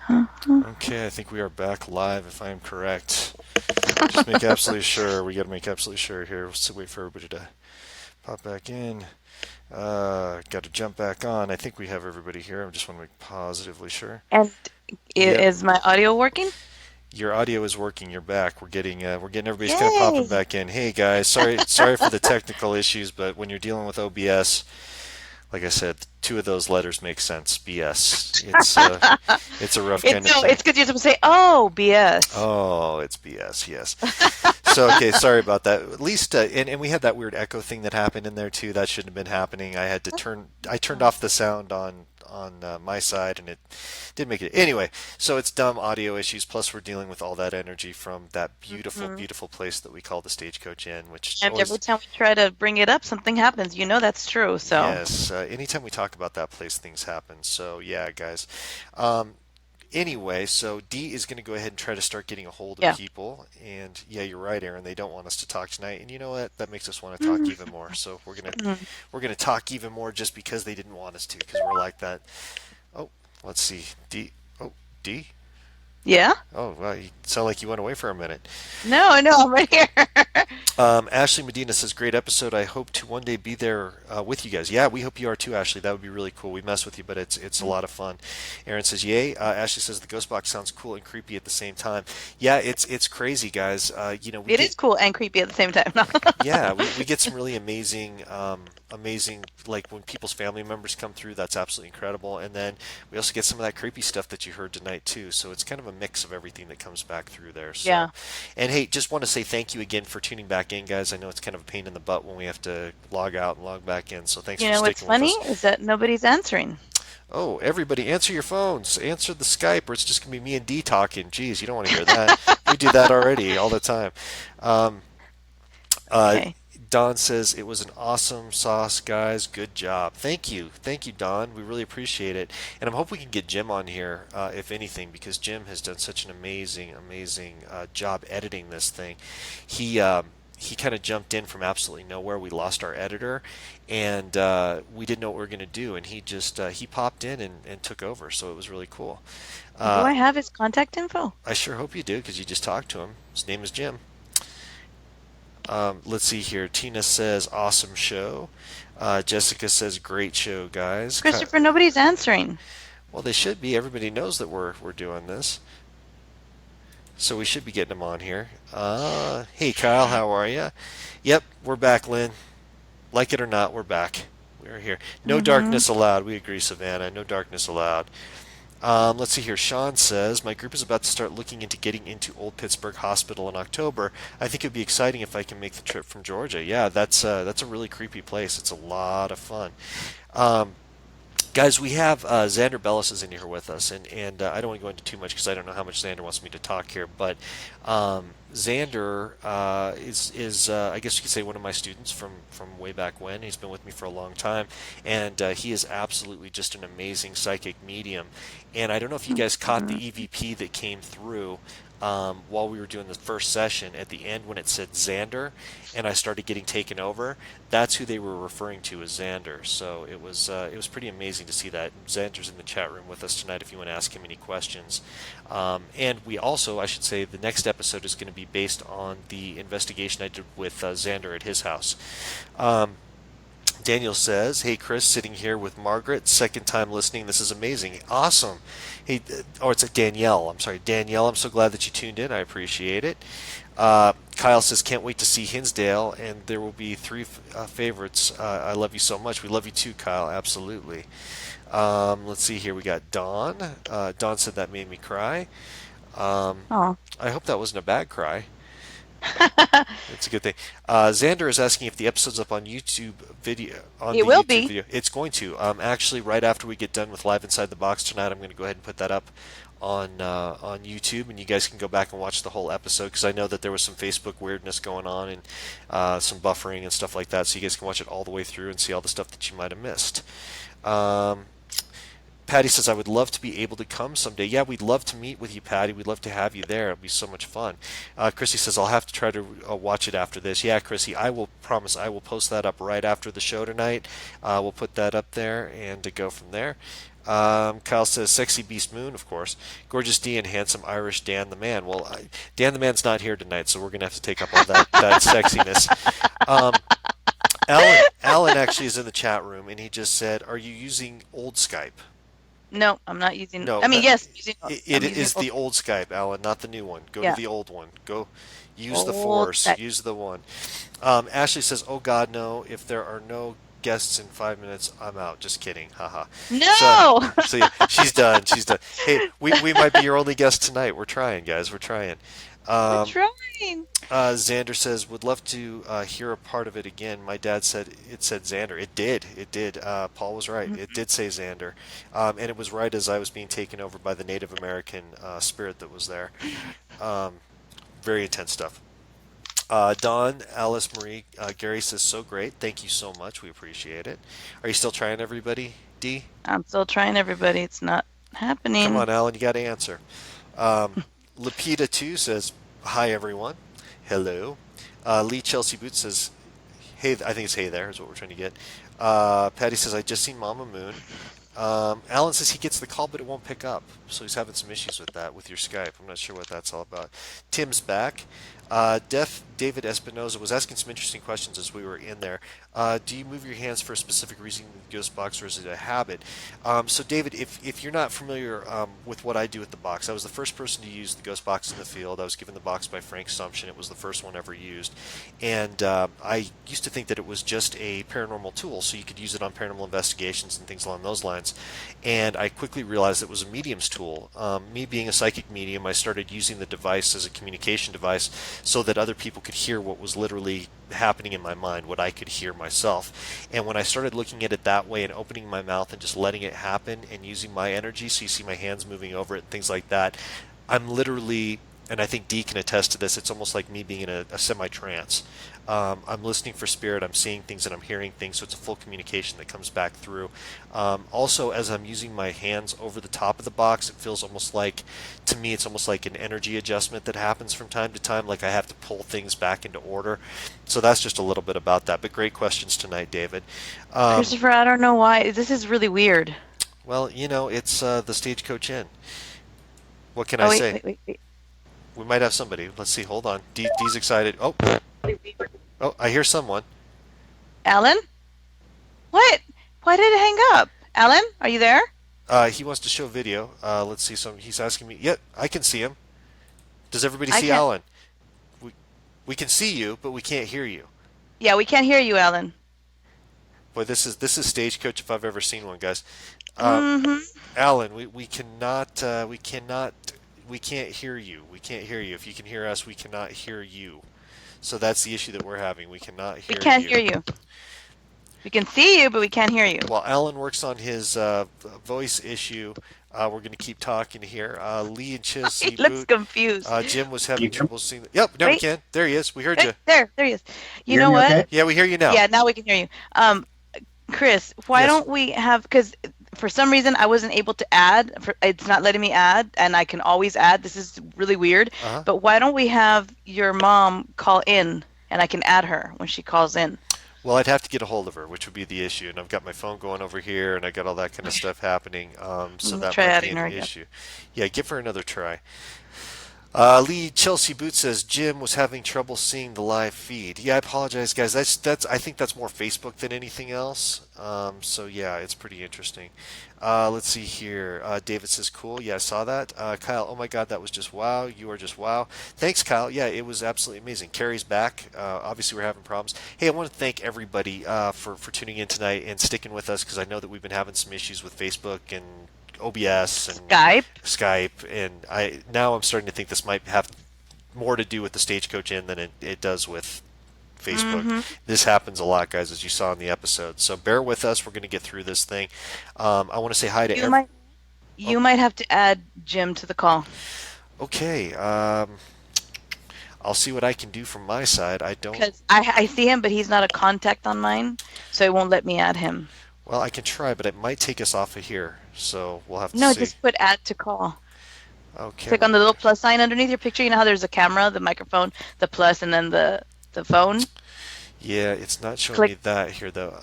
Okay, I think we are back live if I am correct. Just make absolutely sure. We got to make absolutely sure here. Let's wait for everybody to pop back in. Got to jump back on. I think we have everybody here. I just want to make positively sure. And Yep, is my audio working? your audio is working. You're back. We're getting everybody's kind of popping Yay! back in. Hey guys, sorry for the technical issues, but when you're dealing with OBS, like I said, two of those letters make sense. BS. It's a rough kind It's of no, thing. it's because you have to say, "Oh, BS." Oh, it's BS. Yes. So okay, sorry about that. At least, and we had that weird echo thing that happened in there too. That shouldn't have been happening. I turned off the sound on my side, and it did make it. Anyway, so it's dumb audio issues. Plus, we're dealing with all that energy from that beautiful, Hmm. beautiful place that we call the Stagecoach Inn, which And every always, time we try to bring it up, something happens. You know that's true. So, yes. Anytime we talk about that place, things happen. So yeah, guys. Um, Anyway, so Dee is going to go ahead and try to start getting a hold of yeah. people. And yeah, you're right, Aaron. They don't want us to talk tonight. And you know what? That makes us want to talk even Mhm. more. So we're gonna talk even more just because they didn't want us to, because we're like that. Oh, let's see, Dee. Oh, Dee. Yeah. Oh, well, you sound like you went away for a minute. No, no, I'm right here. Ashley Medina says, "Great episode. I hope to one day be there with you guys." Yeah, we hope you are too, Ashley. That would be really cool. We mess with you, but it's a lot of fun. Aaron says, "Yay." Ashley says, "The ghost box sounds cool and creepy at the same time." Yeah, it's crazy, guys. We It get is cool and creepy at the same time. yeah, we get some really amazing, like when people's family members come through, that's absolutely incredible. And then we also get some of that creepy stuff that you heard tonight too. So it's kind of a mix of everything that comes back through there. So, Yeah. and hey, just want to say thank you again for tuning back in, guys. I know it's kind of a pain in the butt when we have to log out and log back in. So thanks You for know what's sticking with funny us. is that nobody's answering. Oh, everybody, answer your phones, answer the Skype, or it's just gonna be me and Dee talking. Geez, you don't want to hear that. We do that already all the time. Um, uh, Okay. Don says it was an awesome sauce, guys. Good job. Thank you, Don. We really appreciate it, and I hope we can get Jim on here, if anything, because Jim has done such an amazing job editing this thing. He he kind of jumped in from absolutely nowhere. We lost our editor, and we didn't know what we were going to do, and he popped in and took over. So it was really cool. Do Uh, I have his contact info? I sure hope you do, because you just talked to him. His name is Jim. Let's see here. Tina says, awesome show. Jessica says, great show, guys. Christopher, nobody's answering. Well, they should be. Everybody knows that we're doing this. So we should be getting them on here. Hey, Kyle, how are you? Yep, we're back, Lynn. Like it or not, we're back. We're here. No Mm-hmm. darkness allowed. We agree, Savannah. No darkness allowed. Let's see here. Sean says, my group is about to start looking into getting into Old Pittsburgh Hospital in October. I think it'd be exciting if I can make the trip from Georgia. Yeah, that's a really creepy place. It's a lot of fun. Um, Guys, we have Xander Bellis is in here with us, and I don't want to go into too much because I don't know how much Xander wants me to talk here. But Xander is I guess you could say one of my students from way back when. He's been with me for a long time, and he is absolutely just an amazing psychic medium. And I don't know if you guys caught the EVP that came through while we were doing the first session at the end when it said Xander, and I started getting taken over. That's who they were referring to as Xander. So it was pretty amazing to see that. Xander's in the chat room with us tonight if you want to ask him any questions. And we also, I should say, the next episode is going to be based on the investigation I did with Xander at his house. Um, Daniel says, "Hey Chris, sitting here with Margaret, second time listening. This is amazing, awesome." Hey, or it's a Danielle. I'm sorry, Danielle. I'm so glad that you tuned in. I appreciate it. Kyle says, "Can't wait to see Hinsdale, and there will be three favorites. I love you so much. We love you too, Kyle. Absolutely." Let's see here. We got Dawn. Dawn said that made me cry. Um, Oh. I hope that wasn't a bad cry. It's a good thing. Xander is asking if the episode's up on YouTube video on It the will YouTube be. video. It's going to. Actually, right after we get done with Live Inside the Box tonight, I'm going to go ahead and put that up on YouTube, and you guys can go back and watch the whole episode because I know that there was some Facebook weirdness going on and some buffering and stuff like that. So you guys can watch it all the way through and see all the stuff that you might have missed. Um, Patty says, I would love to be able to come someday. Yeah, we'd love to meet with you, Patty. We'd love to have you there. It'd be so much fun. Chrissy says, I'll have to try to watch it after this. Yeah, Chrissy, I will promise I will post that up right after the show tonight. We'll put that up there and to go from there. Kyle says, "Sexy Beast Moon, of course. Gorgeous D and handsome Irish Dan the Man." Well, Dan the Man's not here tonight, so we're gonna have to take up all that sexiness. Um, Alan actually is in the chat room, and he just said, "Are you using old Skype?" No, I'm not using. No, I mean, yes, it I'm using is old. the old Skype, Alan, not the new one. Go to Yeah, the old one. Go use the old force. Skype. Use the one. Ashley says, "Oh God, no! If there are no guests in 5 minutes, I'm out." Just kidding, haha. So, No, so yeah, she's done. She's done. Hey, we might be your only guest tonight. We're trying, guys. We're trying. we're Um, trying. Xander says, "Would love to hear a part of it again." My dad said it said Xander. It did. It did. Paul was right. It Mhm. did say Xander, and it was right as I was being taken over by the Native American spirit that was there. Um, very intense stuff. Don, Alice, Marie, Gary says, "So great. Thank you so much. We appreciate it." Are you still trying, everybody? D, I'm still trying, everybody. It's not come happening. on, Alan. You got to answer. Lapita too says, "Hi everyone." Hello. Lee Chelsea Boots says, "Hey, I think it's hey there is what we're trying to get." Patty says, "I just seen Mama Moon." Alan says he gets the call, but it won't pick up. So he's having some issues with that with your Skype. I'm not sure what that's all about. Tim's back. Deaf David Espinoza was asking some interesting questions as we were in there. Do you move your hands for a specific reason in the Ghost Box, or is it a habit? So, David, if you're not familiar with what I do with the box, I was the first person to use the Ghost Box in the field. I was given the box by Frank Sumption. It was the first one ever used. And I used to think that it was just a paranormal tool, so you could use it on paranormal investigations and things along those lines. And I quickly realized it was a medium's tool. Me being a psychic medium, I started using the device as a communication device so that other people could hear what was literally happening in my mind, what I could hear myself. And when I started looking at it that way and opening my mouth and just letting it happen and using my energy, so you see my hands moving over it and things like that, I'm literally, and I think Dee can attest to this, it's almost like me being in a semi trance. I'm listening for spirit, I'm seeing things and I'm hearing things, so it's a full communication that comes back through. Also, as I'm using my hands over the top of the box, it feels almost like, to me, it's almost like an energy adjustment that happens from time to time, like I have to pull things back into order. So that's just a little bit about that. But great questions tonight, David. Um, Christopher, I don't know why. This is really weird. well, it's the Stagecoach Inn. What can I Oh, wait, say? wait, wait, wait. We might have somebody. Let's see. Hold on. Dee's excited. Oh, oh, I hear someone. Alan? What? Why did it hang up? Alan, are you there? He wants to show video. Let's see. He's asking me. Yeah, I can see him. Does everybody I see can't. Alan? We we can see you, but we can't hear you. Yeah, we can't hear you, Alan. Boy, this is Stagecoach if I've ever seen one, guys. Uh, Mm-hmm. Alan, we can't hear you. We can't hear you. If you can hear us, we cannot hear you. So that's the issue that we're having. We cannot We hear can't you. hear you. We can see you, but we can't hear you. While Alan works on his voice issue, we're going to keep talking here. Lee and He Chelsea looks Boot. confused. Jim was You having hear, trouble seeing. Yep, now we Wait, can. There he is. We heard hey, you. there he is. you You hear know me what? okay? Yeah, we hear you now. Yeah, now we can hear you. Chris, why Yes. don't we have, because for some reason I wasn't able to add, it's not letting me add, and I can always add. This is really weird. Uh-huh. But why don't we have your mom call in and I can add her when she calls in? Well, I'd have to get a hold of her, which would be the issue. And I've got my phone going over here, and I got all that kind of stuff happening. So We'll that try might be adding an her again. issue. Yeah, give her another try. Lee Chelsea Boots says Jim was having trouble seeing the live feed. Yeah, I apologize, guys. That's I think that's more Facebook than anything else. So yeah, it's pretty interesting. Let's see here. David says cool. Yeah, I saw that. Kyle, oh my God, that was just wow. You are just wow. Thanks, Kyle. Yeah, it was absolutely amazing. Carrie's back. Obviously, we're having problems. Hey, I want to thank everybody for tuning in tonight and sticking with us because I know that we've been having some issues with Facebook and OBS and Skype? Skype, and I'm starting to think this might have more to do with the Stagecoach Inn than it does with Facebook. Mm-hmm. This happens a lot, guys, as you saw in the episode. So bear with us. We're going to get through this thing. I want to say hi to You every. might Oh, you might have to add Jim to the call. okay. I'll see what I can do from my side. I don't. Because I see him, but he's not a contact on mine, so it won't let me add him. Well, I can try, but it might take us off of here. So we'll have to No, see. just put add to call. Okay. Click on the little plus sign underneath your picture. You know how there's a camera, the microphone, the plus, and then the phone? Yeah, it's not showing me Click. that here though.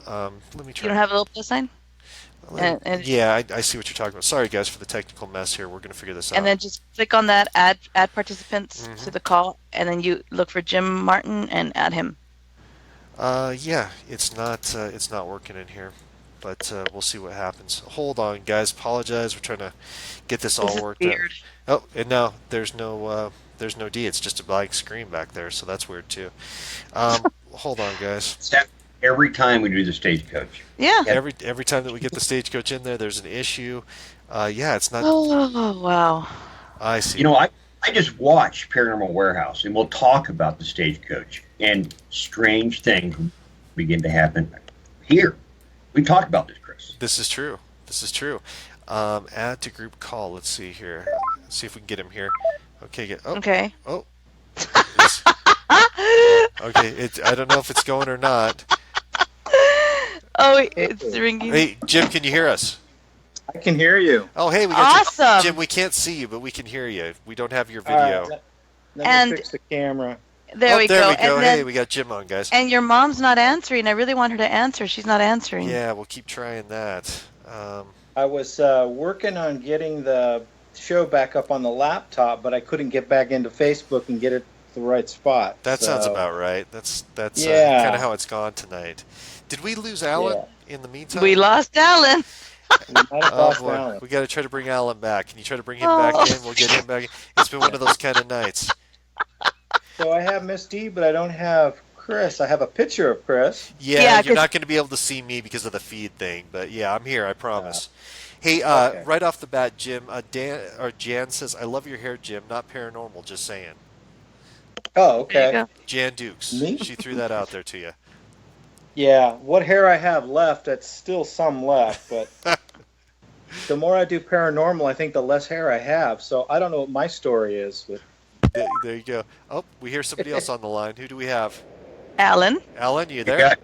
Let me You try. don't have a little plus sign? and Yeah, I see what you're talking about. Sorry, guys, for the technical mess here. We're going to figure this and out. then just click on that add participants Hmm. to the call, and then you look for Jim Martin and add him. Yeah, it's not working in here, but we'll see what happens. Hold on, guys. Apologize. We're trying to get this This all is worked out. weird. Oh, and now there's no D. It's just a blank screen back there, so that's weird too. Hold on, guys. It's happened every time we do the stagecoach. Yeah. Yeah. Every time that we get the stagecoach in there, there's an issue. Yeah, it's not. Oh wow. I see. You know, I just watch Paranormal Warehouse, and we'll talk about the stagecoach, and strange things begin to happen here. We talked about this, Chris. This is true. This is true. Add to group call. Let's see here. Let's see if we can get him here. Okay. Okay. Oh. Okay. I don't know if it's going or not. Oh, it's ringing. Hey, Jim, can you hear us? I can hear you. Oh, hey, we got you. Awesome. Jim, we can't see you, but we can hear you. We don't have your All right, video. let And- me fix the camera. There we there go. we go. And Hey, then, we got Jim on, guys. and your mom's not answering. I really want her to answer. She's not answering. Yeah, we'll keep trying that. I was working on getting the show back up on the laptop, but I couldn't get back into Facebook and get it to the right spot. That So, sounds about right. That's Yeah. kind of how it's gone tonight. Did we lose Alan in the meantime? We lost Alan. We might have Oh lost boy, Alan. we got to try to bring Alan back. Can you try to bring him back in? We'll get him back in. It's been one of those kind of nights. So I have Miss D, but I don't have Chris. I have a picture of Chris. Yeah, Yeah, you're 'cause- not going to be able to see me because of the feed thing, but yeah, I'm here. I promise. Hey, Okay. right off the bat, Jim. Jan says, "I love your hair, Jim. Not paranormal, just saying." Oh, There you okay. go. Jan Dukes. Me? She threw that out there to you. Yeah, what hair I have left, that's still some left, but the more I do paranormal, I think the less hair I have. So I don't know what my story is. But There you go. Oh, we hear somebody else on the line. Who do we have? Alan. Alan, you You there?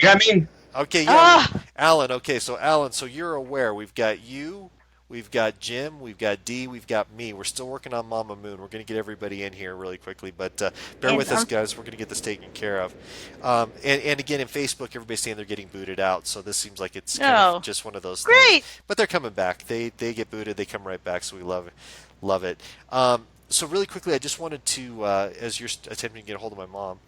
got me? Okay, yeah. Ah. Alan, okay, so Alan, so you're aware. We've got you, we've got Jim, we've got Dee, we've got me. We're still working on Mama Moon. We're going to get everybody in here really quickly, but bear And with us, guys. We're going to get this taken care of. And again, in Facebook, everybody's saying they're getting booted out, so this seems like it's kind Oh. of just one of those Great. things. But they're coming back. They get booted, they come right back, so we love it. So really quickly, I just wanted to, as you're attempting to get a hold of my mom,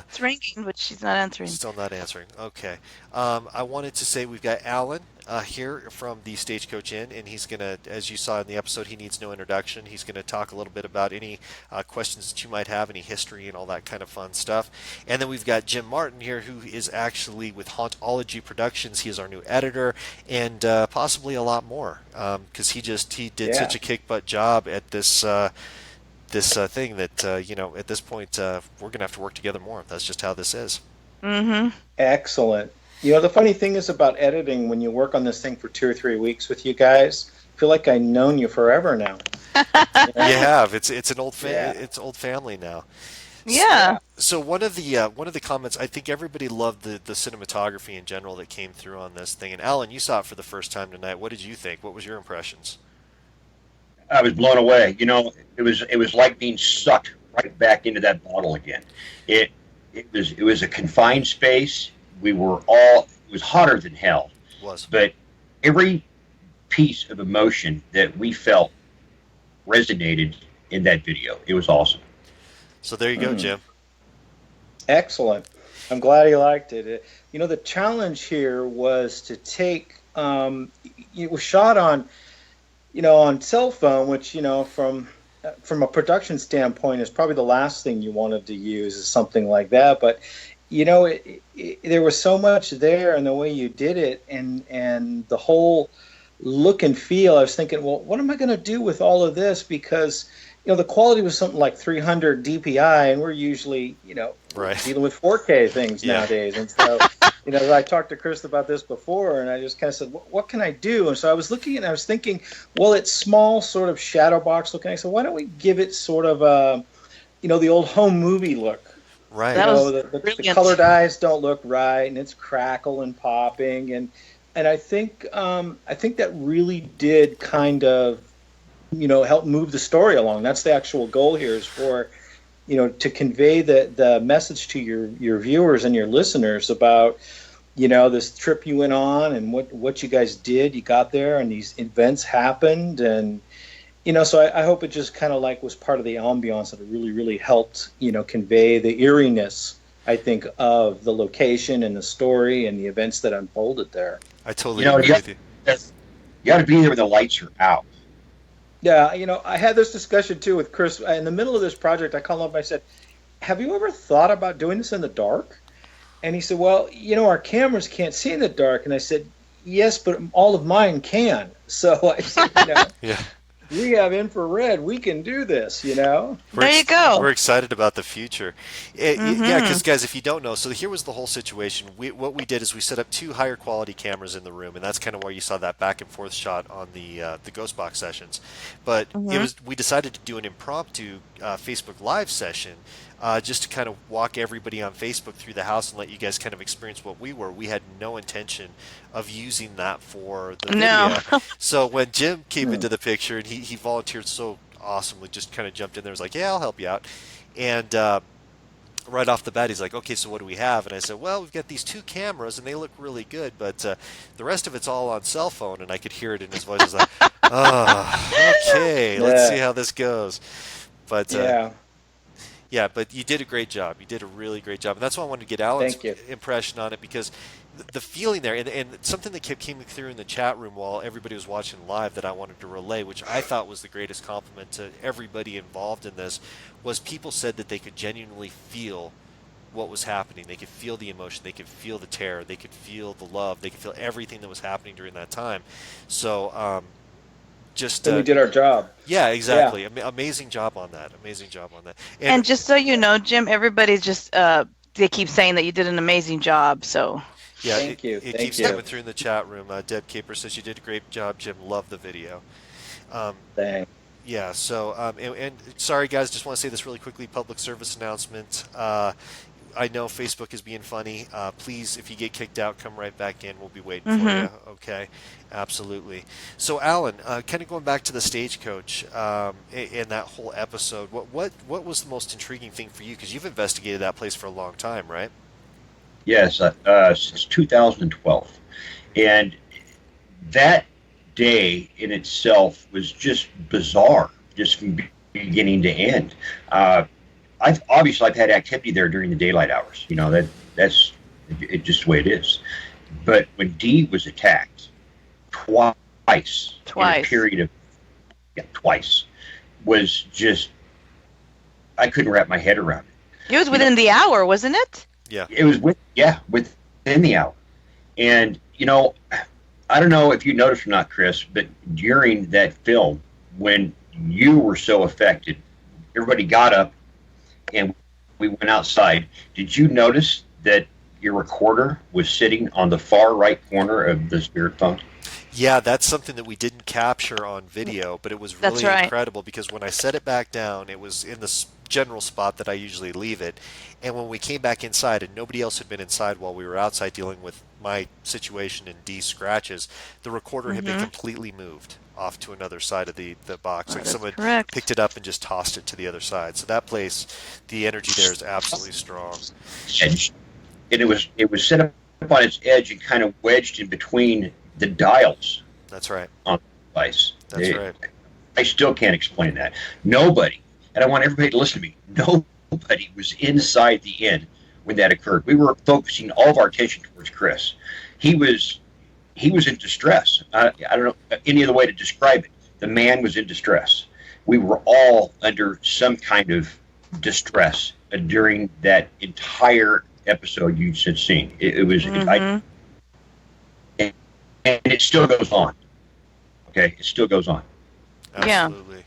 It's ringing, but she's not answering. still not answering. Okay. I wanted to say we've got Alan here from the Stagecoach Inn, and he's going to, as you saw in the episode, he needs no introduction. He's going to talk a little bit about any questions that you might have, any history and all that kind of fun stuff. And then we've got Jim Martin here, who is actually with HAology Productions. He is our new editor, and possibly a lot more, because he did such a kick-butt job at this thing that at this point we're gonna have to work together more. That's just how this is. Mm-hmm. excellent. You know, the funny thing is about editing, when you work on this thing for 2 or 3 weeks with you guys, I feel like I've known you forever now. You have it's an old Yeah. it's old family now. Yeah. So one of the comments, I think everybody loved the cinematography in general that came through on this thing. And Alan, you saw it for the first time tonight. What did you think? What was your impressions? I was blown away. You know, it was like being sucked right back into that bottle again. It was a confined space. It was hotter than hell. Was But every piece of emotion that we felt resonated in that video. It was awesome. so there you go, Jim. Excellent. I'm glad he liked it. You know, the challenge here was to take. It was shot on, on cell phone, which from a production standpoint is probably the last thing you wanted to use is something like that. But there was so much there, and the way you did it, and the whole look and feel. I was thinking, well, what am I going to do with all of this? Because the quality was something like 300 DPI, and we're usually, Right. dealing with 4K things Yeah. nowadays. And so, I talked to Chris about this before, and I just kind of said, what can I do? And so I was looking and I was thinking, well, it's small, sort of shadow box looking. I said, why don't we give it sort of the old home movie look? Right. That was The brilliant. colored eyes don't look right, and it's crackle and popping, and I think that really did kind of help move the story along. That's the actual goal here, is for to convey the message to your viewers and your listeners about this trip you went on and what you guys did. You got there and these events happened, and so I hope it just kind of like was part of the ambiance that it really, really helped, convey the eeriness, I think, of the location and the story and the events that unfolded there. I totally agree with you. You got to be there when the lights are out. Yeah, I had this discussion too with Chris in the middle of this project. I called him up and I said, "Have you ever thought about doing this in the dark?" And he said, "Well, our cameras can't see in the dark." And I said, "Yes, but all of mine can." So I said, Yeah. we have infrared. We can do this, There you go. We're excited about the future. Yeah, because guys, if you don't know, so here was the whole situation. What we did is we set up 2 higher quality cameras in the room, and that's kind of where you saw that back and forth shot on the Ghost Box sessions. But we decided to do an impromptu Facebook Live session. Just to kind of walk everybody on Facebook through the house and let you guys kind of experience what we were. We had no intention of using that for the video. No. So when Jim came into the picture and he volunteered so awesomely, just kind of jumped in there, was like, "Yeah, I'll help you out." And right off the bat, he's like, "Okay, so what do we have?" And I said, "Well, we've got these 2 cameras and they look really good, but the rest of it's all on cell phone." And I could hear it in his voice. He's like, "Oh, okay, let's see how this goes." But yeah, but you did a great job. You did a really great job. And that's why I wanted to get Alan's impression on it, because the feeling there, and something that kept coming through in the chat room while everybody was watching live that I wanted to relay, which I thought was the greatest compliment to everybody involved in this, was people said that they could genuinely feel what was happening. They could feel the emotion. They could feel the terror. They could feel the love. They could feel everything that was happening during that time. So, we did our job. Yeah, exactly. Yeah. Amazing job on that. Amazing job on that. And just so you know, Jim, everybody's just they keep saying that you did an amazing job. So yeah, thank you. It keeps coming through in the chat room. Deb Caper says you did a great job, Jim. Love the video. Thanks. Yeah. So and sorry guys, just want to say this really quickly. Public service announcement. I know Facebook is being funny. Please, if you get kicked out, come right back in. We'll be waiting for you. Okay, absolutely. So, Alan, kind of going back to the Stagecoach and that whole episode, what was the most intriguing thing for you? Because you've investigated that place for a long time, right? Yes, since 2012, and that day in itself was just bizarre, just from beginning to end. I've had activity there during the daylight hours. That's just the way it is. But when Dee was attacked twice in a period of twice, was just, I couldn't wrap my head around it. It was within the hour, wasn't it? Yeah. It was within the hour. And I don't know if you noticed or not, Chris, but during that film, when you were so affected, everybody got up and we went outside. Did you notice that your recorder was sitting on the far right corner of the spirit phone? Yeah, that's something that we didn't capture on video, but it was really incredible because when I set it back down, it was in the general spot that I usually leave it. And when we came back inside and nobody else had been inside while we were outside dealing with my situation and Dee's scratches, the recorder had been completely moved off to another side of the box. Like someone picked it up and just tossed it to the other side. So that place, the energy there is absolutely strong. And it was set up on its edge and kind of wedged in between the dials. That's right. On the device. That's right. I still can't explain that. Nobody, and I want everybody to listen to me, nobody was inside the inn when that occurred. We were focusing all of our attention towards Chris. He was in distress. I don't know any other way to describe it. The man was in distress. We were all under some kind of distress during that entire episode you had seen. It was, and it still goes on. Okay, it still goes on. Absolutely. Yeah.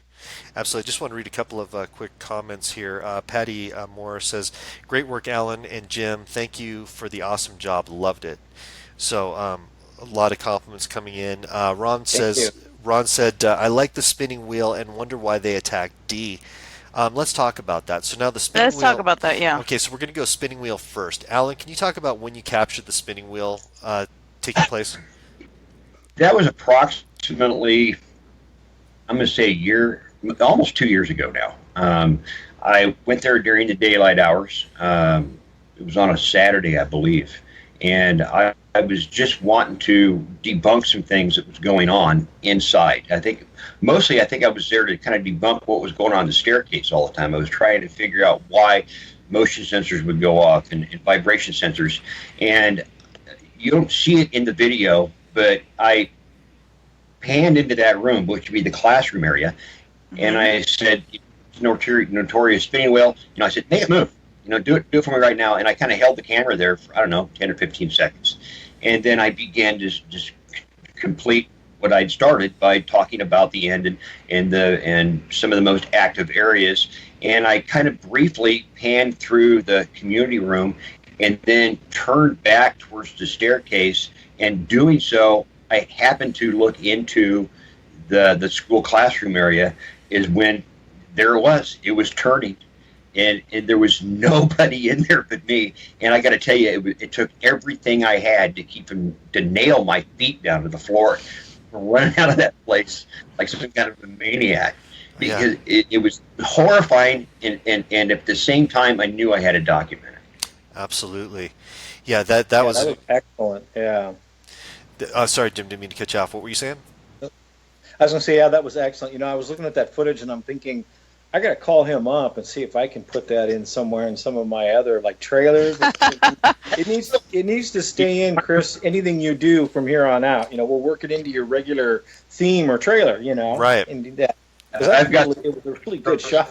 Absolutely. Just want to read a couple of quick comments here. Patty Moore says, "Great work, Alan and Jim. Thank you for the awesome job. Loved it." So a lot of compliments coming in. Ron said, "I like the spinning wheel and wonder why they attacked Dee." Let's talk about that. So now the spinning wheel. Let's talk about that, yeah. Okay, so we're going to go spinning wheel first. Alan, can you talk about when you captured the spinning wheel taking place? That was approximately, I'm going to say almost 2 years ago now. I went there during the daylight hours. It was on a Saturday, I believe. and I was just wanting to debunk some things that was going on inside. I think I was there to kind of debunk what was going on the staircase all the time. I was trying to figure out why motion sensors would go off and vibration sensors, and you don't see it in the video, but I panned into that room, which would be the classroom area, and I said, notorious spinning wheel. I said, make it move. Do it for me right now. And I kind of held the camera there for, I don't know, 10 or 15 seconds. And then I began to just complete what I'd started by talking about the end and some of the most active areas. And I kind of briefly panned through the community room and then turned back towards the staircase. And doing so, I happened to look into the school classroom area is when it was turning. And there was nobody in there but me. And I got to tell you, it took everything I had to nail my feet down to the floor, running out of that place like some kind of a maniac, because it was horrifying. And at the same time, I knew I had to document it. Absolutely. Yeah, that was excellent. Yeah. Sorry, Jim, didn't mean to cut you off. What were you saying? I was going to say, yeah, that was excellent. I was looking at that footage and I'm thinking, I got to call him up and see if I can put that in somewhere in some of my other trailers. It needs to stay in, Chris. Anything you do from here on out, we'll work it into your regular theme or trailer. Right. And do that. It was a really good shot.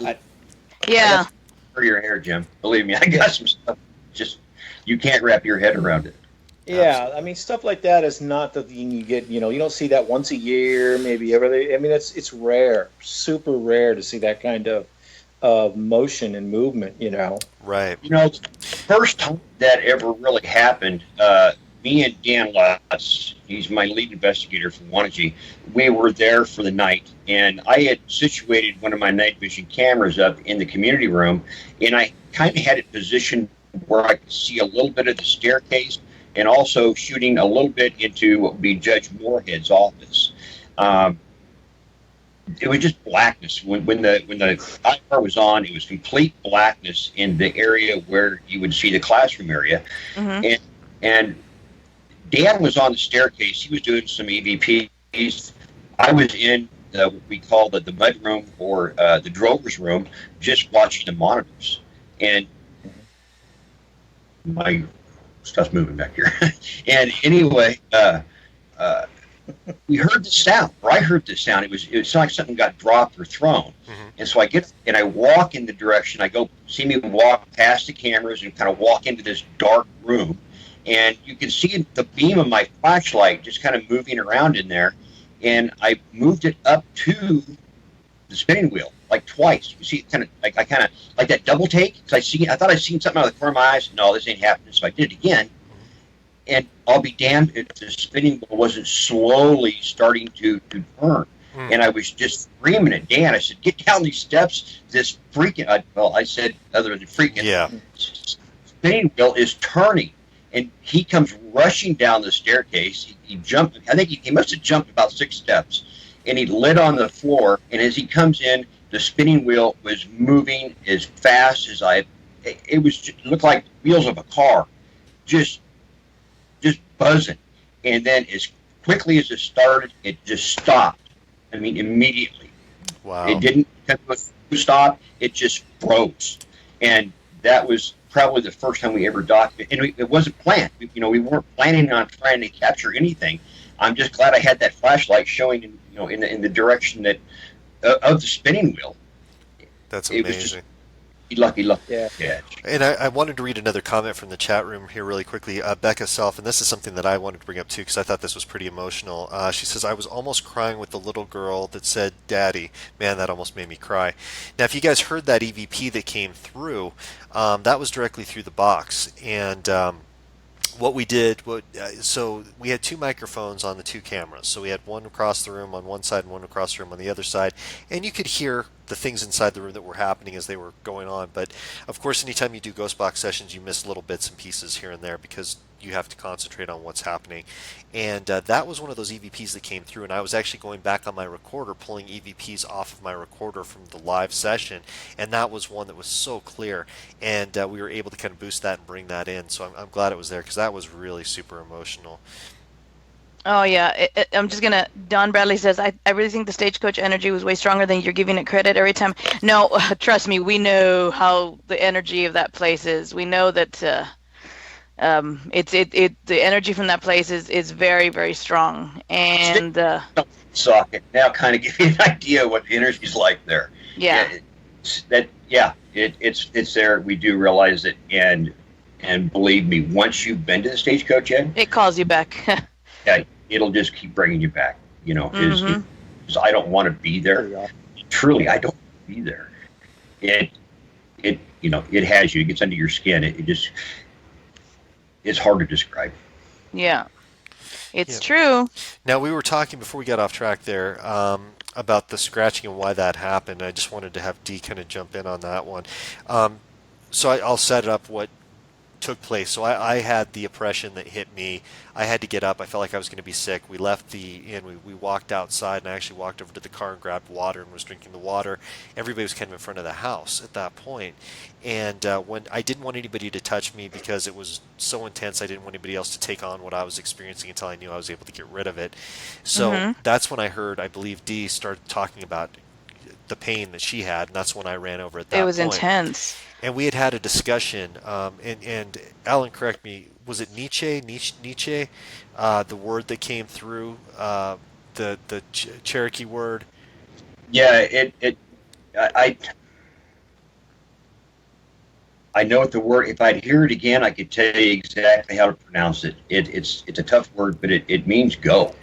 Yeah. For your hair, Jim. Believe me, I got some stuff. Just you can't wrap your head around it. Yeah, absolutely. I mean, stuff like that is not the thing you get. You don't see that once a year, maybe every. I mean, it's rare, super rare to see that kind of motion and movement. Right. The first time that ever really happened, me and Dan Lutz, he's my lead investigator from HAology, we were there for the night, and I had situated one of my night vision cameras up in the community room, and I kind of had it positioned where I could see a little bit of the staircase, and also shooting a little bit into what would be Judge Moorhead's office. It was just blackness. When the IR was on, it was complete blackness in the area where you would see the classroom area. Mm-hmm. And Dan was on the staircase. He was doing some EVPs. I was in what we call the mud room or the drover's room, just watching the monitors. And my stuff's moving back here. And anyway, we heard the sound, or I heard the sound. It sounded like something got dropped or thrown. Mm-hmm. And so I get and I walk in the direction. I go see me walk past the cameras and kind of walk into this dark room. And you can see the beam of my flashlight just kind of moving around in there. And I moved it up to the spinning wheel like twice. You see, kind of like that double take. Because I thought I'd seen something out of the corner of my eyes. No, this ain't happening. So I did it again. And I'll be damned if the spinning wheel wasn't slowly starting to turn. Mm. And I was just screaming at Dan. I said, "Get down these steps! This freaking!" I said, other than freaking, spinning wheel is turning. And he comes rushing down the staircase. He jumped. I think he must have jumped about 6 steps, and he lit on the floor. And as he comes in, the spinning wheel was moving as fast as it looked like wheels of a car, just buzzing. And then as quickly as it started, it just stopped. I mean, immediately. Wow! It didn't stop. It just froze, and that was probably the first time we ever documented, and it wasn't planned. We weren't planning on trying to capture anything. I'm just glad I had that flashlight showing, in the direction that of the spinning wheel. That's amazing. It was just lucky. Yeah. And I wanted to read another comment from the chat room here really quickly. Becca Self, and this is something that I wanted to bring up too because I thought this was pretty emotional. She says, "I was almost crying with the little girl that said, 'Daddy.' Man, that almost made me cry." Now, if you guys heard that EVP that came through, that was directly through the box. And what we did, so we had 2 microphones on the 2 cameras. So we had one across the room on one side and one across the room on the other side. And you could hear the things inside the room that were happening as they were going on. But of course, anytime you do Ghost Box sessions, you miss little bits and pieces here and there because you have to concentrate on what's happening. And that was one of those EVPs that came through, and I was actually going back on my recorder, pulling EVPs off of my recorder from the live session, and that was one that was so clear, and we were able to kind of boost that and bring that in. So I'm glad it was there, because that was really super emotional. Oh yeah, I'm just gonna. Don Bradley says, I really think the Stagecoach Energy was way stronger than you're giving it credit every time. No, trust me, we know how the energy of that place is. We know that the energy from that place is very, very strong. And Socket now kind of give you an idea what the energy's like there. Yeah. It's there. We do realize it, and believe me, once you've been to the Stagecoach Inn, it calls you back. yeah, it'll just keep bringing you back. You know, because I don't want to be there. Truly, I don't want to be there. It has you. It gets under your skin. It's hard to describe. Yeah, it's true. Now, we were talking before we got off track there about the scratching and why that happened. I just wanted to have Dee kind of jump in on that one. So I'll set up what took place. So I had the oppression that hit me. I had to get up. I felt like I was going to be sick. We left the inn. We walked outside, and I actually walked over to the car and grabbed water and was drinking the water. Everybody was kind of in front of the house at that point. And when I didn't want anybody to touch me because it was so intense, I didn't want anybody else to take on what I was experiencing until I knew I was able to get rid of it. So that's when I heard, I believe, Dee started talking about the pain that she had, and that's when I ran over at that point. It was intense. And we had a discussion, and Alan, correct me, was it Nietzsche, the word that came through, the Cherokee word? Yeah, I know what the word. If I'd hear it again, I could tell you exactly how to pronounce it. It's a tough word, but it means go.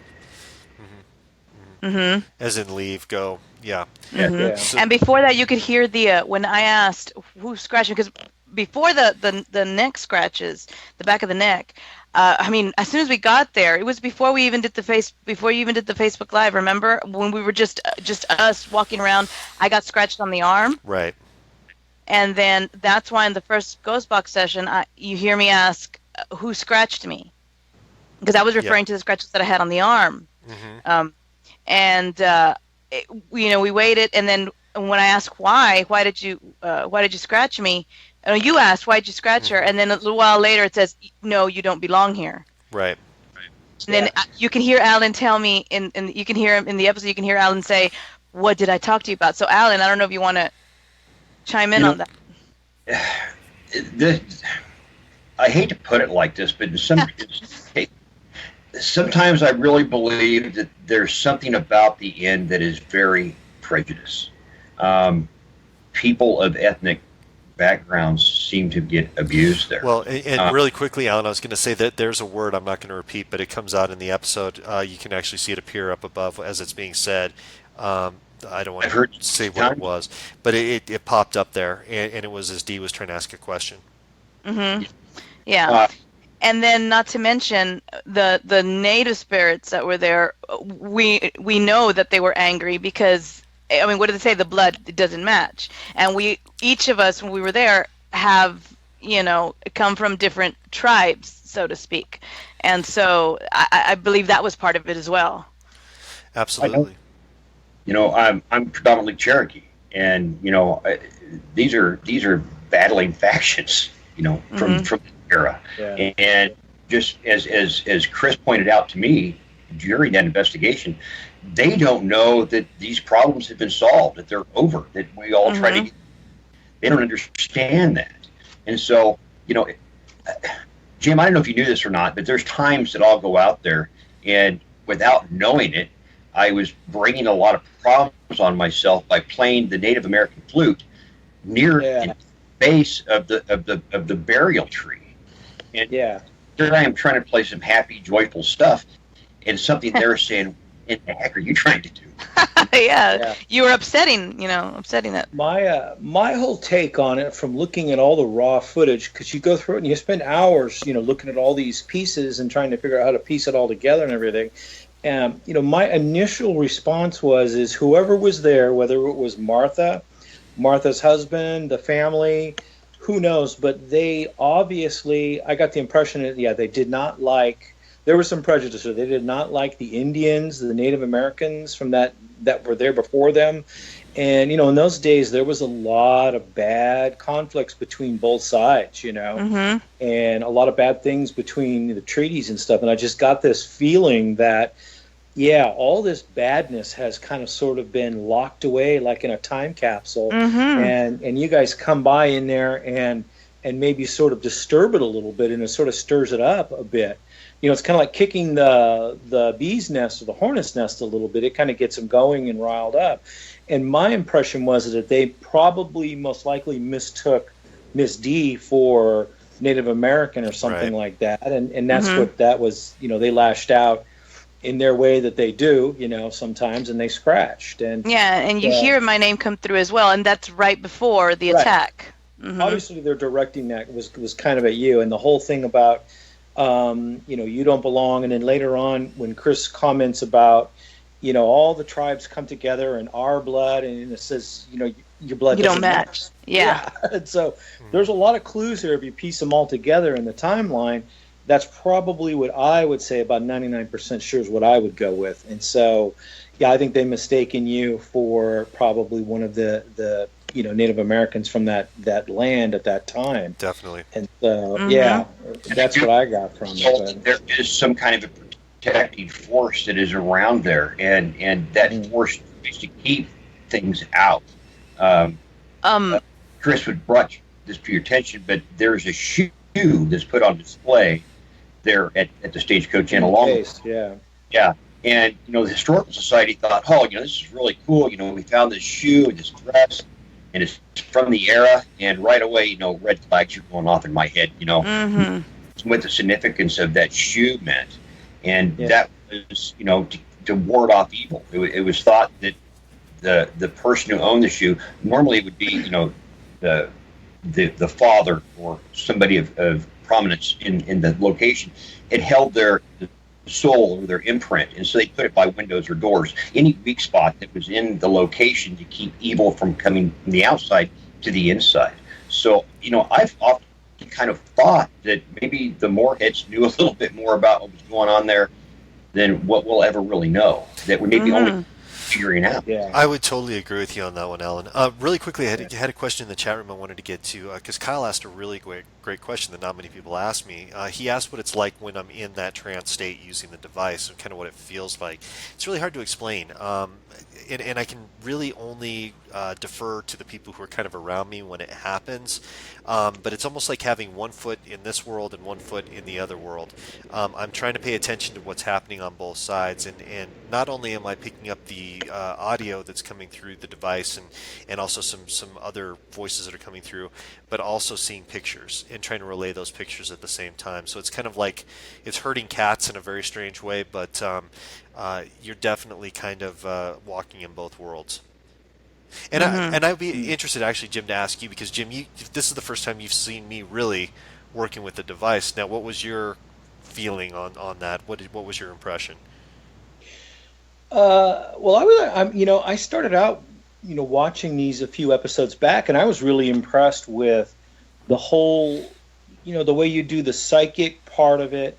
As in leave, go. Yeah. Yeah. So, And before that, you could hear the when I asked who scratched me, because before the neck scratches, the back of the neck. I mean, as soon as we got there, it was before we even did before you even did the Facebook Live. Remember when we were just us walking around? I got scratched on the arm. right. And then that's why in the first Ghost Box session, you hear me ask who scratched me, because I was referring to the scratches that I had on the arm. We waited, and then when I asked why did you scratch me? You asked why did you scratch her, and then a little while later it says, no, you don't belong here. Right. And then you can hear Alan tell me, and you can hear him in the episode. You can hear Alan say, "What did I talk to you about?" So Alan, I don't know if you want to chime in on that. I hate to put it like this, but sometimes I really believe that there's something about the inn that is very prejudiced. People of ethnic backgrounds seem to get abused there. Well, and really quickly, Alan, I was going to say that there's a word I'm not going to repeat, but it comes out in the episode. You can actually see it appear up above as it's being said. I don't want to say what it was, but it popped up there, and it was as Dee was trying to ask a question. Yeah. And then, not to mention the native spirits that were there. We know that they were angry because, I mean, what do they say? The blood, it doesn't match. And each of us, when we were there, have come from different tribes, so to speak. And so I believe that was part of it as well. Absolutely. I'm predominantly Cherokee, and these are battling factions, from the era. Yeah. And just as Chris pointed out to me during that investigation, they don't know that these problems have been solved, that they're over, that we all try to. They don't understand that, and so Jim, I don't know if you knew this or not, but there's times that I'll go out there and without knowing it, I was bringing a lot of problems on myself by playing the Native American flute near the base of the burial tree. And here I am trying to play some happy, joyful stuff, and something they're saying, "What the heck are you trying to do?" You were upsetting that. My whole take on it, from looking at all the raw footage, because you go through it and you spend hours, looking at all these pieces and trying to figure out how to piece it all together and everything. My initial response is whoever was there, whether it was Martha's husband, the family, who knows? But they obviously, I got the impression that they did not like. There was some prejudice. They did not like the Indians, the Native Americans from that were there before them. And, in those days, there was a lot of bad conflicts between both sides, Mm-hmm. and a lot of bad things between the treaties and stuff. And I just got this feeling that, all this badness has kind of sort of been locked away like in a time capsule. Mm-hmm. And you guys come by in there and maybe sort of disturb it a little bit, and it sort of stirs it up a bit. It's kind of like kicking the bee's nest or the hornet's nest a little bit. It kind of gets them going and riled up. And my impression was that they probably most likely mistook Miss D for Native American or something like that. And that's what that was. They lashed out in their way that they do, sometimes, and they scratched. And and you hear my name come through as well, and that's right before the attack. Mm-hmm. Obviously, they're directing that was kind of at you, and the whole thing about you don't belong. And then later on, when Chris comments about, all the tribes come together and our blood, and it says, your blood you doesn't don't match. Yeah. And so there's a lot of clues here. If you piece them all together in the timeline, that's probably what I would say about 99% sure is what I would go with. And so, I think they mistaken you for probably one of the Native Americans from that land at that time. Definitely. And so, that's what I got from it. There is some kind of a protecting force that is around there, and that force is to keep things out. Chris would brought this to your attention, but there's a shoe that's put on display there at the Stagecoach Inn along. Yeah. And, the Historical Society thought, this is really cool. We found this shoe and this dress, and it's from the era. And right away, red flags are going off in my head, what the significance of that shoe meant. And that was, to ward off evil. It was thought that the person who owned the shoe, normally it would be, the father or somebody of prominence in the location, had held their soul or their imprint, and so they put it by windows or doors, any weak spot that was in the location to keep evil from coming from the outside to the inside. So, I've often kind of thought that maybe the Moorheads knew a little bit more about what was going on there than what we'll ever really know, that we may be only figuring out. Yeah. I would totally agree with you on that one, Alan. Really quickly, I had a question in the chat room I wanted to get to, because Kyle asked a really great question that not many people ask me. He asked what it's like when I'm in that trance state using the device, and kind of what it feels like. It's really hard to explain, and I can really only defer to the people who are kind of around me when it happens, but it's almost like having one foot in this world and one foot in the other world. I'm trying to pay attention to what's happening on both sides, and not only am I picking up the audio that's coming through the device and also some other voices that are coming through, but also seeing pictures and trying to relay those pictures at the same time. So it's kind of like it's herding cats in a very strange way, but you're definitely kind of walking in both worlds. And I'd be interested, actually, Jim, to ask you, because Jim, this is the first time you've seen me really working with the device. Now, what was your feeling on that? What was your impression? Well, I started out, watching these a few episodes back, and I was really impressed with the whole, the way you do the psychic part of it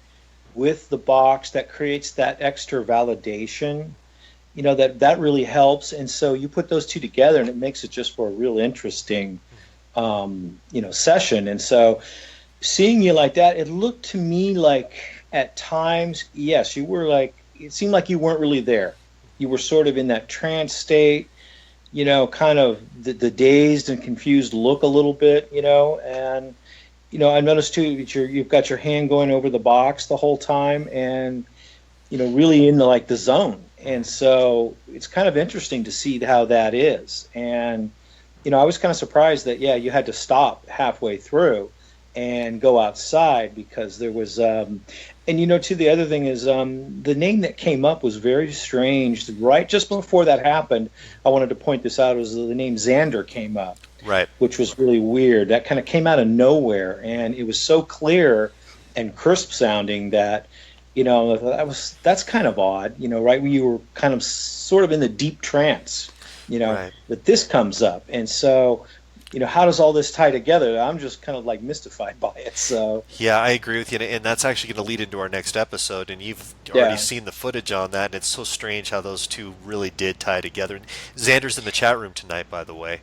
with the box that creates that extra validation. That really helps. And so you put those two together and it makes it just for a real interesting, session. And so seeing you like that, it looked to me like at times, yes, you were like, it seemed like you weren't really there. You were sort of in that trance state, kind of the dazed and confused look a little bit, and, I noticed too that you've got your hand going over the box the whole time and, really in the zone. And so it's kind of interesting to see how that is. And, I was kind of surprised that, you had to stop halfway through and go outside because there was, too, the other thing is the name that came up was very strange. Right just before that happened, I wanted to point this out, was the name Xander came up. Right. Which was really weird. That kind of came out of nowhere, and it was so clear and crisp sounding that, that's kind of odd, right when you were kind of sort of in the deep trance, Right. that this comes up. And so, how does all this tie together? I'm just kind of like mystified by it. So Yeah, I agree with you, and that's actually going to lead into our next episode. And you've already seen the footage on that, and it's so strange how those two really did tie together. And Xander's in the chat room tonight, by the way.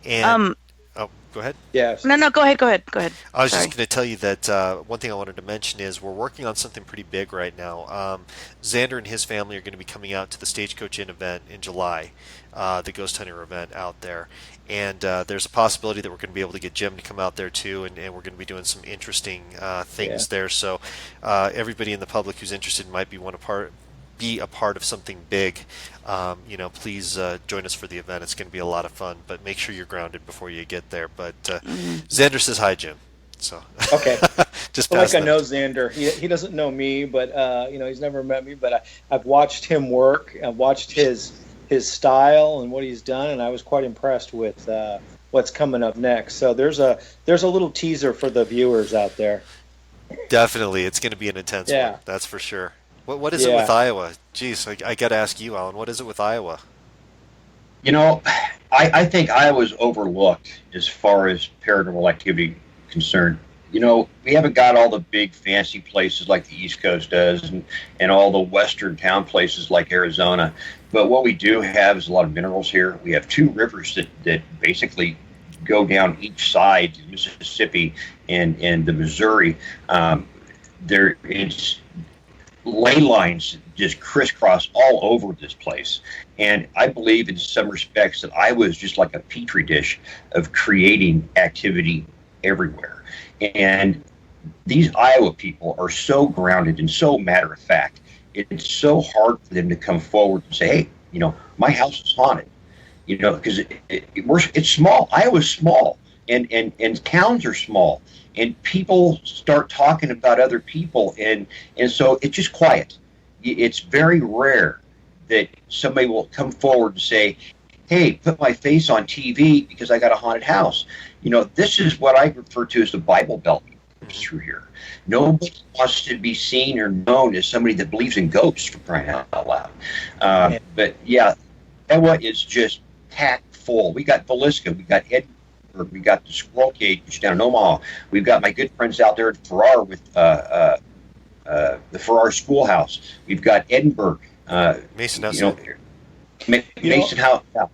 And oh, go ahead. Yes. No, go ahead. I was Sorry. just going to tell you that one thing I wanted to mention is we're working on something pretty big right now. Xander and his family are going to be coming out to the Stagecoach Inn event in July, the Ghost Hunter event out there. And there's a possibility that we're going to be able to get Jim to come out there too, and we're going to be doing some interesting things there. So everybody in the public who's interested might be a part of something big. Please join us for the event. It's going to be a lot of fun, but make sure you're grounded before you get there. But Xander says hi, Jim. So okay, just well, like I that. know Xander. He doesn't know me, but he's never met me. But I've watched him work. I've watched his style and what he's done, and I was quite impressed with what's coming up next. So there's a little teaser for the viewers out there. Definitely, it's going to be an intense one. That's for sure. What is it with Iowa? Jeez, I got to ask you, Alan. What is it with Iowa? I think Iowa's overlooked as far as paranormal activity concerned. We haven't got all the big fancy places like the East Coast does and all the western town places like Arizona. But what we do have is a lot of minerals here. We have two rivers that basically go down each side, the Mississippi and the Missouri. It's ley lines just crisscross all over this place. And I believe in some respects that Iowa is just like a petri dish of creating activity everywhere. And these Iowa people are so grounded and so matter of fact. It's so hard for them to come forward and say, hey, my house is haunted, because it's small. Iowa's small, and towns are small, and people start talking about other people, and so it's just quiet. It's very rare that somebody will come forward and say, hey, put my face on TV because I got a haunted house. This is what I refer to as the Bible Belt through here. Nobody wants to be seen or known as somebody that believes in ghosts, for crying out loud. But yeah, Iowa is just packed full. We got Villisca, we got Edinburgh, we got the Squirrel Cage down in Omaha. We've got my good friends out there at Farrar with the Farrar Schoolhouse. We've got Edinburgh. Mason House. Mason House. Yeah.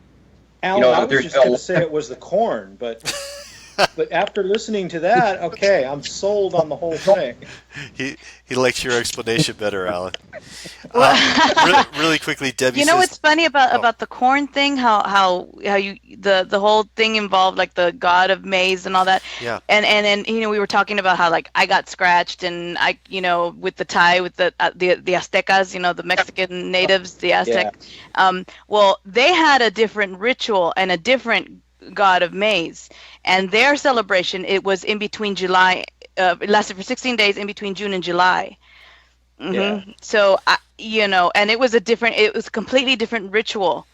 Alan, I was just going to say it was the corn, but after listening to that, okay, I'm sold on the whole thing. He likes your explanation better, Alan. Really quickly, Debbie. What's funny about the corn thing? How you the whole thing involved like the god of maize and all that. Yeah. And we were talking about how like I got scratched and I with the tie with the Aztecas, the Mexican natives, the Aztec. Yeah. Well, they had a different ritual and a different god of maize, and their celebration it was in between July. It lasted for 16 days in between June and July. Mm-hmm. Yeah. So and it was a completely different ritual,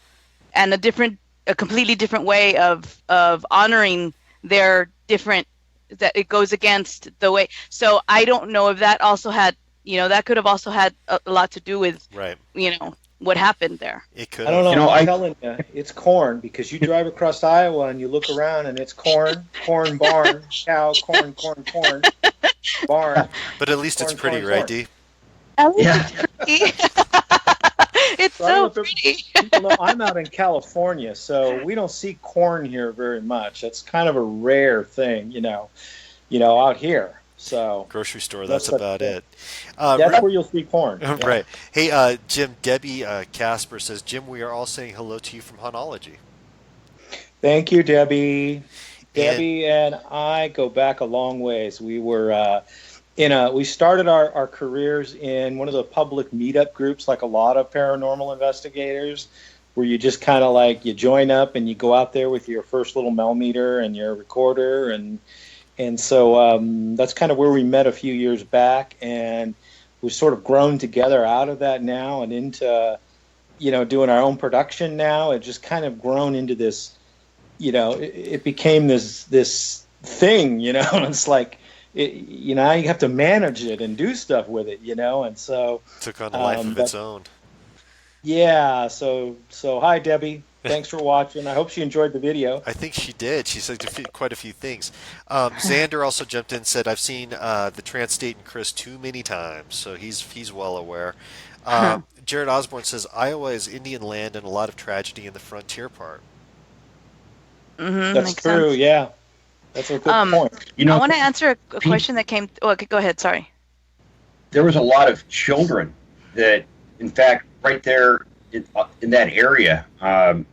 and a completely different way of honoring their different. That it goes against the way. So I don't know if that also had that could have also had a lot to do with right. What happened there. It could. I don't know. I'm telling you, it's corn because you drive across Iowa and you look around and it's corn, barn, cow, corn, barn. But at least it's pretty, right, Dee? At least it's pretty. It's so pretty. People know I'm out in California, so we don't see corn here very much. That's kind of a rare thing, out here. So grocery store, that's about it. That's where you'll see corn. Right. Hey, Jim, Debbie Casper says, Jim, we are all saying hello to you from HAology. Thank you, Debbie. Debbie and I go back a long ways. We were we started our careers in one of the public meetup groups, like a lot of paranormal investigators, where you just kind of like you join up and you go out there with your first little millimeter and your recorder and so that's kind of where we met a few years back, and we've sort of grown together out of that now and into, doing our own production now. It just kind of grown into this, it became this thing, and it's like, you have to manage it and do stuff with it, and so. Took on a life of its own. Yeah, so hi, Debbie. Thanks for watching. I hope she enjoyed the video. I think she did. She said quite a few things. Xander also jumped in and said, "I've seen the Trans State and Chris too many times," so he's well aware. Jared Osborne says Iowa is Indian land and a lot of tragedy in the frontier part. That's true. Sense. Yeah, that's a good point. I want to answer a question that came. Oh, okay, go ahead. Sorry. There was a lot of children that, in fact, right there in that area, in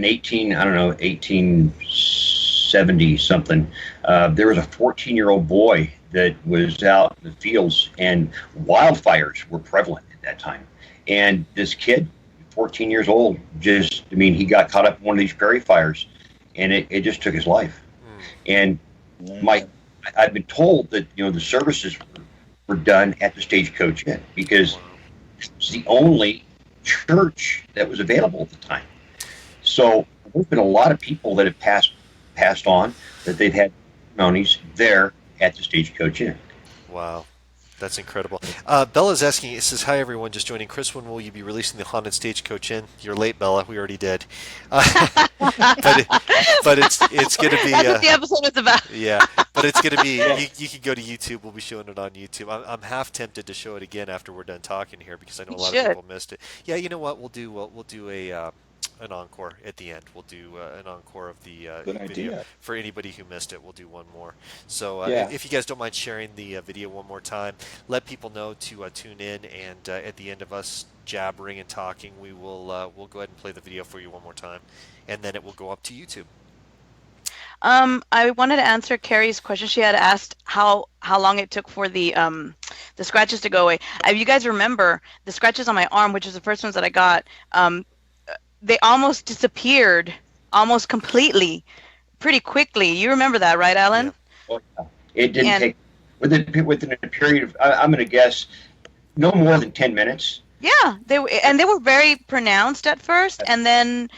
1870 something, there was a 14-year-old boy that was out in the fields, and wildfires were prevalent at that time. And this kid, 14 years old, he got caught up in one of these prairie fires, and it just took his life. And I've been told that the services were done at the Stagecoach Inn because it's the only church that was available at the time. So there's been a lot of people that have passed on that they've had ceremonies there at the Stagecoach Inn. Wow. That's incredible. Bella's asking, it says, "Hi everyone, just joining. Chris, when will you be releasing the Haunted Stagecoach Inn?" You're late, Bella. We already did. But it's going to be... That's what the episode was about. Yeah, but it's going to be... You can go to YouTube. We'll be showing it on YouTube. I'm half tempted to show it again after we're done talking here because I know a lot of people missed it. Yeah, you know what? We'll do an encore at the end. We'll do an encore of the video. For anybody who missed it, we'll do one more. So if you guys don't mind sharing the video one more time, let people know to tune in, and at the end of us jabbering and talking, we'll go ahead and play the video for you one more time, and then it will go up to YouTube. I wanted to answer Carrie's question. She had asked how long it took for the scratches to go away. If you guys remember, the scratches on my arm, which is the first ones that I got, they almost disappeared, almost completely, pretty quickly. You remember that, right, Alan? Yeah. Well, it didn't take within a period of, I'm going to guess, no more than 10 minutes. Yeah, they were very pronounced at first, and then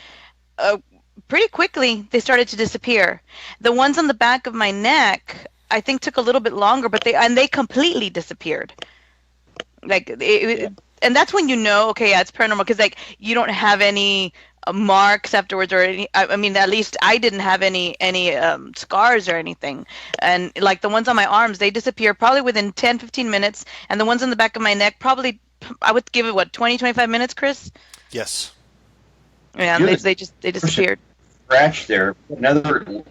pretty quickly they started to disappear. The ones on the back of my neck, I think, took a little bit longer, but they completely disappeared. And that's when okay, yeah, it's paranormal, because you don't have any marks afterwards or any. I mean, at least I didn't have any scars or anything. And the ones on my arms, they disappear probably within 10-15 minutes, and the ones on the back of my neck probably, I would give it 20-25 minutes, Chris. Yes. Yeah, they disappeared. Scratch there. Another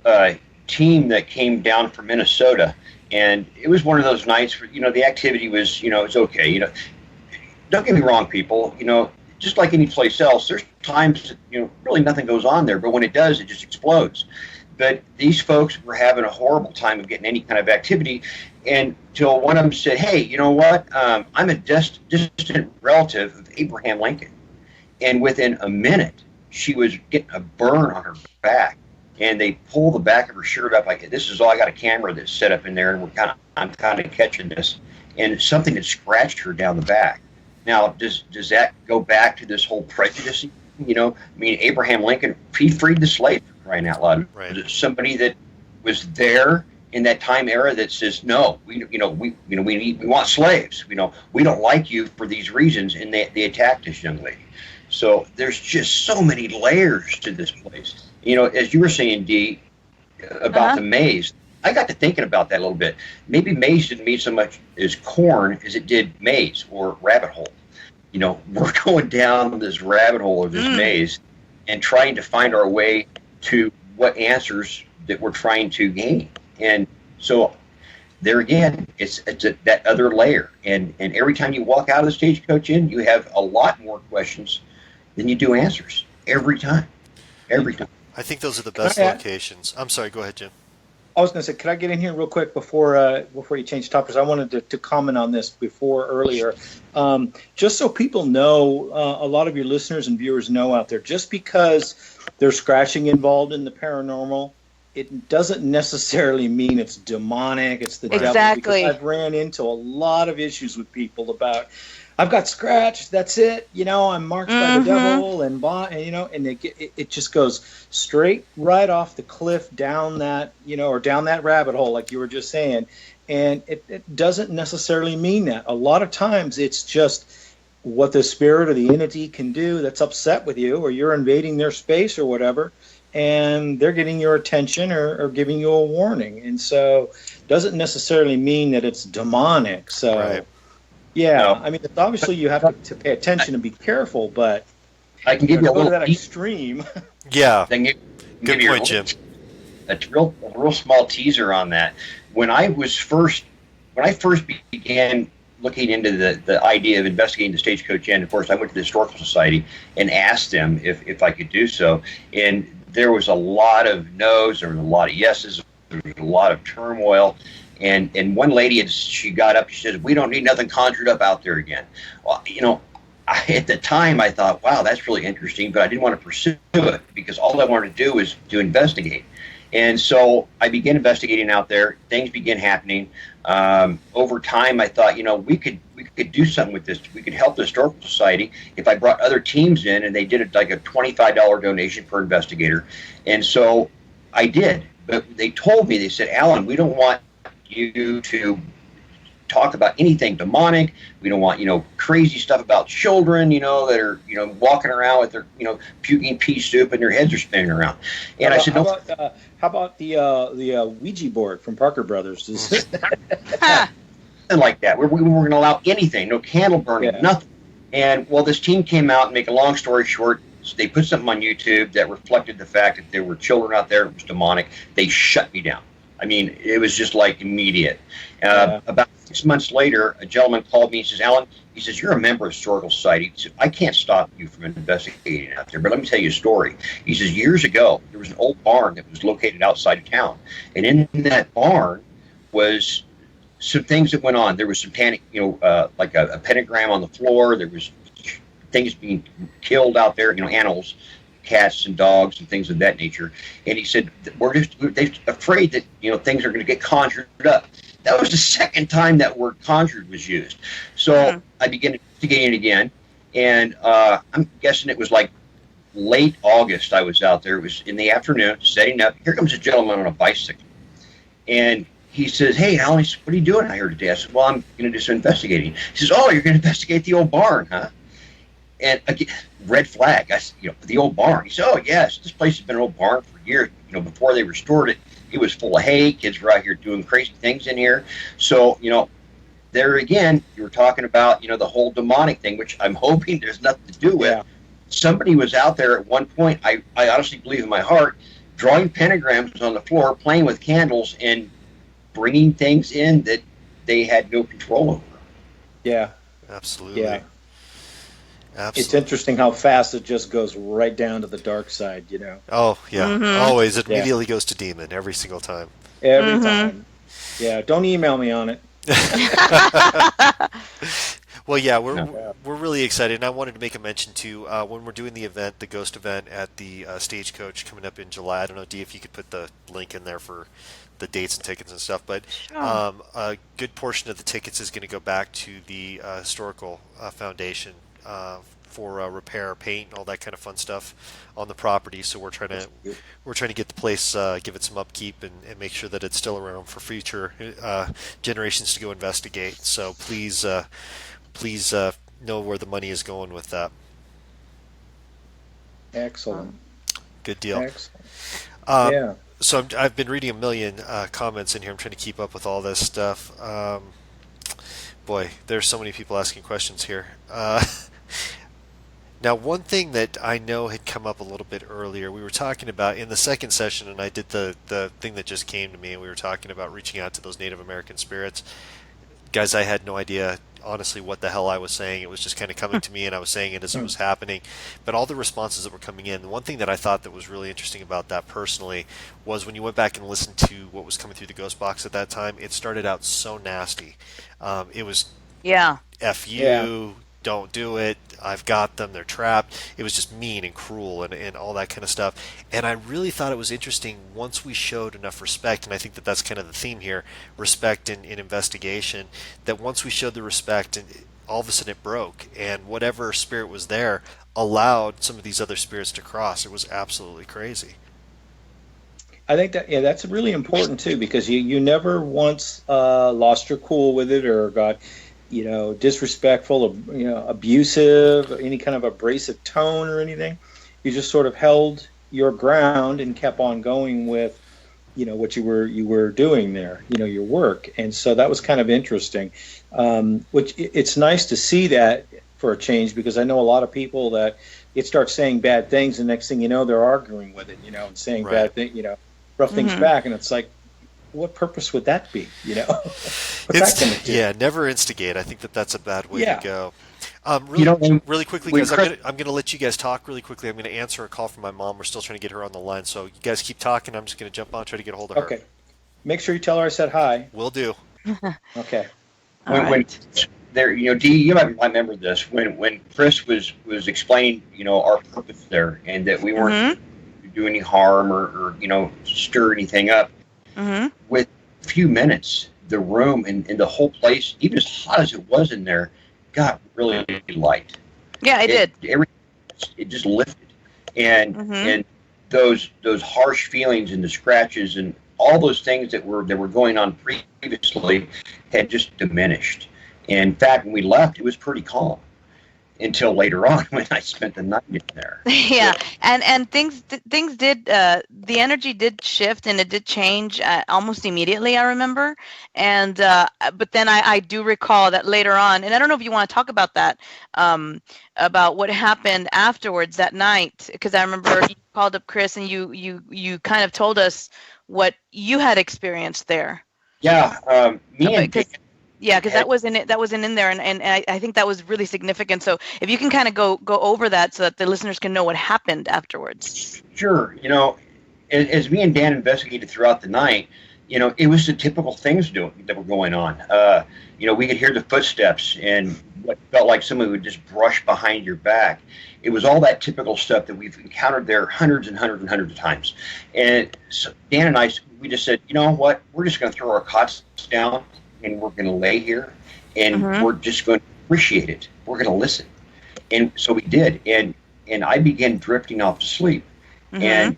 team that came down from Minnesota, and it was one of those nights where the activity was it's okay. Don't get me wrong, people. Just like any place else, there's times that, really nothing goes on there, but when it does, it just explodes. But these folks were having a horrible time of getting any kind of activity, until one of them said, "Hey, you know what? I'm a distant relative of Abraham Lincoln," and within a minute, she was getting a burn on her back, and they pull the back of her shirt up like this. Is all. I got a camera that's set up in there, and I'm kind of catching this, and it's something that scratched her down the back. Now, does that go back to this whole prejudice? Abraham Lincoln, he freed the slave, crying out loud. Right. Was it somebody that was there in that time era that says, "No, we want slaves. We don't like you for these reasons," and they attacked this young lady. So there's just so many layers to this place. As you were saying, Dee, about the maze, I got to thinking about that a little bit. Maybe maze didn't mean so much as corn as it did maze or rabbit hole. We're going down this rabbit hole of this maze and trying to find our way to what answers that we're trying to gain. And so there again, it's that other layer. And every time you walk out of the Stagecoach Inn, you have a lot more questions than you do answers. Every time. Every time. I think those are the best locations. I'm sorry, go ahead, Jim. I was going to say, could I get in here real quick before you change topics? I wanted to comment on this earlier. Just so people know, a lot of your listeners and viewers know out there, just because there's scratching involved in the paranormal, it doesn't necessarily mean it's demonic, it's the devil. Exactly. Because I've ran into a lot of issues with people about, I've got scratched, that's it, I'm marked by the devil, and it just goes straight right off the cliff down that, or down that rabbit hole, like you were just saying. And it doesn't necessarily mean that. A lot of times it's just what the spirit or the entity can do that's upset with you, or you're invading their space or whatever, and they're getting your attention or giving you a warning. And so doesn't necessarily mean that it's demonic. So Right. yeah, No. I mean, it's obviously you have to pay attention and be careful, but I can give you a go to little that extreme. Yeah. Then Good you point, Jim. a real small teaser on that. When I first began looking into the idea of investigating the Stagecoach Inn, of course, I went to the Historical Society and asked them if I could do so. And there was a lot of no's, there was a lot of yeses, there was a lot of turmoil. And one lady, she got up, she said, "We don't need nothing conjured up out there again." Well, at the time I thought, wow, that's really interesting, but I didn't want to pursue it because all I wanted to do was to investigate. And so I began investigating out there. Things began happening. Over time, I thought, we could do something with this. We could help the Historical Society if I brought other teams in and they did like a $25 donation per investigator. And so I did. But they told me, they said, "Alan, we don't want you to talk about anything demonic. We don't want, crazy stuff about children, that are, walking around with their, puking pea soup and their heads are spinning around." And I said, "No." How about the Ouija board from Parker Brothers? Ha! Nothing like that. We weren't going to allow anything, no candle burning, nothing. And well, this team came out, and make a long story short, so they put something on YouTube that reflected the fact that there were children out there. It was demonic. They shut me down. I mean, it was just like immediate. About 6 months later, a gentleman called me and says, "Alan," he says, "you're a member of the Historical Society." He said, "I can't stop you from investigating out there, but let me tell you a story." He says, "Years ago, there was an old barn that was located outside of town. And in that barn was some things that went on. There was some panic, like a pentagram on the floor. There was things being killed out there, animals, cats and dogs and things of that nature." And he said, they're afraid that, things are going to get conjured up." That was the second time that word conjured was used. So I began investigating again, and I'm guessing it was like late August I was out there. It was in the afternoon, setting up. Here comes a gentleman on a bicycle. And he says, "Hey, Alan," he says, "what are you doing out here today?" I said, "Well, I'm going to do some investigating." He says, "Oh, you're going to investigate the old barn, huh?" And again, red flag. I said, the old barn. He said, "Oh, yes, this place has been an old barn for years. Before they restored it, it was full of hay. Kids were out here doing crazy things in here." So, there again, you were talking about, the whole demonic thing, which I'm hoping there's nothing to do with. Yeah. Somebody was out there at one point, I honestly believe in my heart, drawing pentagrams on the floor, playing with candles, and bringing things in that they had no control over. Yeah. Absolutely. Yeah. Absolutely. It's interesting how fast it just goes right down to the dark side, Oh, yeah. Mhm. Always. It immediately goes to demon every single time. Every time. Yeah, don't email me on it. Well, yeah, we're really excited, and I wanted to make a mention too. When we're doing the event, the Ghost event at the Stagecoach coming up in July. I don't know, Dee, if you could put the link in there for the dates and tickets and stuff. But a good portion of the tickets is going to go back to the Historical Foundation for repair, paint, and all that kind of fun stuff on the property. So we're trying to get the place, give it some upkeep, and make sure that it's still around for future generations to go investigate. So please know where the money is going with that. Excellent. Good deal. Excellent. Yeah. So I've been reading a million comments in here. I'm trying to keep up with all this stuff. Boy, there's so many people asking questions here. Now, one thing that I know had come up a little bit earlier, we were talking about in the second session, and I did the thing that just came to me, and we were talking about reaching out to those Native American spirits. Guys, I had no idea, honestly, what the hell I was saying. It was just kind of coming to me, and I was saying it as it was happening. But all the responses that were coming in, the one thing that I thought that was really interesting about that personally was when you went back and listened to what was coming through the Ghost Box at that time, it started out so nasty. It was F you, don't do it, I've got them, they're trapped. It was just mean and cruel and all that kind of stuff. And I really thought it was interesting once we showed enough respect, and I think that that's kind of the theme here, respect in investigation, that once we showed the respect, and all of a sudden it broke, and whatever spirit was there allowed some of these other spirits to cross. It was absolutely crazy. I think that's really important too, because you never once lost your cool with it or got disrespectful, abusive, any kind of abrasive tone or anything. You just sort of held your ground and kept on going with, what you were doing there, your work. And so that was kind of interesting. Which it's nice to see that for a change, because I know a lot of people that it starts saying bad things, and next thing you know, they're arguing with it, and saying bad things, rough things back, and it's like, what purpose would that be? What's that going to do? Yeah, never instigate. I think that's a bad way to go. Really quickly, guys, I'm going to let you guys talk really quickly. I'm going to answer a call from my mom. We're still trying to get her on the line, so you guys keep talking. I'm just going to jump on, try to get a hold of her. Okay. Make sure you tell her I said hi. Will do. Okay. When there, Dee, you might remember this when Chris was explaining, our purpose there, and that we weren't do any harm or stir anything up. With a few minutes, the room and the whole place, even as hot as it was in there, got really light. Yeah, it did. It just lifted, and those harsh feelings and the scratches and all those things that were going on previously had just diminished. And in fact, when we left, it was pretty calm until later on when I spent the night in there. Yeah, and things did the energy did shift, and it did change almost immediately, I remember. And but then I do recall that later on, and I don't know if you want to talk about that, about what happened afterwards that night, because I remember you called up Chris and you kind of told us what you had experienced there. Yeah, because that wasn't in there, and I think that was really significant. So if you can kind of go over that so that the listeners can know what happened afterwards. Sure. As me and Dan investigated throughout the night, it was the typical things that were going on. We could hear the footsteps and what felt like somebody would just brush behind your back. It was all that typical stuff that we've encountered there hundreds and hundreds and hundreds of times. And so Dan and I, we just said, you know what, we're just going to throw our cots down and we're going to lay here and we're just going to appreciate it. We're going to listen. And so we did. And I began drifting off to sleep. And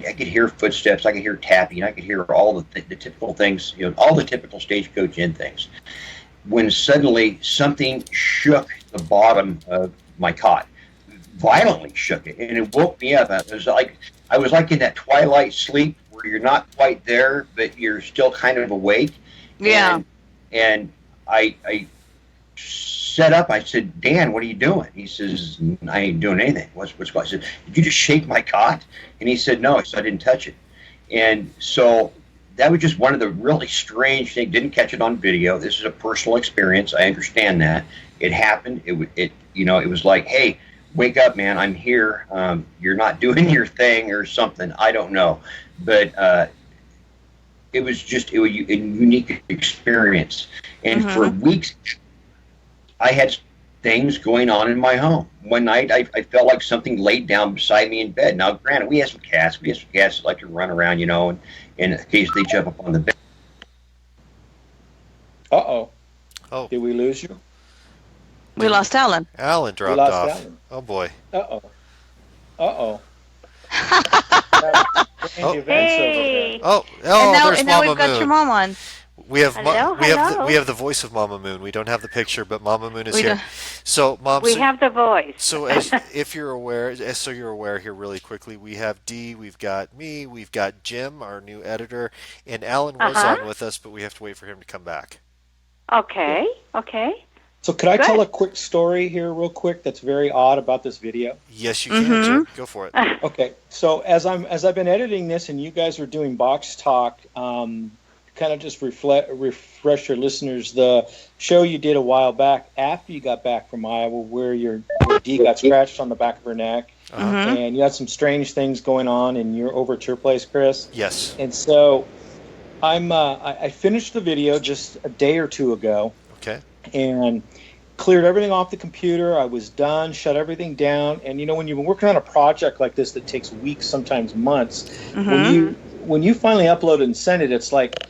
I could hear footsteps. I could hear tapping. I could hear all the typical things, all the typical Stagecoach Inn things. When suddenly something shook the bottom of my cot, violently shook it, and it woke me up. I was like in that twilight sleep where you're not quite there, but you're still kind of awake. Yeah. And I set up. I said, Dan, what are you doing? He says, I ain't doing anything. What's going on? I said, did you just shake my cot? And he said, no. I said, I didn't touch it. And so that was just one of the really strange things. Didn't catch it on video. This is a personal experience. I understand that. It happened. It was like, hey, wake up, man. I'm here. You're not doing your thing or something. I don't know. But it was a unique experience. And for weeks, I had things going on in my home. One night, I felt like something laid down beside me in bed. Now, granted, we have some cats. That like to run around, and occasionally jump up on the bed. Uh-oh. Oh. Did we lose you? We lost Alan. Alan dropped off. Alan. Oh, boy. Uh-oh. Uh-oh. Hey. Oh, and there's now Mama we've got Moon. your mom on. We have Hello. we have the voice of Mama Moon. We don't have the picture, but Mama Moon is here. So, Mom, We have the voice. So, you're aware here, really quickly, we have Dee, we've got me, we've got Jim, our new editor, and Alan was on with us, but we have to wait for him to come back. Okay. So could I tell a quick story here real quick that's very odd about this video? Yes, you can, Jim. Go for it. Okay. So as I've been editing this and you guys are doing box talk, kind of just refresh your listeners, the show you did a while back after you got back from Iowa where Dee got scratched on the back of her neck, and you had some strange things going on and you're over at your place, Chris. Yes. And so I finished the video just a day or two ago. Okay. And cleared everything off the computer. I was done, shut everything down. And when you've been working on a project like this that takes weeks, sometimes months, when you finally upload it and send it, it's like,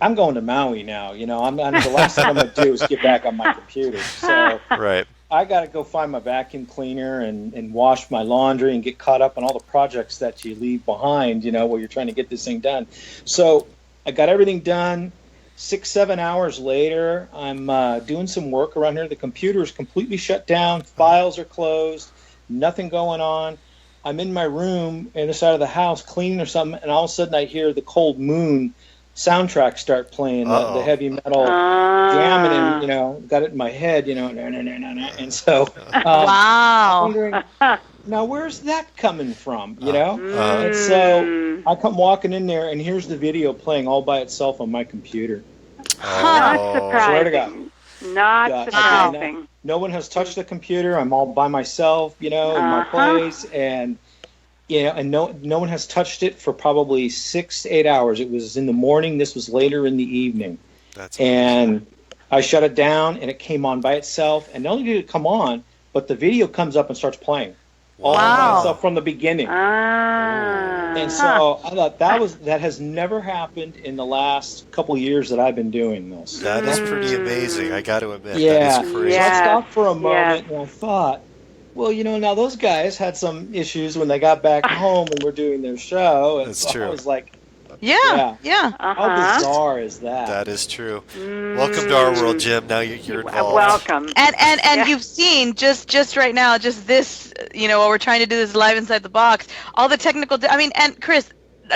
I'm going to Maui now. I'm the last thing I'm going to do is get back on my computer. So right. I got to go find my vacuum cleaner and wash my laundry and get caught up on all the projects that you leave behind, while you're trying to get this thing done. So I got everything done. 6-7 hours later, I'm doing some work around here. The computer is completely shut down. Files are closed. Nothing going on. I'm in my room in the side of the house cleaning or something, and all of a sudden I hear the Cold Moon soundtrack start playing, the heavy metal jamming, and got it in my head, and so Wow. I'm wondering, now where's that coming from, And so I come walking in there, and here's the video playing all by itself on my computer. Not surprising. Swear to God. Not surprising. No one has touched the computer. I'm all by myself, in my place, and and no one has touched it for probably 6 to 8 hours. It was in the morning. This was later in the evening. And I shut it down, and it came on by itself. And not only did it come on, but the video comes up and starts playing all by itself from the beginning. And so I thought that has never happened in the last couple years that I've been doing this. That is pretty amazing. I got to admit, Yeah. that is crazy. So I stopped for a moment and I thought, well, now those guys had some issues when they got back home and were doing their show. And That's so true. I was like, Yeah. how bizarre is that? That is true. Welcome to our world, Jim. Now you're involved. Welcome. And you've seen just right now, just this, while we're trying to do this live inside the box, all the technical. And Chris,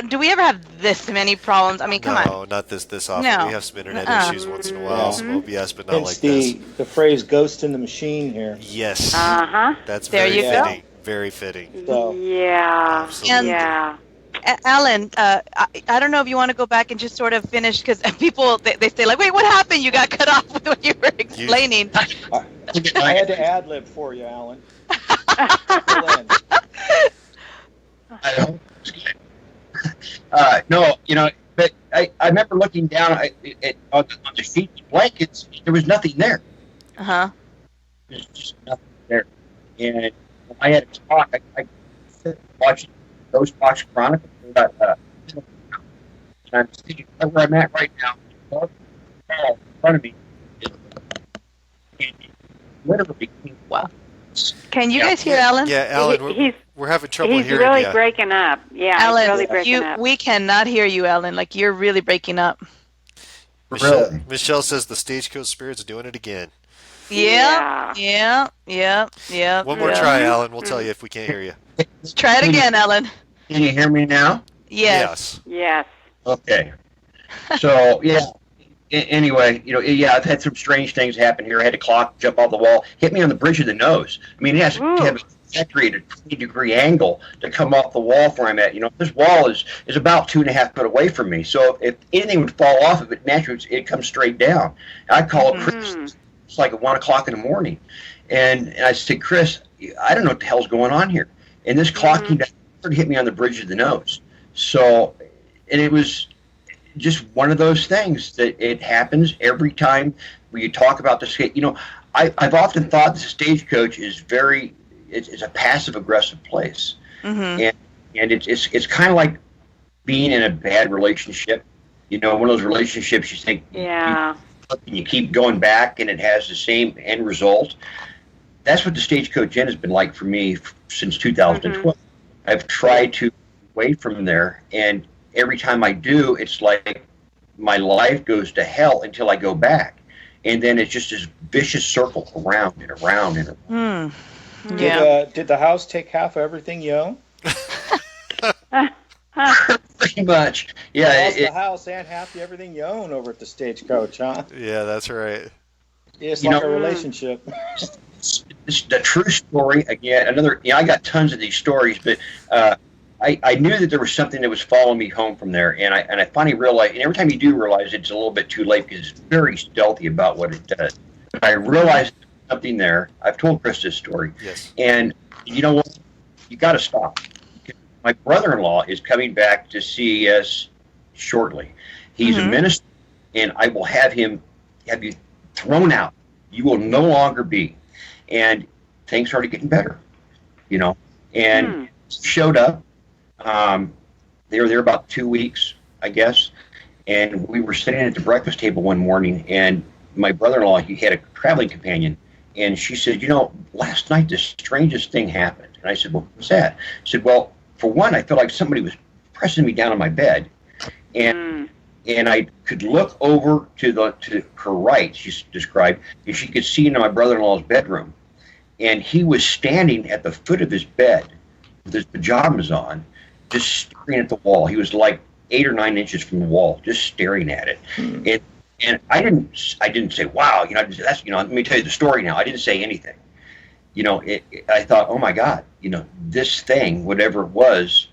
do we ever have this many problems? Come on. No, not this often. No. We have some internet issues once in a while, some OBS, but not Hence like this. the phrase "ghost in the machine" here. Yes. That's There very you go. fitting. Very fitting. So, Yeah. Absolutely. Yeah. Alan, I don't know if you want to go back and just sort of finish, because people, they say, like, wait, what happened? You got cut off when you were explaining. I had to ad-lib for you, Alan. I hope it's good. No, but I remember looking down on the sheets, blankets. There was nothing there. Uh-huh. There's just nothing there. And I had a talk. I watched Ghost Box Chronicles. And I'm sitting where I'm at right now. In front of me. Literally. Wow. Can you guys hear Alan? Yeah, Alan, we're having trouble He's hearing really you. breaking up. Yeah, Alan, he's really breaking up. we cannot hear you, Alan. Like, you're really breaking up. Michelle says the Stagecoach Spirit's doing it again. Yeah. One more try, Alan. We'll tell you if we can't hear you. Let's try it again, Alan. Can you hear me now? Yes. Yes. Okay. So, yeah. Anyway, I've had some strange things happen here. I had a clock jump off the wall, hit me on the bridge of the nose. It has to have a trajectory at a 20-degree angle to come off the wall where I'm at. This wall is about 2.5 foot away from me. So if anything would fall off of it, naturally it comes straight down. I call it Chris. It's like at 1 o'clock in the morning, and I said, Chris, I don't know what the hell's going on here. And this clock came down and hit me on the bridge of the nose. So, and it was just one of those things that it happens every time we talk about the skate. I've often thought the Stagecoach is it's a passive aggressive place, and it's kind of like being in a bad relationship. One of those relationships you think, you keep going back and it has the same end result. That's what the Stagecoach Inn has been like for me since 2012. I've tried to away from there, and every time I do, it's like my life goes to hell until I go back. And then it's just this vicious circle around and around and around. Did the house take half of everything you own? Pretty much. Yeah. You lost the house and half of everything you own over at the Stagecoach, huh? Yeah, that's right. It's like a relationship. The true story, again, I got tons of these stories, but I knew that there was something that was following me home from there, and I finally realized, and every time you do realize it's a little bit too late because it's very stealthy about what it does. But I realized something there. I've told Chris this story. Yes. And you know what? You got to stop. My brother-in-law is coming back to see us shortly. He's a minister, and I will have you thrown out. You will no longer be. And things started getting better, and showed up. They were there about 2 weeks, I guess, and we were sitting at the breakfast table one morning, and my brother-in-law, he had a traveling companion, and she said, last night the strangest thing happened. And I said, well, what's that? She said, well, for one, I felt like somebody was pressing me down on my bed, and and I could look over to her right, she described, and she could see into my brother-in-law's bedroom. And he was standing at the foot of his bed with his pajamas on, just staring at the wall. He was like 8 or 9 inches from the wall, just staring at it. And I didn't say, wow, that's, let me tell you the story now. I didn't say anything. I thought, oh my God, this thing, whatever it was,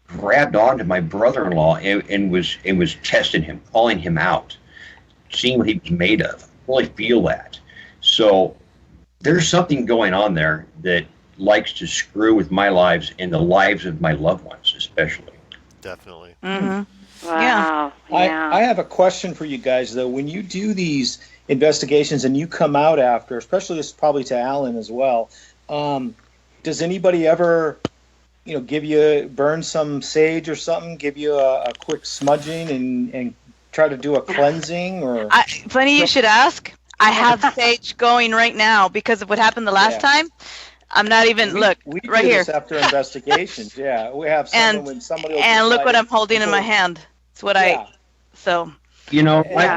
grabbed onto my brother-in-law and was testing him, calling him out, seeing what he was made of. I really feel that. So there's something going on there that likes to screw with my lives and the lives of my loved ones, especially. Definitely. Mm-hmm. Wow. Yeah. I have a question for you guys, though. When you do these investigations and you come out after, especially this is probably to Alan as well, does anybody ever, burn some sage or something, give you a quick smudging and try to do a cleansing? Or Funny you should ask. I have sage going right now because of what happened the last time. I'm not even, we right do here. This after investigations, yeah. We have when somebody will and look decide what I'm holding in my hand. It's what That'll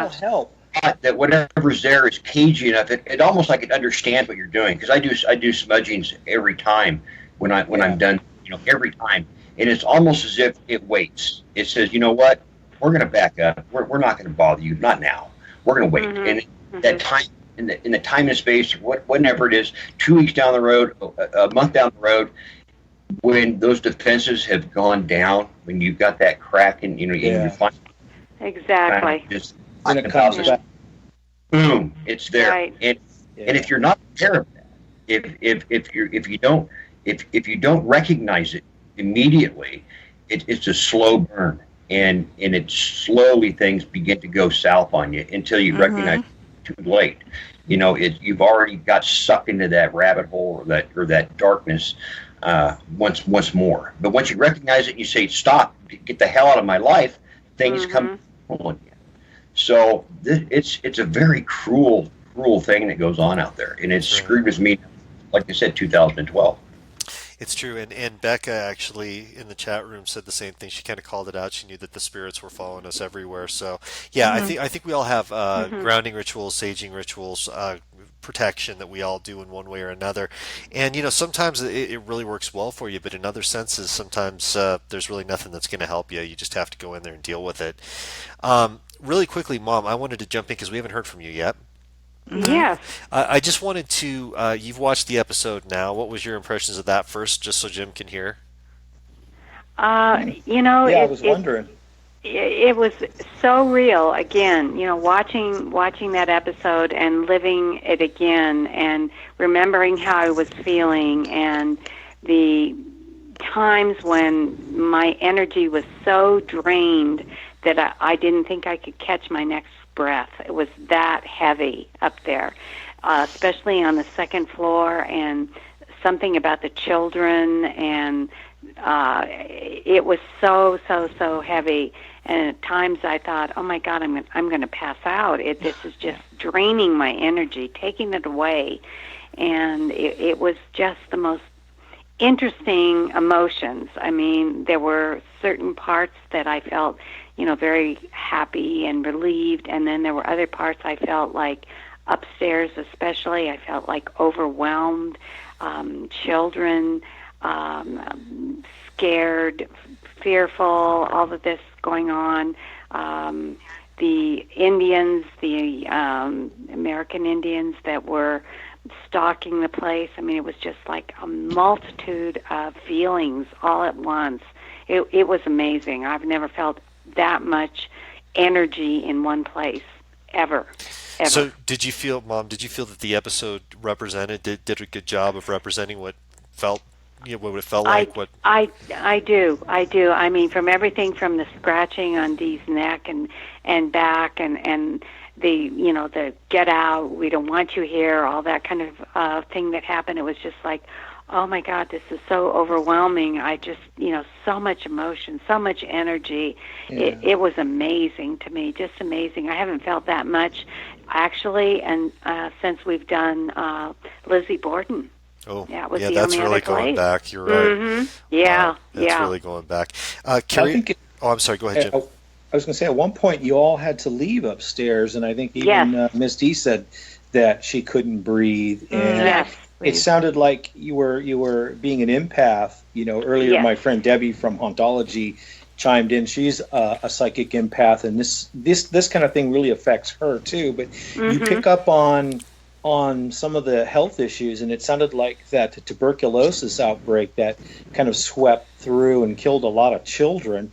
help. That whatever's there is cagey enough. It almost like it understands what you're doing, because I do smudgings every time when I'm done. Every time, and it's almost as if it waits. It says, you know what, we're going to back up. We're not going to bother you, not now. We're going to wait, and that time in the time and space, whenever it is, 2 weeks down the road, a month down the road, when those defenses have gone down, when you've got that crack and you find exactly. Just and it comes back. Boom, it's there. Right. And if you're not aware of that, if you don't recognize it immediately, it's a slow burn, and it's slowly things begin to go south on you until you recognize it too late. You've already got sucked into that rabbit hole or that darkness once more. But once you recognize it, and you say, "Stop! Get the hell out of my life!" Things come again. So it's a very cruel thing that goes on out there, and it's screwed with me. Like I said, 2012. It's true, and Becca actually in the chat room said the same thing. She kind of called it out. She knew that the spirits were following us everywhere. So, yeah, I think we all have grounding rituals, saging rituals, protection that we all do in one way or another. And sometimes it really works well for you, but in other senses, sometimes there's really nothing that's going to help you. You just have to go in there and deal with it. Really quickly, Mom, I wanted to jump in because we haven't heard from you yet. Yes. I just wanted to, you've watched the episode now. What was your impressions of that first, just so Jim can hear? I was wondering. It was so real. Again, watching that episode and living it again, and remembering how I was feeling, and the times when my energy was so drained that I didn't think I could catch my next breath. It was that heavy up there, especially on the second floor, and something about the children, and it was so heavy. And at times I thought, oh my God, I'm going to pass out. This is just draining my energy, taking it away. And it was just the most interesting emotions. I mean, there were certain parts that I felt, very happy and relieved, and then there were other parts I felt like, upstairs especially, I felt like overwhelmed, children, scared, fearful, all of this going on. The Indians, the American Indians that were stalking the place. I mean, it was just like a multitude of feelings all at once. It was amazing. I've never felt that much energy in one place ever. So did you feel, Mom, that the episode did a good job of representing what what it felt like? I do. I mean, from everything from the scratching on Dee's neck and back, and the the get out, we don't want you here, all that kind of thing that happened. It was just like, oh my God, this is so overwhelming. I just, so much emotion, so much energy. Yeah. It was amazing to me, just amazing. I haven't felt that much, actually, and since we've done Lizzie Borden. Oh, yeah, that's really going back. You're right. Mm-hmm. Yeah, That's really going back. Carrie, I'm sorry, go ahead, Jim. I was going to say, at one point you all had to leave upstairs, and I think even Yes. Miss D said that she couldn't breathe, and Yes. it sounded like you were being an empath. Earlier Yes. my friend Debbie from HAology chimed in. She's a psychic empath, and this kind of thing really affects her too. But you pick up on some of the health issues, and it sounded like that tuberculosis outbreak that kind of swept through and killed a lot of children.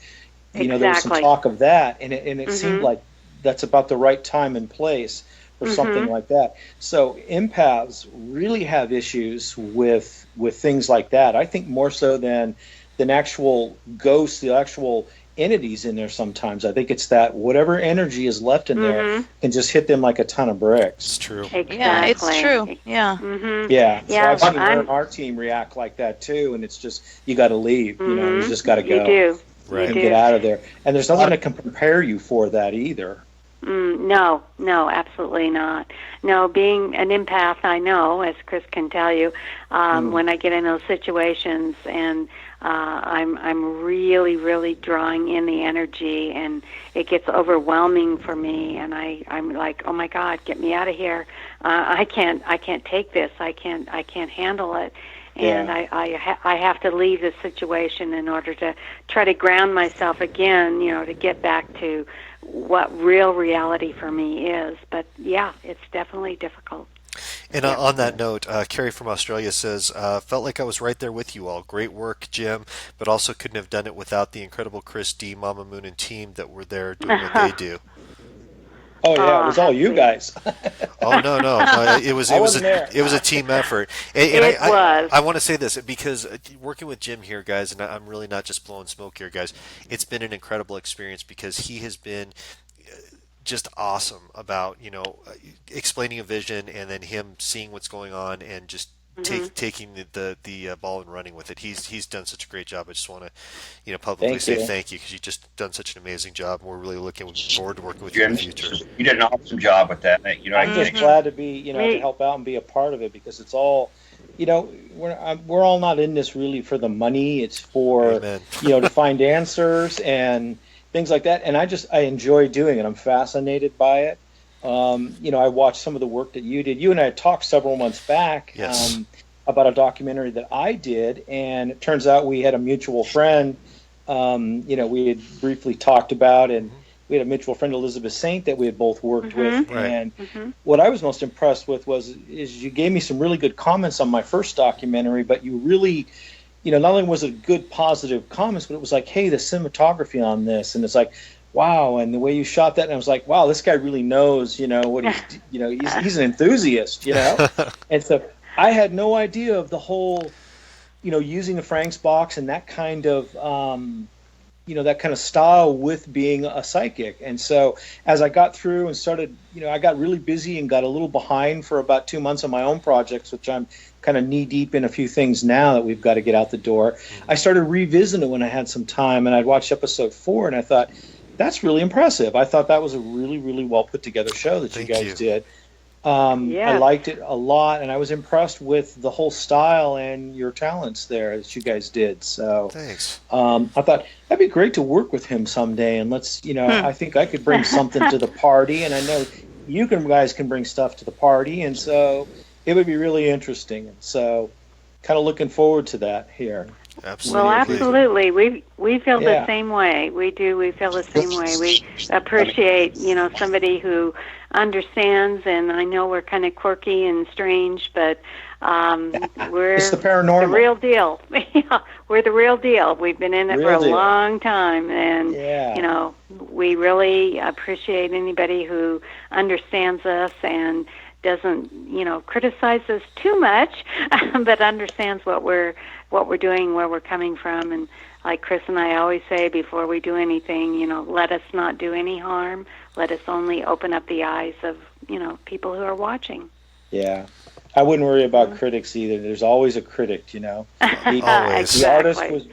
There was some Exactly. talk of that, and it seemed like that's about the right time and place for something like that. So empaths really have issues with things like that. I think more so than actual ghosts, the actual entities in there sometimes. I think it's that whatever energy is left in there can just hit them like a ton of bricks. It's true. Exactly. Yeah, it's true. Yeah. Yeah. So Yeah, I've seen I'm- our team react like that too, and it's just, you got to leave. You just got to go. You do. Right. And You get do. out of there. And there's nothing that can prepare you for that either. No, absolutely not. No, being an empath, I know, as Chris can tell you, when I get in those situations and I'm really, really drawing in the energy, and it gets overwhelming for me, and I'm like, oh my God, get me out of here! I can't take this. I can't handle it. And I have to leave the situation in order to try to ground myself again, to get back to what real reality for me is. But yeah, it's definitely difficult. And on that note, Carrie from Australia says, felt like I was right there with you all. Great work, Jim, but also couldn't have done it without the incredible Chris, D, Mama Moon, and team that were there doing what they do. Oh yeah, it was all you guys. Oh no, it was I wasn't there. a team effort. It was. I want to say this because working with Jim here, guys, and I'm really not just blowing smoke here, guys. It's been an incredible experience because he has been just awesome about explaining a vision and then him seeing what's going on and just taking the ball and running with it. He's done such a great job. I just want to publicly say thank you because you've just done such an amazing job. And we're really looking forward to working with you in the future. You did an awesome job with that. I'm just glad to be, to help out and be a part of it, because it's all, we're all not in this really for the money. It's for, to find answers and things like that. And I enjoy doing it. I'm fascinated by it. I watched some of the work that you did. You and I had talked several months back about a documentary that I did, and it turns out we had a mutual friend. We had briefly talked about, and we had a mutual friend, Elizabeth Saint, that we had both worked with. Right. And what I was most impressed with is you gave me some really good comments on my first documentary, but you really, not only was it good positive comments, but it was like, hey, the cinematography on this, and it's like, wow, and the way you shot that, and I was like, wow, this guy really knows, what he's, he's an enthusiast, And so I had no idea of the whole, using the Frank's box and that kind of, that kind of style with being a psychic. And so as I got through and started, I got really busy and got a little behind for about 2 months on my own projects, which I'm kind of knee deep in a few things now that we've got to get out the door. I started revisiting it when I had some time, and I'd watched episode 4, and I thought, that's really impressive. I thought that was a really, really well put together show that you guys did. I liked it a lot, and I was impressed with the whole style and your talents there that you guys did. So thanks. I thought that'd be great to work with him someday, and let's, I think I could bring something to the party, and I know you guys can bring stuff to the party, and so it would be really interesting. And so, kind of looking forward to that here. Absolutely. Well, absolutely. We feel the same way. We do. We feel the same way. We appreciate, somebody who understands, and I know we're kind of quirky and strange, but we're it's the paranormal. The real deal. We're the real deal. We've been in it for a long time, and we really appreciate anybody who understands us and doesn't, criticize us too much, but understands what we're doing, where we're coming from. And like Chris and I always say, before we do anything, let us not do any harm. Let us only open up the eyes of, people who are watching. Yeah. I wouldn't worry about critics either. There's always a critic, Always. Exactly.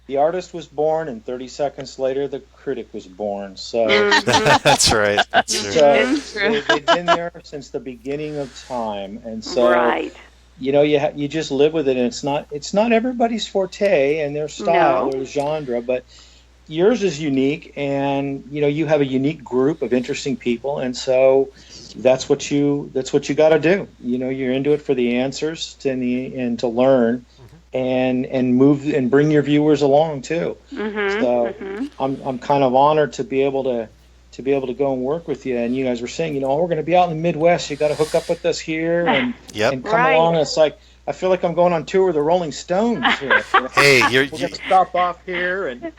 The artist was born, and 30 seconds later, the critic was born. So that's right. That's so true. They've been there since the beginning of time, and so you just live with it. And it's not everybody's forte and their style or genre, but yours is unique, and you have a unique group of interesting people, and so that's what you got to do. You're into it for the answers and to learn, and move and bring your viewers along too. So I'm kind of honored to be able to go and work with you. And you guys were saying, we're going to be out in the Midwest. You got to hook up with us here and come along. It's like I feel like I'm going on tour with the Rolling Stones here. Hey, we're going to stop off here and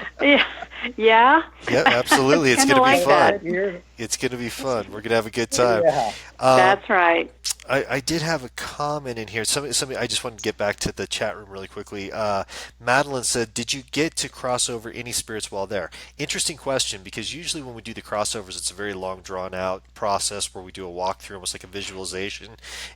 yeah, absolutely. It's going to be fun. Here. It's going to be fun. We're going to have a good time. Yeah. That's right. I did have a comment in here. Somebody, I just wanted to get back to the chat room really quickly. Madeline said, "Did you get to cross over any spirits while there?" Interesting question, because usually when we do the crossovers, it's a very long, drawn-out process where we do a walkthrough, almost like a visualization,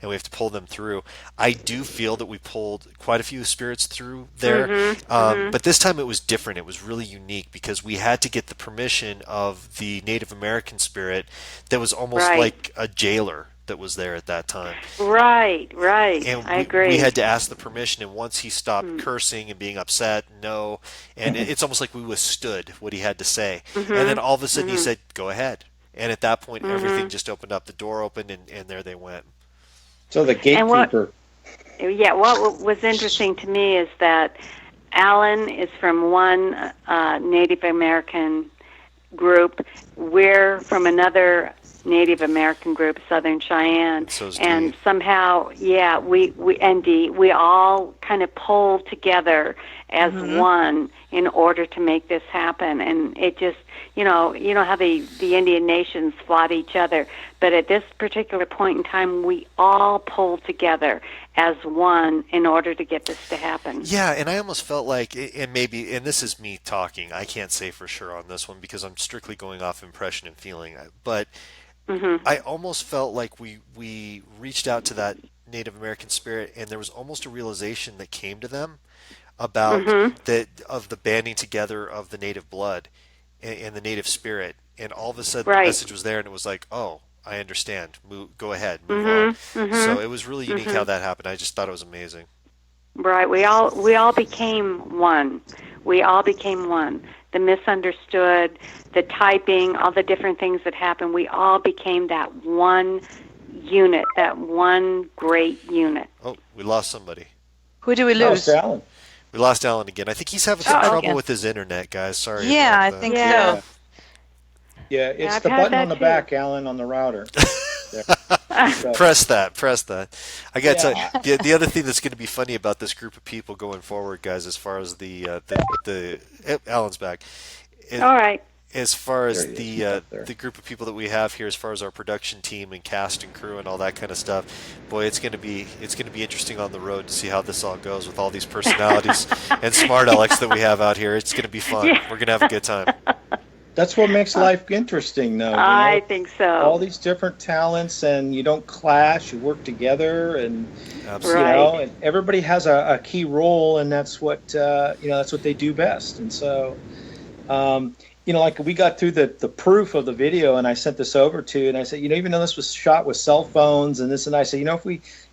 and we have to pull them through. I do feel that we pulled quite a few spirits through there, but this time it was different. It was really unique because we had to get the permission of the Native American spirit that was almost like a jailer that was there at that time. Right. And I agree. We had to ask the permission, and once he stopped cursing and being upset, and it's almost like we withstood what he had to say. And then all of a sudden he said, "Go ahead." And at that point, everything just opened up. The door opened, and there they went. So the gatekeeper. What was interesting to me is that Alan is from one Native American group. We're from another Native American group, Southern Cheyenne, and somehow, we all kind of pulled together as one in order to make this happen. And it just, you know how the Indian nations fought each other, but at this particular point in time, we all pulled together as one in order to get this to happen. Yeah, and I almost felt like, and this is me talking, I can't say for sure on this one because I'm strictly going off impression and feeling, but I almost felt like we reached out to that Native American spirit, and there was almost a realization that came to them about of the banding together of the native blood and the native spirit, and all of a sudden the message was there, and it was like, oh, I understand. Go ahead, move on. So it was really unique how that happened. I just thought it was amazing. Right. We all became one. We all became one. The misunderstood, the typing, all the different things that happened, we all became that one unit, that one great unit. Oh, we lost somebody. Who do we lose? Alan. We lost Alan again. I think he's having some trouble with his internet, guys. Sorry. Yeah, I about that. think so. Yeah, it's I've the had button that on the too. back, Alan, on the router. So, Press that. I got to tell you, the other thing that's going to be funny about this group of people going forward, guys, as far as the Alan's back. All right. As far as There he is, the group of people that we have here, as far as our production team and cast and crew and all that kind of stuff, boy, it's going to be interesting on the road to see how this all goes with all these personalities and smart Alex that we have out here. It's going to be fun. Yeah. We're going to have a good time. that's what makes life interesting, though. I think so. All these different talents, and you don't clash. You work together, and Absolutely. and everybody has a key role, and that's what that's what they do best. And so, like we got through the proof of the video, and I sent this over to you, and I said, even though this was shot with cell phones and this, and I said,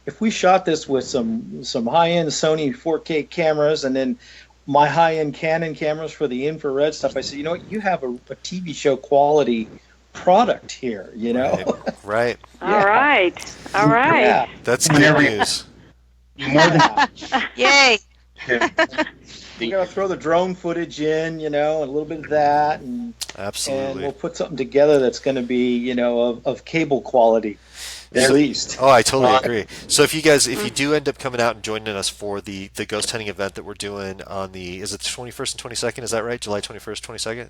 if we shot this with some high-end Sony 4K cameras, and then my high-end Canon cameras for the infrared stuff, I said, you have a TV show quality product here, Right. All right. Yeah. That's good news. More than Yay! We're gonna throw the drone footage in, and a little bit of that, and Absolutely. we'll put something together that's going to be, of cable quality, at least. Oh, I totally agree. So if you do end up coming out and joining us for the ghost hunting event that we're doing on is it the 21st and 22nd? Is that right? July 21st, 22nd?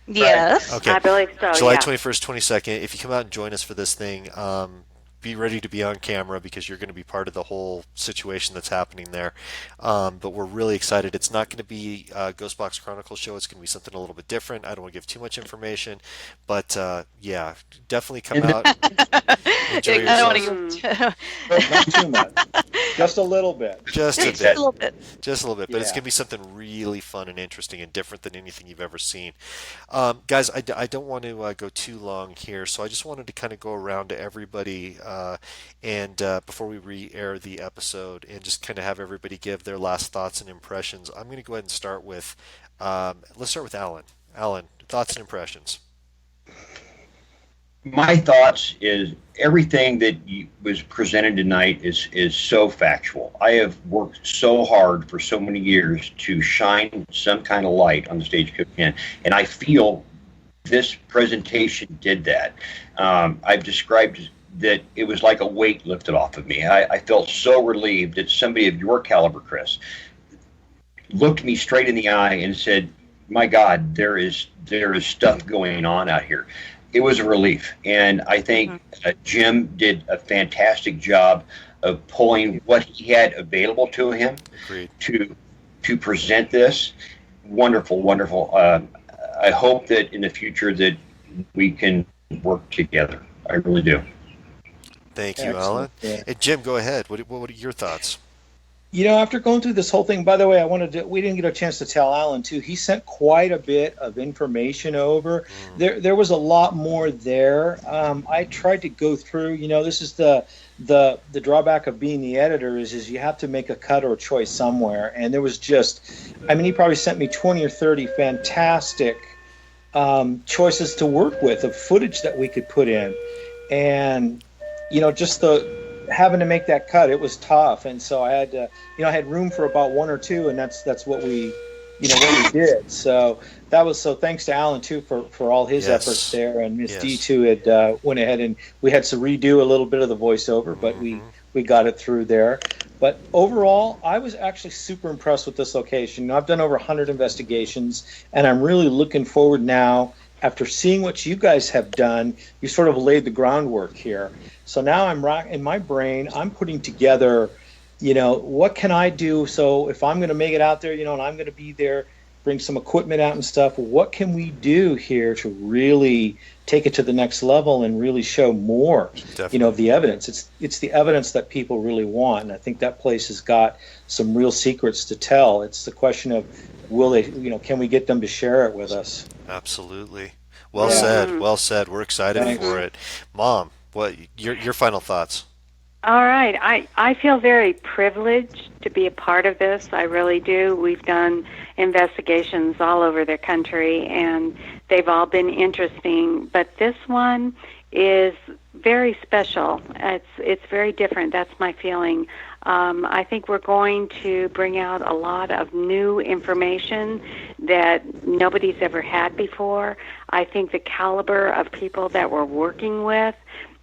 Yes. Okay. I believe so. July yeah. 21st, 22nd. If you come out and join us for this thing, be ready to be on camera because you're going to be part of the whole situation that's happening there. But we're really excited. It's not going to be a Ghost Box Chronicles show. It's going to be something a little bit different. I don't want to give too much information, but definitely come out. Enjoy I don't yourself. want to Not too much, just a little bit. Just a Just a bit. little bit. Just a little bit, but it's Yeah. going to be something really fun and interesting and different than anything you've ever seen. Guys, I don't want to go too long here, so I just wanted to kind of go around to everybody and before we re-air the episode and just kind of have everybody give their last thoughts and impressions. I'm going to go ahead and start with, let's start with Alan. Alan, thoughts and impressions. My thoughts is everything that was presented tonight is so factual. I have worked so hard for so many years to shine some kind of light on the Stagecoach Inn, and I feel this presentation did that. I've described that it was like a weight lifted off of me. I felt so relieved that somebody of your caliber, Chris, looked me straight in the eye and said, "My God, there is stuff going on out here." It was a relief, and I think Jim did a fantastic job of pulling what he had available to him. Agreed. to present this. Wonderful, wonderful. I hope that in the future that we can work together. I really do. Thank you, Excellent. Alan. Yeah. And Jim, go ahead. What are your thoughts? After going through this whole thing, by the way, we didn't get a chance to tell Alan too. He sent quite a bit of information over. There was a lot more there. I tried to go through. This is the drawback of being the editor is you have to make a cut or a choice somewhere. And there was he probably sent me 20 or 30 fantastic choices to work with of footage that we could put in, and just having to make that cut, it was tough, and so I had to, I had room for about one or two, and that's what we, what we did. So thanks to Alan too for all his efforts there, and Miss Dee too had went ahead and we had to redo a little bit of the voiceover, but we got it through there. But overall, I was actually super impressed with this location. I've done over 100 investigations, and I'm really looking forward now. After seeing what you guys have done, you sort of laid the groundwork here. So now in my brain, I'm putting together, what can I do? So if I'm going to make it out there, and I'm going to be there, bring some equipment out and stuff, what can we do here to really take it to the next level and really show more, of the evidence? It's the evidence that people really want. And I think that place has got some real secrets to tell. It's the question of, will they, can we get them to share it with us? Absolutely. Well said. Well said. We're excited for it. Mom, what your final thoughts? All right. I feel very privileged to be a part of this. I really do. We've done investigations all over the country, and they've all been interesting. But this one is very special. It's very different. That's my feeling. I think we're going to bring out a lot of new information that nobody's ever had before. I think the caliber of people that we're working with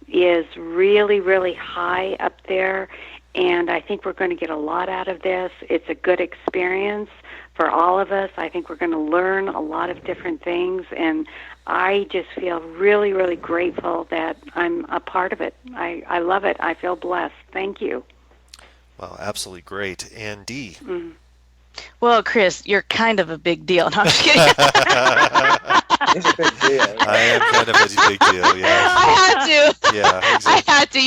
is really, really high up there, and I think we're going to get a lot out of this. It's a good experience for all of us. I think we're going to learn a lot of different things, and I just feel really, really grateful that I'm a part of it. I love it. I feel blessed. Thank you. Wow, absolutely great. And Dee? Well, Chris, you're kind of a big deal. No, I'm just kidding. It's a big deal. I am kind of a big deal, yeah. I had to. Yeah, exactly. I had to.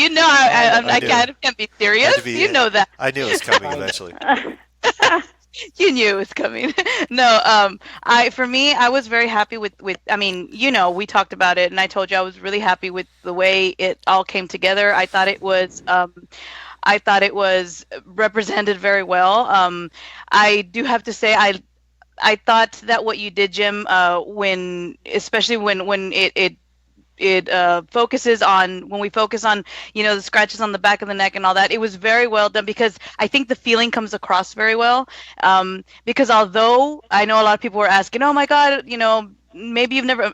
I kind of can't be serious. You know that. I knew it was coming eventually. You knew it was coming. No, I was very happy with we talked about it, and I told you I was really happy with the way it all came together. I thought it was represented very well. I do have to say I thought that what you did, Jim, especially when it focuses on, when we focus on, the scratches on the back of the neck and all that, it was very well done, because I think the feeling comes across very well. Because although I know a lot of people were asking, oh my God, maybe you've never,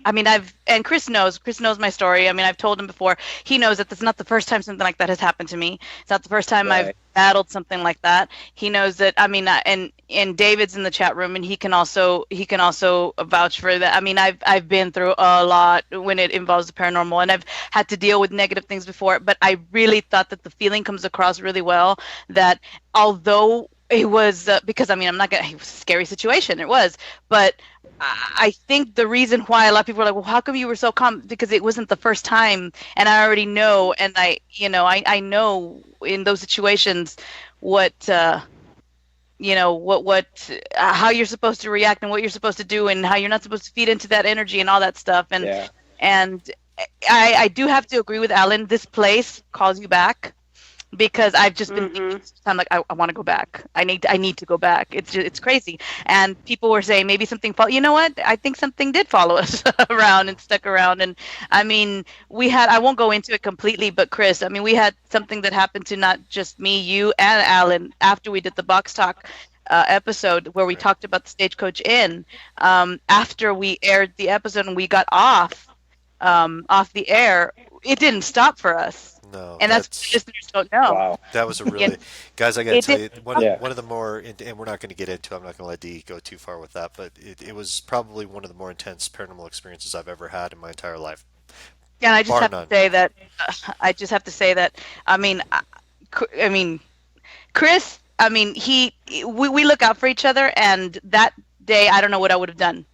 and Chris knows my story. I've told him before. He knows that it's not the first time something like that has happened to me. It's not the first time I've battled something like that. He knows that, and David's in the chat room, and he can also vouch for that. I've been through a lot when it involves the paranormal, and I've had to deal with negative things before, but I really thought that the feeling comes across really well, that although it was, because it was a scary situation, it was, but I think the reason why a lot of people are like, well, how come you were so calm? Because it wasn't the first time, and I already know, and I know in those situations how you're supposed to react and what you're supposed to do and how you're not supposed to feed into that energy and all that stuff. And I do have to agree with Alan. This place calls you back because I've just been thinking, I'm like, I want to go back. I need to go back. It's crazy. And people were saying maybe something you know what? I think something did follow us around and stuck around. And I mean, I won't go into it completely, but Chris, I mean, we had something that happened to not just me, you, and Alan after we did the Box Talk episode where we talked about the Stagecoach Inn. After we aired the episode and we got off the air, it didn't stop for us. No, and that's what listeners don't know. Wow. that was a really, guys. I got to tell you, one Yeah. of the more, and we're not going to get into. I'm not going to let Dee go too far with that, but it was probably one of the more intense paranormal experiences I've ever had in my entire life. Yeah, and I just Bar have none. to say that. I mean, Chris. I mean, we look out for each other, and that day, I don't know what I would have done.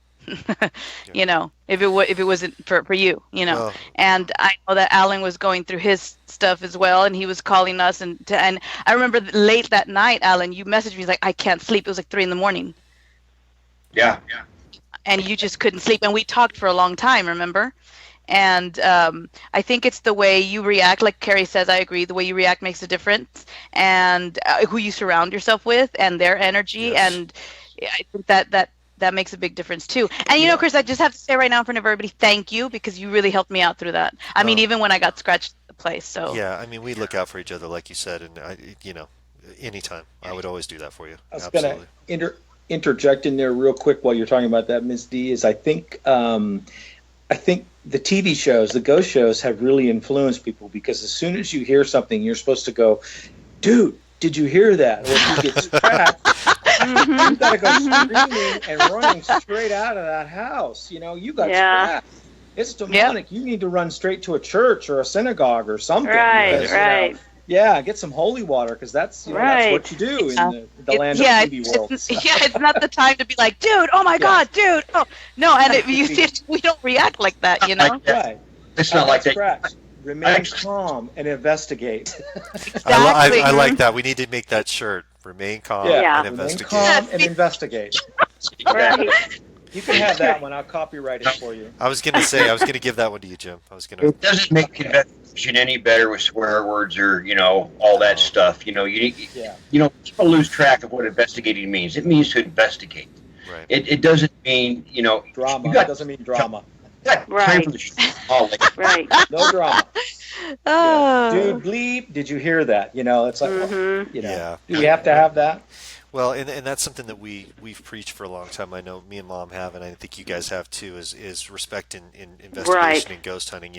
You know, if it wasn't for you, you know. Well, And I know that Alan was going through his stuff as well, and he was calling us, and I remember late that night, Alan, you messaged me, he's like, I can't sleep. It was like 3 a.m. Yeah. and you just couldn't sleep, and we talked for a long time, remember? And I think it's the way you react, like Carrie says, I agree, the way you react makes a difference, and who you surround yourself with and their energy. Yes. And I think that makes a big difference too. And you know, Chris, I just have to say right now in front of everybody, thank you, because you really helped me out through that. I mean, even when I got scratched at the place. So yeah, I mean, we look out for each other, like you said, and anytime I would always do that for you. I was Absolutely. going to interject in there real quick while you're talking about that, Ms. D, is I think the TV shows, the ghost shows, have really influenced people, because as soon as you hear something, you're supposed to go, dude, did you hear that? Or if you get scratched, you got to go screaming and running straight out of that house. You know, you got scratched. It's demonic. You need to run straight to a church or a synagogue or something. Right, because, right. Yeah, get some holy water, because that's that's what you do in the land of TV world. It's not the time to be like, dude, oh my God, dude. Oh, no, and we don't react like that, you know? Right. It's not like that. Scratch. Remain calm and investigate. Exactly. I like that. We need to make that shirt. Remain calm Yeah. and Remain investigate. calm and investigate. Right. You can have that one. I'll copyright it for you. I was going to give that one to you, Jim. It doesn't make investigation any better with swear words or all that stuff. You people lose track of what investigating means. It means to investigate. Right. It doesn't mean Drama. You got, It doesn't mean drama. you got time Right. for the shit. Oh, Right. No drama. Oh. Dude, bleep, did you hear that? It's like, Yeah. do we have to have that? Well, and that's something that we've preached for a long time. I know me and Mom have, and I think you guys have too. Is respect in investigation Right. and ghost hunting.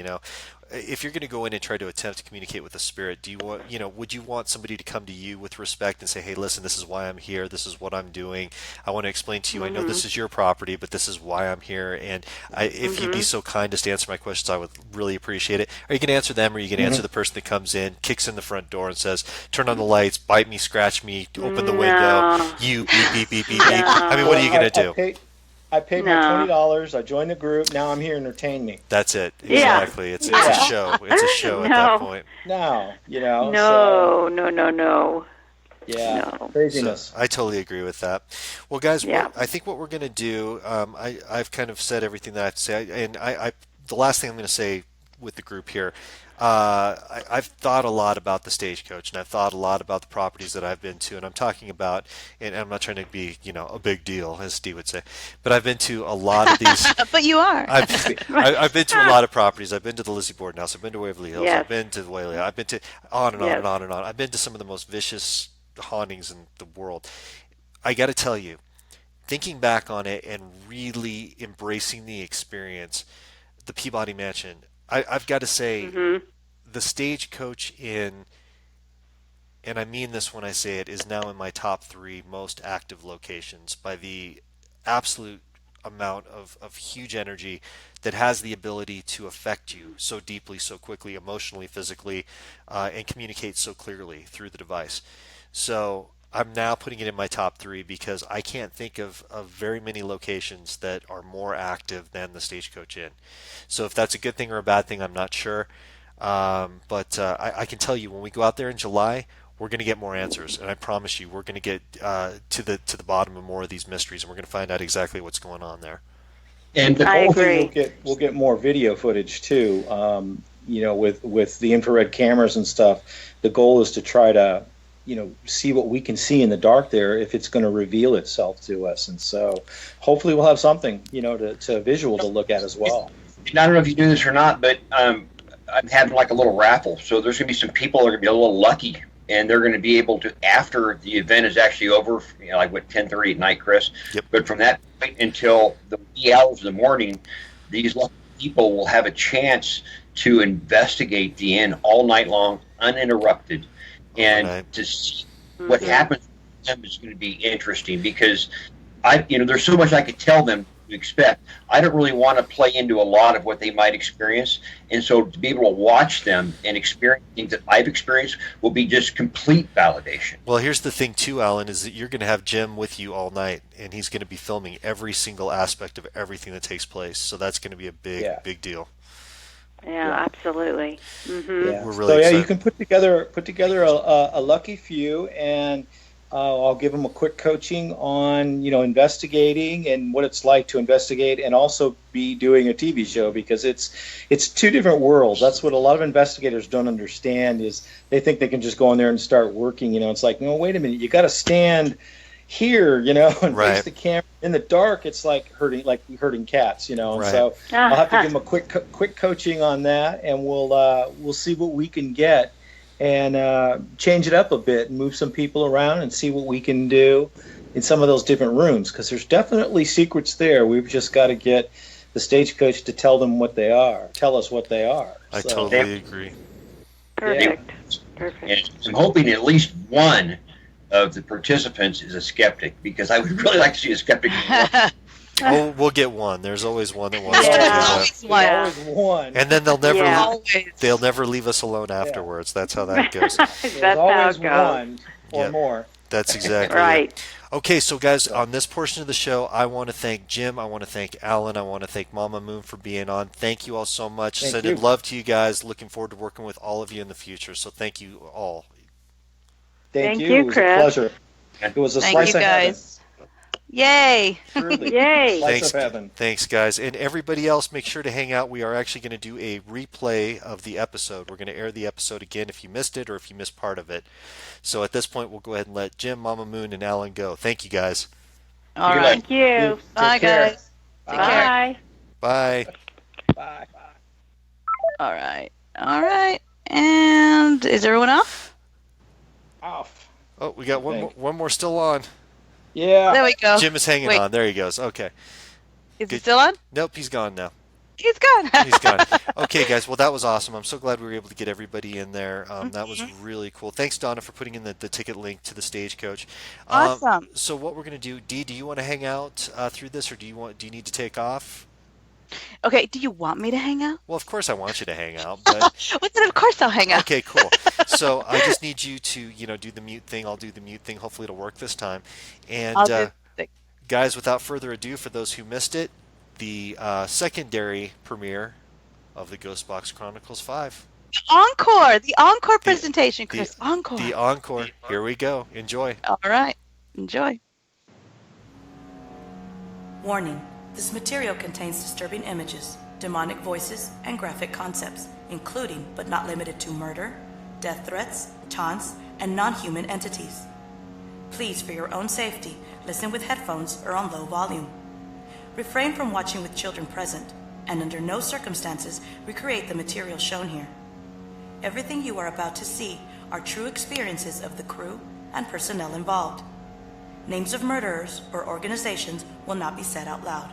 If you're going to go in and try to attempt to communicate with a spirit, do you want would you want somebody to come to you with respect and say, hey, listen, this is why I'm here. This is what I'm doing. I want to explain to you. I know this is your property, but this is why I'm here. And if you'd be so kind as to answer my questions, I would really appreciate it. Are you going to answer them, or are you going to answer the person that comes in, kicks in the front door, and says, turn on the lights, bite me, scratch me, open the window, you beep beep beep beep beep. I mean, what are you going to do? I paid my $20. I joined the group. Now I'm here. Entertain me. That's it. Yeah. Exactly. It's a show. It's a show at that point. Now, No. Yeah, No. craziness. So I totally agree with that. Well, guys, Yeah. I think what we're going to do, I've kind of said everything that I have to say, and the last thing I'm going to say with the group here, I've thought a lot about the Stagecoach, and I've thought a lot about the properties that I've been to, and I'm talking about, and I'm not trying to be, a big deal, as Steve would say, but I've been to a lot of these. But you are. I've been to a lot of properties. I've been to the Lizzie Borden House. I've been to Waverly Hills. Yes. I've been to Whaley. I've been to on and on Yes. and on and on. I've been to some of the most vicious hauntings in the world. I got to tell you, thinking back on it and really embracing the experience, the Peabody Mansion, I've got to say, the Stagecoach Inn, and I mean this when I say it, is now in my top 3 most active locations by the absolute amount of huge energy that has the ability to affect you so deeply, so quickly, emotionally, physically, and communicate so clearly through the device. So I'm now putting it in my top 3 because I can't think of very many locations that are more active than the Stagecoach Inn. So if that's a good thing or a bad thing, I'm not sure. But I can tell you, when we go out there in July, we're going to get more answers, and I promise you, we're going to get to the bottom of more of these mysteries, and we're going to find out exactly what's going on there. And I agree. We'll get more video footage too. with the infrared cameras and stuff, the goal is to try to, see what we can see in the dark there if it's going to reveal itself to us. And so hopefully we'll have something, to visual to look at as well. And I don't know if you do this or not, but I'm having like a little raffle. So there's going to be some people that are going to be a little lucky, and they're going to be able to, after the event is actually over, like 10:30 at night, Chris. Yep. But from that point until the wee hours of the morning, these lucky people will have a chance to investigate the inn all night long, uninterrupted. And to see what happens to them is going to be interesting, because there's so much I could tell them to expect. I don't really want to play into a lot of what they might experience, and so to be able to watch them and experience things that I've experienced will be just complete validation. Well, here's the thing too, Alan, is that you're going to have Jim with you all night, and he's going to be filming every single aspect of everything that takes place. So that's going to be a big deal. Yeah, absolutely. Mm-hmm. Yeah. We're really excited. You can put together a lucky few, and I'll give them a quick coaching on investigating and what it's like to investigate, and also be doing a TV show, because it's two different worlds. That's what a lot of investigators don't understand, is they think they can just go in there and start working. It's like, no, wait a minute, you got to stand here, and face the camera. In the dark, it's like herding cats, And so I'll have to give them a quick coaching on that, and we'll see what we can get, and change it up a bit, and move some people around, and see what we can do in some of those different rooms, because there's definitely secrets there. We've just got to get the stagecoach to tell us what they are. I totally agree. Perfect. And I'm hoping at least one of the participants is a skeptic, because I would really like to see a skeptic. Oh, we'll get one. There's always one that wants to There's always one. and then they'll never leave us alone afterwards. That's how that goes. There's always one or more. That's exactly right. it. Okay, so guys, on this portion of the show, I want to thank Jim, I want to thank Alan, I want to thank Mama Moon for being on. Thank you all so much. Sending love to you guys. Looking forward to working with all of you in the future. So thank you all. Thank you. It was Chris. a pleasure. It was a slice of heaven. Yay. Truly. Yay. Slice of heaven. Thanks, guys. And everybody else, make sure to hang out. We are actually going to do a replay of the episode. We're going to air the episode again if you missed it or if you missed part of it. So at this point, we'll go ahead and let Jim, Mama Moon, and Alan go. Thank you, guys. All right. Thank you. Bye, guys. Take care. Bye. Bye. Bye. All right. And is everyone off? Off. Oh, we got one more still on. Yeah. There we go. Jim is hanging on. There he goes. Okay. Is he still on? Nope, he's gone now. He's gone. He's gone. Okay, guys. Well, that was awesome. I'm so glad we were able to get everybody in there. That was really cool. Thanks, Donna, for putting in the ticket link to the Stagecoach. Awesome. So what we're going to do, Dee, do you want to hang out through this, or do you need to take off? Okay, do you want me to hang out? Well, of course I want you to hang out. But Well, then of course I'll hang out. okay, cool. So I just need you to, do the mute thing. I'll do the mute thing. Hopefully it'll work this time. And I'll do the thing. guys, without further ado, for those who missed it, the secondary premiere of the Ghost Box Chronicles 5. The encore presentation, Chris. Encore. The encore. Here we go. Enjoy. All right. Enjoy. Warning. This material contains disturbing images, demonic voices, and graphic concepts, including but not limited to murder, death threats, taunts, and non-human entities. Please, for your own safety, listen with headphones or on low volume. Refrain from watching with children present, and under no circumstances recreate the material shown here. Everything you are about to see are true experiences of the crew and personnel involved. Names of murderers or organizations will not be said out loud.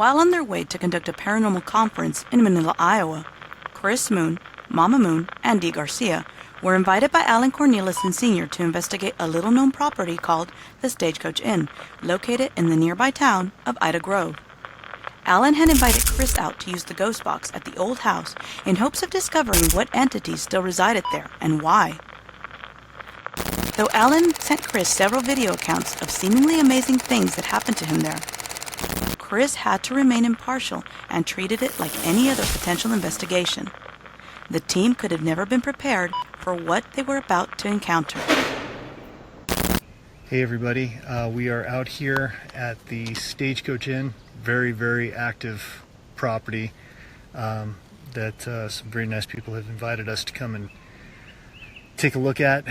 While on their way to conduct a paranormal conference in Manila, Iowa, Chris Moon, Mama Moon, and Dee Garcia were invited by Alan Cornelison Sr. to investigate a little-known property called the Stagecoach Inn, located in the nearby town of Ida Grove. Alan had invited Chris out to use the ghost box at the old house in hopes of discovering what entities still resided there and why. Though Alan sent Chris several video accounts of seemingly amazing things that happened to him there, Chris had to remain impartial and treated it like any other potential investigation. The team could have never been prepared for what they were about to encounter. Hey everybody, we are out here at the Stagecoach Inn. Very, very active property that some very nice people have invited us to come and take a look at,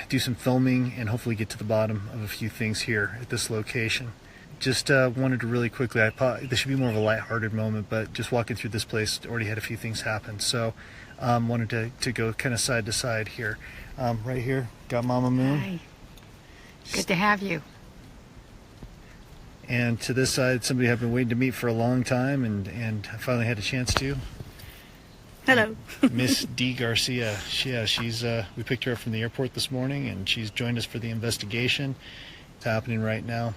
do some filming, and hopefully get to the bottom of a few things here at this location. Just wanted to really quickly, this should be more of a lighthearted moment, but just walking through this place, already had a few things happen. So wanted to go kind of side to side here. Right here, got Mama Moon. Hi. Good to have you. And to this side, somebody I've been waiting to meet for a long time, and I finally had a chance to. Hello. Miss Dee Garcia. She's we picked her up from the airport this morning, and she's joined us for the investigation. It's happening right now.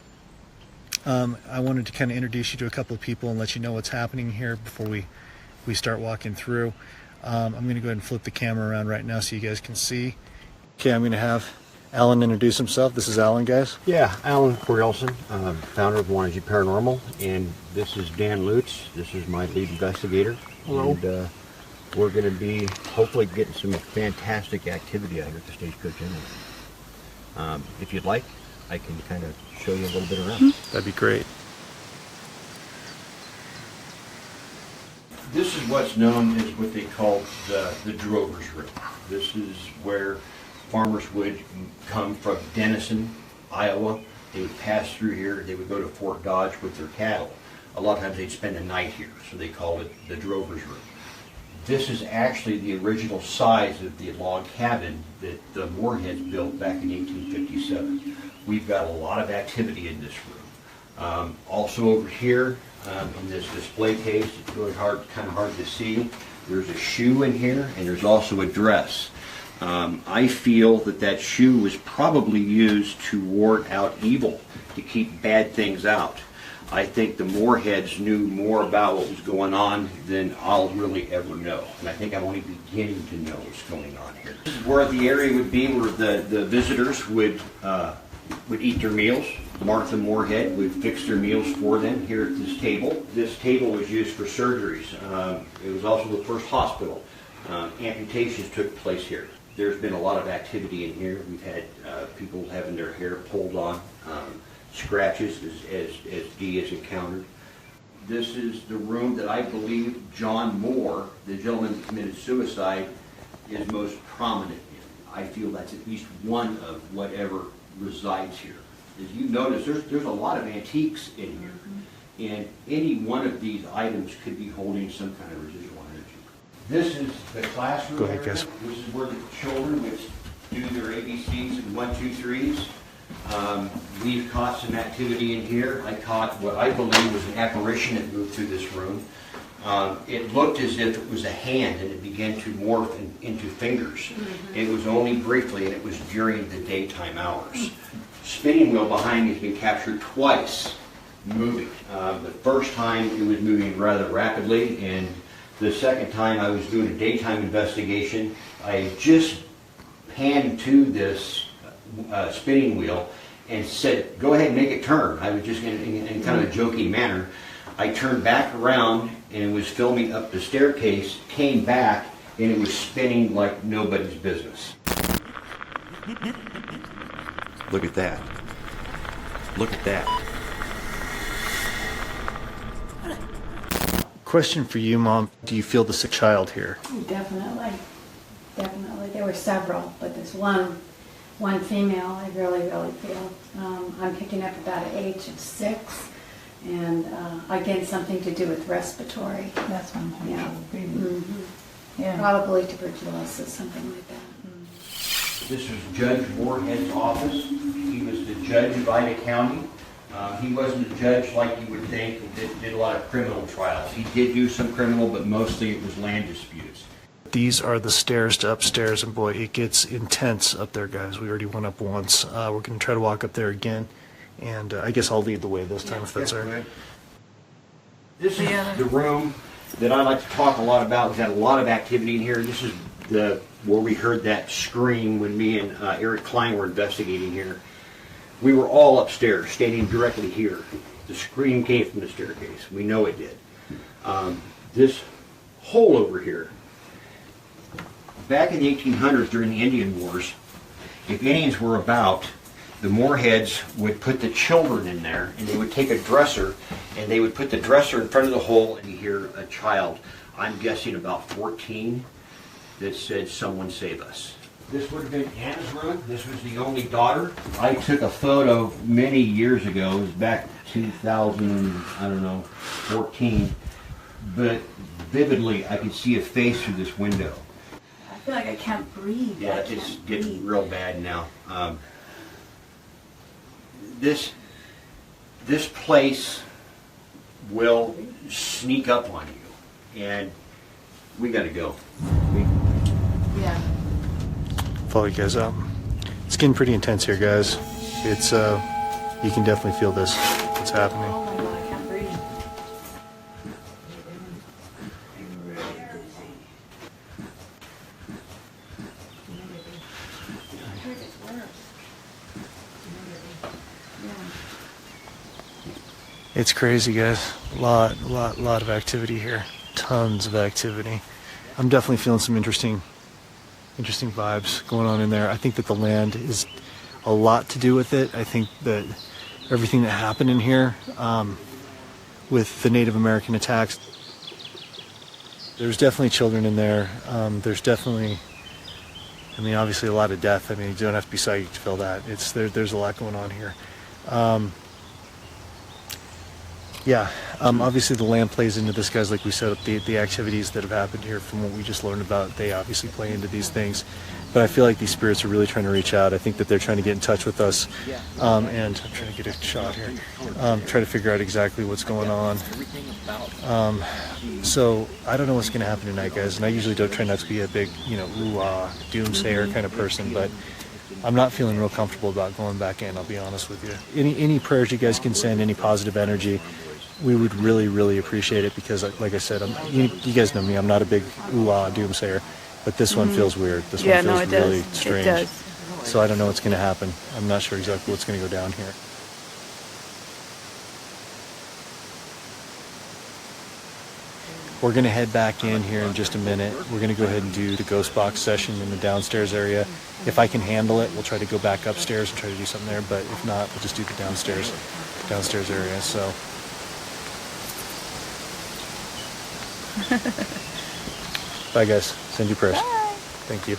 I wanted to kind of introduce you to a couple of people and let you know what's happening here before we start walking through. I'm going to go ahead and flip the camera around right now so you guys can see. Okay, I'm going to have Alan introduce himself. This is Alan, guys. Yeah, Alan Cornelison, founder of HAology Paranormal, and this is Dan Lutz. This is my lead investigator. Hello. And we're going to be hopefully getting some fantastic activity out here at the Stagecoach Energy. If you'd like, I can kind of show you a little bit around. That'd be great. This is what's known as what they call the drover's room. This is where farmers would come from Denison, Iowa. They would pass through here. They would go to Fort Dodge with their cattle. A lot of times they'd spend a night here, so they called it the drover's room. This is actually the original size of the log cabin that the Moorheads built back in 1857. We've got a lot of activity in this room. Also over here in this display case, it's really kind of hard to see. There's a shoe in here, and there's also a dress. I feel that shoe was probably used to ward out evil, to keep bad things out. I think the Moorheads knew more about what was going on than I'll really ever know. And I think I'm only beginning to know what's going on here. This is where the area would be where the visitors would eat their meals. Martha Moorhead would fix their meals for them here at this table. This table was used for surgeries. It was also the first hospital. Amputations took place here. There's been a lot of activity in here. We've had people having their hair pulled on, scratches as Dee has encountered. This is the room that I believe John Moore, the gentleman who committed suicide, is most prominent in. I feel that's at least one of whatever resides here. As you notice, there's a lot of antiques in here, and any one of these items could be holding some kind of residual energy. This is the classroom. Go ahead, guys. This is where the children would do their ABCs and 1, 2, 3s. We've caught some activity in here. I caught what I believe was an apparition that moved through this room. It looked as if it was a hand, and it began to morph into fingers. Mm-hmm. It was only briefly, and it was during the daytime hours. Spinning wheel behind me has been captured twice, moving. The first time it was moving rather rapidly, and the second time I was doing a daytime investigation. I just panned to this spinning wheel and said, go ahead and make it turn. I was just in kind of a joking manner. I turned back around and it was filming up the staircase, came back, and it was spinning like nobody's business. Look at that. Look at that. Question for you, Mom. Do you feel the sick child here? Definitely. There were several, but this one female I really feel. I'm picking up about an age of 6, and again, something to do with respiratory. That's what I'm Yeah. Mm-hmm. Yeah. Probably tuberculosis, something like that. This was Judge Moorhead's office. He was the judge of Ida County. He wasn't a judge like you would think, and did a lot of criminal trials. He did do some criminal, but mostly it was land disputes. These are the stairs to upstairs, and boy, it gets intense up there, guys. We already went up once. We're going to try to walk up there again, and I guess I'll lead the way this time if that's all right. This is the room that I like to talk a lot about. We've had a lot of activity in here. This is where we heard that scream when me and Eric Klein were investigating here. We were all upstairs, standing directly here. The scream came from the staircase. We know it did. This hole over here, back in the 1800s during the Indian Wars, if Indians were about, the Moorheads would put the children in there, and they would take a dresser, and they would put the dresser in front of the hole, and you hear a child, I'm guessing about 14, that said, someone save us. This would have been Anna's room. This was the only daughter. I took a photo many years ago. It was back 2014. But vividly, I could see a face through this window. I feel like I can't breathe. Yeah, it's getting real bad now. This place will sneak up on you, and we got to go. Yeah. Follow you guys up. It's getting pretty intense here, guys. It's you can definitely feel this. What's happening? Oh my God, I can't breathe. It's crazy, guys. Lot of activity here. Tons of activity. I'm definitely feeling some interesting vibes going on in there. I think that the land is a lot to do with it. I think that everything that happened in here with the Native American attacks, there's definitely children in there. There's definitely, I mean, obviously a lot of death. I mean, you don't have to be psychic to feel that. There's a lot going on here. Obviously the land plays into this, guys. Like we said, the activities that have happened here from what we just learned about, they obviously play into these things. But I feel like these spirits are really trying to reach out. I think that they're trying to get in touch with us. And I'm trying to get a shot here. Try to figure out exactly what's going on. So I don't know what's going to happen tonight, guys. And I usually don't try not to be a big, ooh-ah, doomsayer kind of person, but I'm not feeling real comfortable about going back in, I'll be honest with you. Any prayers you guys can send, any positive energy, we would really, really appreciate it, because like I said, you guys know me, I'm not a big ooh-ah doomsayer, but this one feels weird. This one feels really strange. It does. So I don't know what's going to happen. I'm not sure exactly what's going to go down here. We're going to head back in here in just a minute. We're going to go ahead and do the Ghost Box session in the downstairs area. If I can handle it, we'll try to go back upstairs and try to do something there, but if not, we'll just do the downstairs area. So bye, guys. Send you prayers. Bye. Thank you.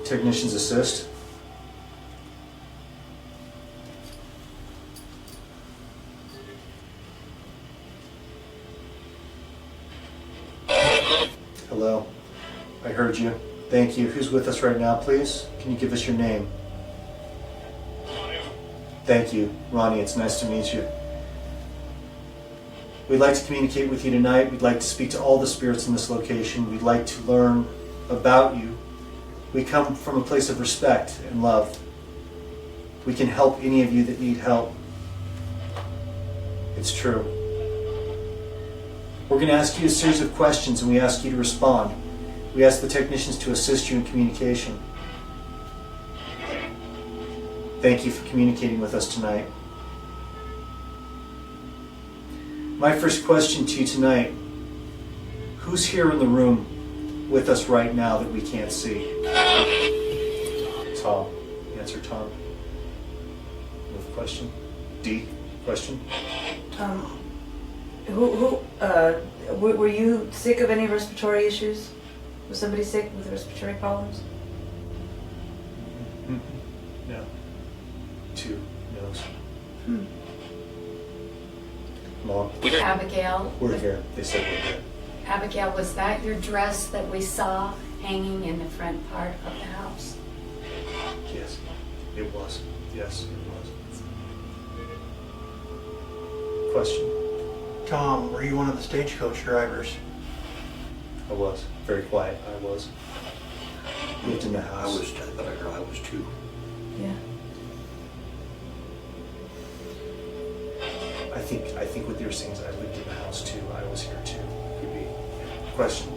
Technicians assist. Hello. I heard you. Thank you. Who's with us right now, please? Can you give us your name? Thank you. Ronnie, it's nice to meet you. We'd like to communicate with you tonight. We'd like to speak to all the spirits in this location. We'd like to learn about you. We come from a place of respect and love. We can help any of you that need help. It's true. We're going to ask you a series of questions, and we ask you to respond. We ask the technicians to assist you in communication. Thank you for communicating with us tonight. My first question to you tonight: who's here in the room with us right now that we can't see? Tall. Yeah. answer, Tom. You have a question? D, question? Were you sick of any respiratory issues? Was somebody sick with respiratory problems? No. 2 no's. Hmm. Mom, Abigail, we're here. They said we're here. Abigail, was that your dress that we saw hanging in the front part of the house? Yes, it was. Yes, it was. Question? Tom, were you one of the stagecoach drivers? I was. Very quiet. I was. Lived in the I house. was, but I was too. Yeah. I think what you're saying is I lived in the house too. I was here too. Could be. Question?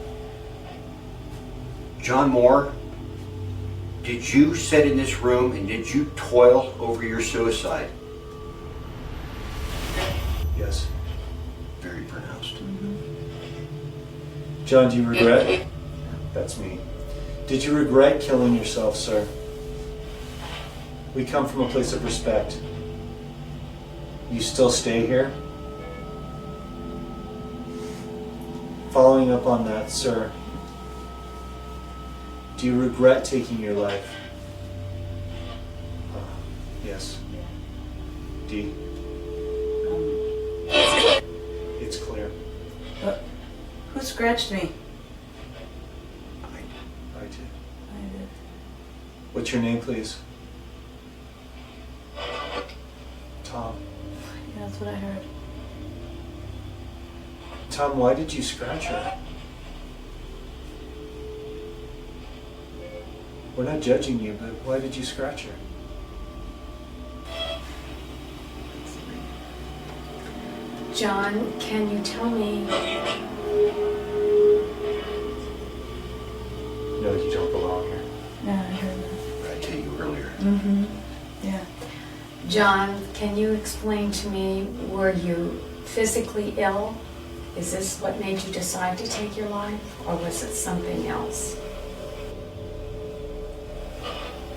John Moore, did you sit in this room and did you toil over your suicide? Yes. Very pronounced. John, do you regret? That's me. Did you regret killing yourself, sir? We come from a place of respect. You still stay here? Following up on that, sir, do you regret taking your life? Yes. D. It's clear. Who scratched me? I did. I did. What's your name, please? Tom. Yeah, that's what I heard. Tom, why did you scratch her? We're not judging you, but why did you scratch her? John, can you tell me, No, you don't belong here. Yeah, I heard that. What I tell you earlier. Mm-hmm. Yeah. John, can you explain to me, were you physically ill? Is this what made you decide to take your life, or was it something else?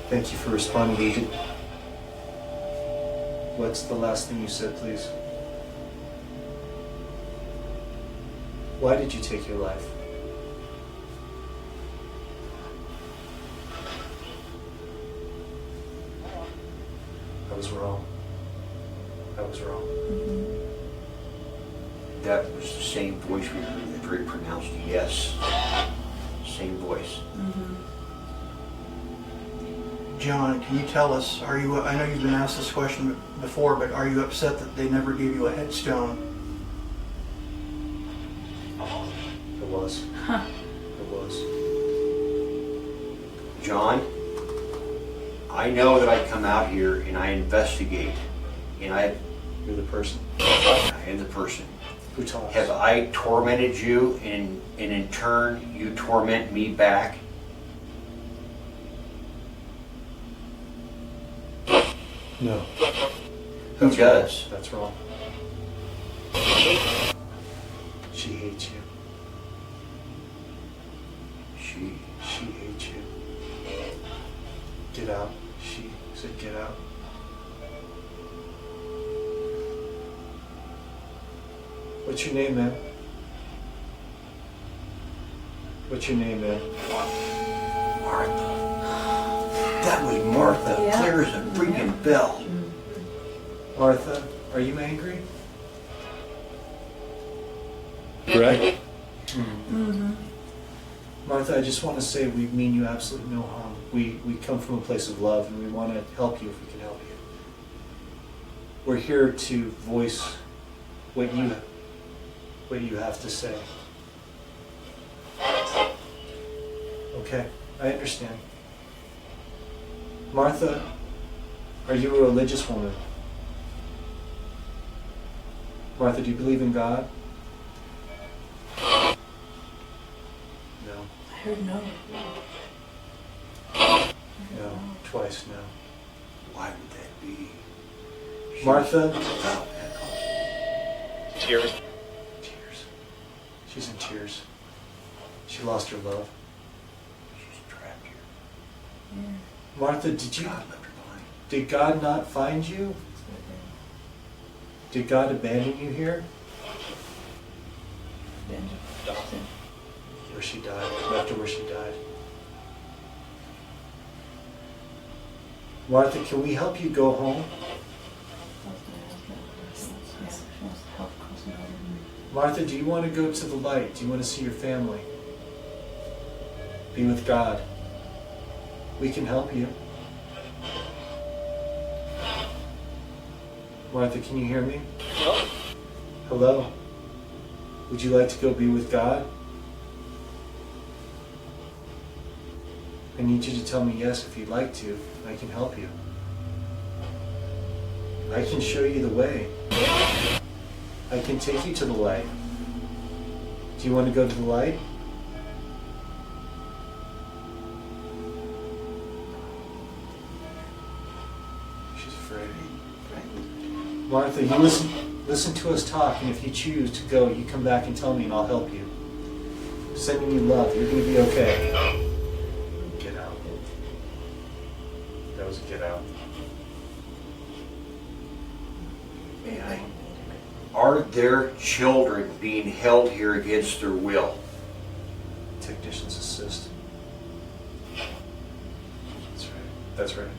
Thank you for responding. You did... What's the last thing you said, please? Why did you take your life? I was wrong. I was wrong. That was the same voice we heard, a very pronounced yes. Same voice. John, can you tell us, I know you've been asked this question before, but are you upset that they never gave you a headstone? It was. It was. John, I know that I come out here and I investigate, and You're the person I am the person. who talks. Have I tormented you, and in turn you torment me back? No. Who That's does? Wrong. That's wrong. She hates you. She. She hates you. Get out. She said get out. What's your name, man? What's your name, man? Martha. That was Martha, Yeah. clear as a freaking bell. Martha, are you angry? Greg? Martha, I just want to say we mean you absolutely no harm. We come from a place of love and we want to help you if we can help you. We're here to voice what you have to say. Okay, I understand. Martha, are you a religious woman? Martha, do you believe in God? No. I heard no. No. Twice no. Why would that be? Martha? Oh, Tears. Tears. She's in tears. She lost her love. she's trapped here. Yeah. Martha, did you... God left her Did God not find you? Did God abandon you here? Where she died, after where she died. Martha, can we help you go home? Martha, do you want to go to the light? Do you want to see your family? Be with God. We can help you. Martha, can you hear me? Hello? Hello? Would you like to go be with God? I need you to tell me yes if you'd like to. I can help you. I can show you the way. I can take you to the light. Do you want to go to the light? She's afraid. Martha, you listen to us talk, and if you choose to go, you come back and tell me and I'll help you. I'm sending you love. You're going to be okay. Get out. That was a get out. Are there children being held here against their will? Technicians assist. That's right.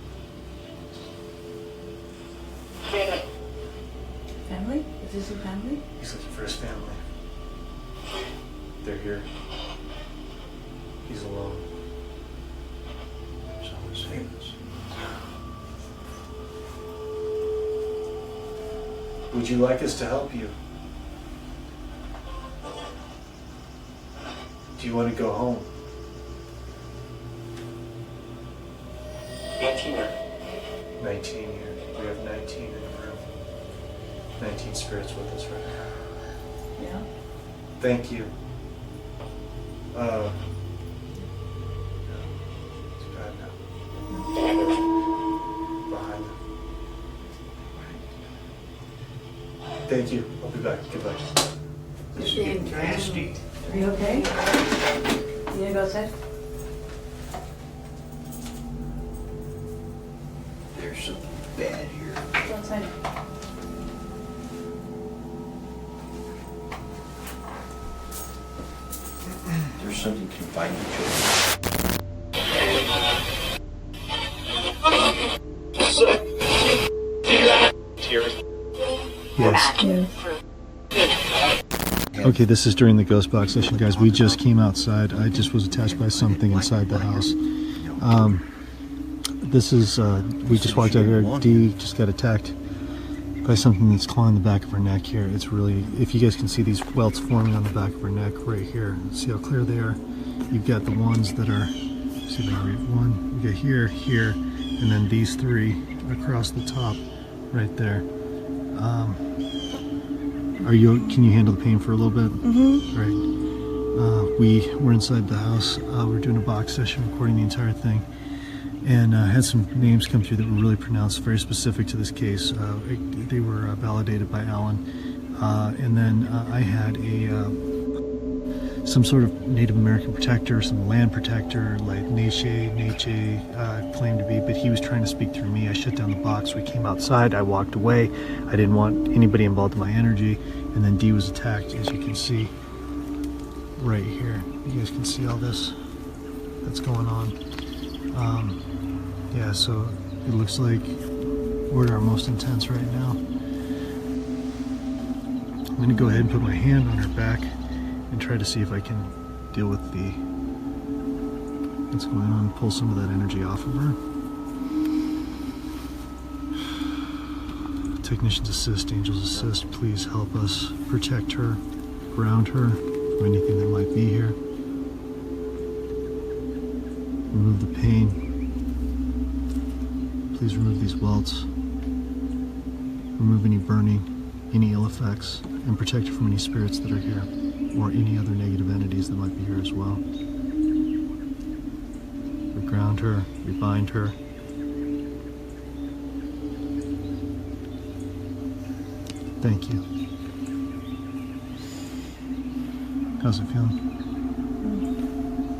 Family? Is this a family? He's looking for his family. They're here. He's alone. Someone's saying this. Would you like us to help you? Do you want to go home? 19 here. 19 here. We have 19 in the room. 19 spirits with us right now. Yeah. Thank you. It's bad now. Behind them. Thank you. I'll be back. Goodbye. This is getting nasty. Are you okay? You gonna go outside? There's something bad here. Go outside. There's something confining children. Yes. Okay, this is during the Ghost Box session, guys. We just came outside. I just was attacked by something inside the house. This is, we just walked out here. Dee just got attacked by something that's clawing the back of her neck here. It's really, if you guys can see these welts forming on the back of her neck right here. See how clear they are? You've got the ones that are, see if I can read one. You got here, here, and then these three across the top right there. Can you handle the pain for a little bit? Mm-hmm. Right. We're inside the house. We're doing a box session, recording the entire thing, and had some names come through that were really pronounced, very specific to this case. They were validated by Alan, and then I had some sort of Native American protector, some land protector, like Neche claimed to be, but he was trying to speak through me. I shut down the box. We came outside. I walked away. I didn't want anybody involved in my energy. And then Dee was attacked, as you can see right here. You guys can see all this that's going on. Yeah, so it looks like we're at our most intense right now. I'm going to go ahead and put my hand on her back and try to see if I can deal with what's going on, pull some of that energy off of her. Technicians assist, angels assist, please help us protect her, ground her from anything that might be here. Remove the pain. Please remove these welts. Remove any burning, any ill effects, and protect her from any spirits that are here, or any other negative entities that might be here as well. We ground her, we bind her. Thank you. How's it feeling?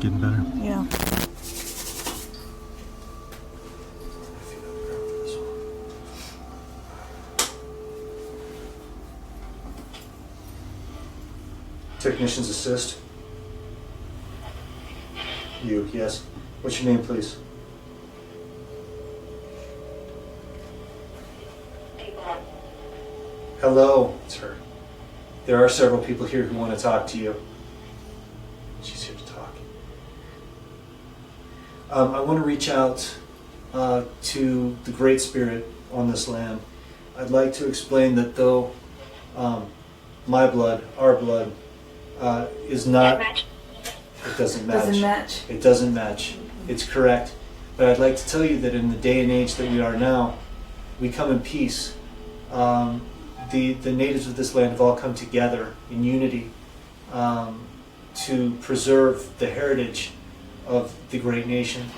Getting better? Yeah. I feel the ground for this one. Technicians assist. You, yes. What's your name, please? Hello, it's her. There are several people here who want to talk to you. She's here to talk. I want to reach out to the Great Spirit on this land. I'd like to explain that though my blood, our blood, is not... It doesn't match. Doesn't match. It doesn't match. It's correct. But I'd like to tell you that in the day and age that we are now, we come in peace. The natives of this land have all come together in unity to preserve the heritage of the great nation.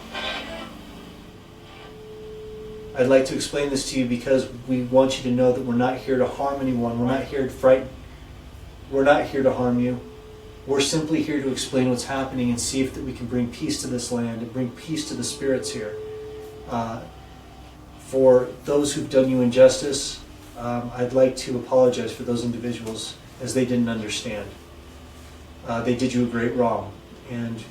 I'd like to explain this to you because we want you to know that we're not here to harm anyone. We're not here to frighten. We're not here to harm you. We're simply here to explain what's happening and see if that we can bring peace to this land and bring peace to the spirits here. For those who've done you injustice, I'd like to apologize for those individuals as they didn't understand. They did you a great wrong. And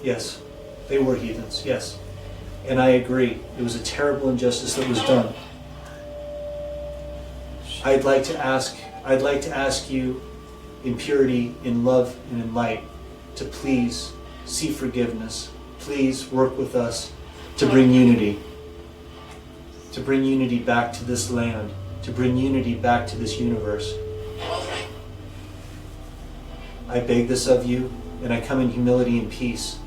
yes, they were heathens, yes. And I agree, it was a terrible injustice that was done. I'd like to ask you in purity, in love, and in light to please seek forgiveness. Please work with us to bring unity. To bring unity back to this land. To bring unity back to this universe. I beg this of you, and I come in humility and peace.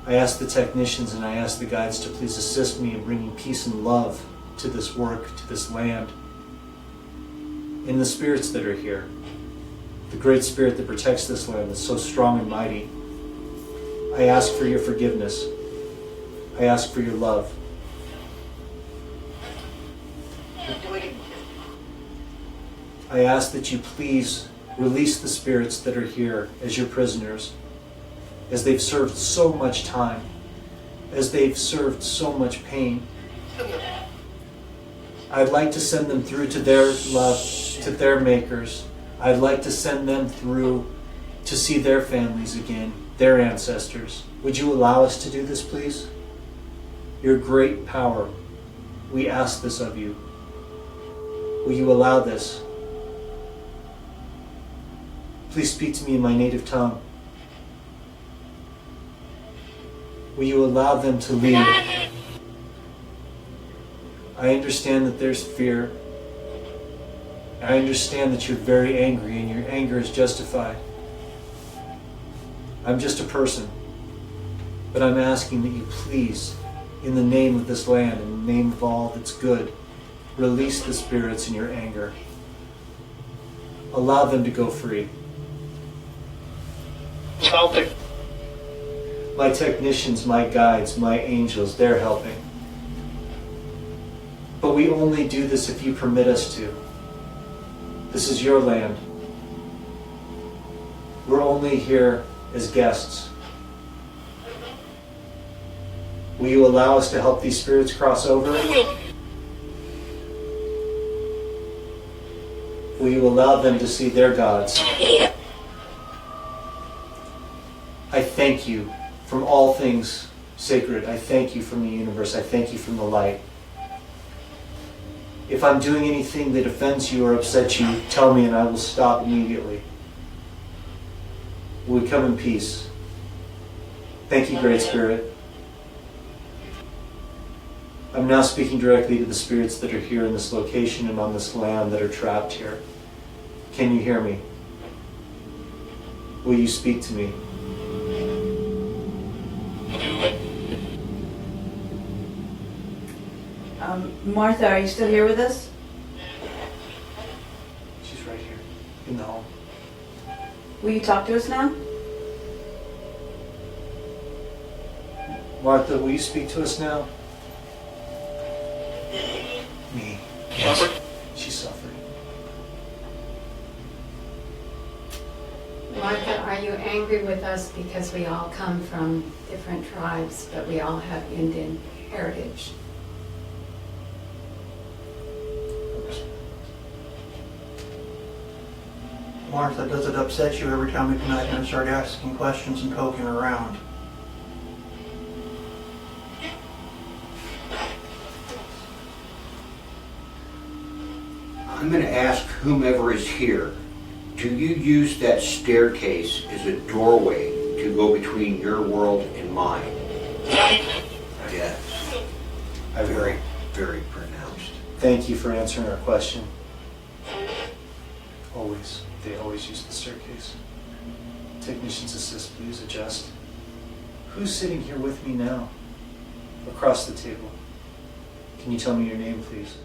I ask the technicians and I ask the guides to please assist me in bringing peace and love to this work, to this land, and the spirits that are here. The great spirit that protects this land that's so strong and mighty. I ask for your forgiveness. I ask for your love. I ask that you please release the spirits that are here as your prisoners, as they've served so much time, as they've served so much pain. I'd like to send them through to their love, to their makers. I'd like to send them through to see their families again, their ancestors. Would you allow us to do this, please? Your great power, we ask this of you. Will you allow this? Please speak to me in my native tongue. Will you allow them to lead? I understand that there's fear. I understand that you're very angry and your anger is justified. I'm just a person. But I'm asking that you please, in the name of this land, in the name of all that's good, release the spirits in your anger. Allow them to go free. My technicians, my guides, my angels, they're helping. But we only do this if you permit us to. This is your land. We're only here as guests. Will you allow us to help these spirits cross over? Will you allow them to see their gods? I thank you from all things sacred. I thank you from the universe. I thank you from the light. If I'm doing anything that offends you or upsets you, tell me and I will stop immediately. Will we come in peace? Thank you, Great Spirit. I'm now speaking directly to the spirits that are here in this location and on this land that are trapped here. Can you hear me? Will you speak to me? Martha, are you still here with us? She's right here in the home. Will you talk to us now? Martha, will you speak to us now? Me. Yes. She's suffering. Martha, are you angry with us because we all come from different tribes, but we all have Indian heritage? Martha, does it upset you every time we come out here and start asking questions and poking around? I'm going to ask whomever is here, do you use that staircase as a doorway to go between your world and mine? Yes. Very, very pronounced. Thank you for answering our question. Always. They always use the staircase. Technicians assist, please adjust. Who's sitting here with me now? Across the table. Can you tell me your name, please?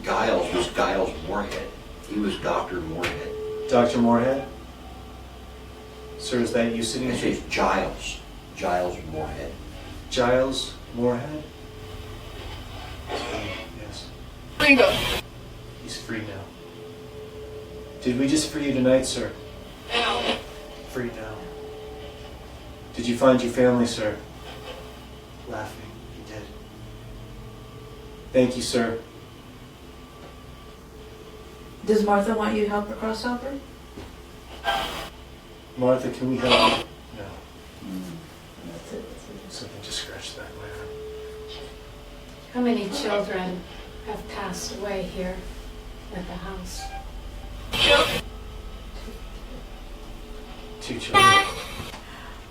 Giles was Giles Moorhead. He was Dr. Moorhead. Dr. Moorhead? Sir, is that you sitting It here? says Giles. Giles Moorhead. Giles Moorhead? Yes. Bingo! He's free now. Did we just free you tonight, sir? Now. Free now. Did you find your family, sir? Laughing. He did. Thank you, sir. Does Martha want you to help her cross over? Martha, can we help you? No. That's it. Something just scratched that way. How many children have passed away here at the house? 2 children.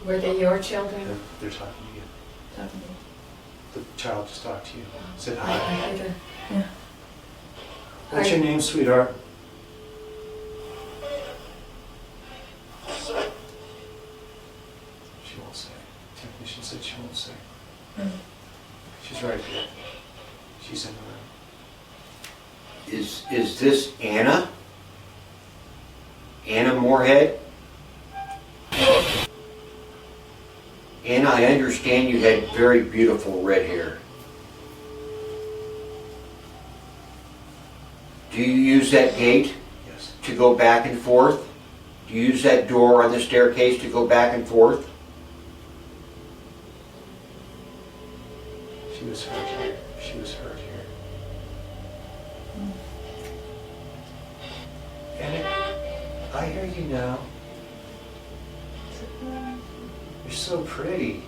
Were they your children? They're talking to you. Talking to you. The child just talked to you. Said I hi. heard her. Yeah. What's your name, sweetheart? She won't say. Technician said she won't say. She's right here. She's in the room. Is this Anna? Anna Moorhead? Anna, I understand you had very beautiful red hair. Do you use that gate Yes. to go back and forth? Do you use that door on the staircase to go back and forth? She was hurt here. She was hurt here. And I hear you now. You're so pretty.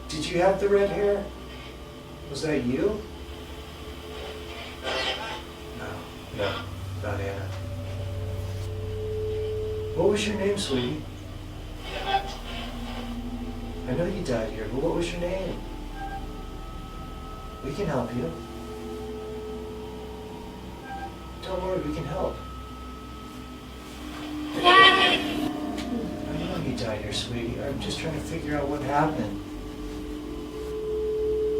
Did you have the red hair? Was that you? No, not Anna. What was your name, sweetie? I know you died here, but what was your name? We can help you. Don't worry, we can help. I know you died here, sweetie. I'm just trying to figure out what happened.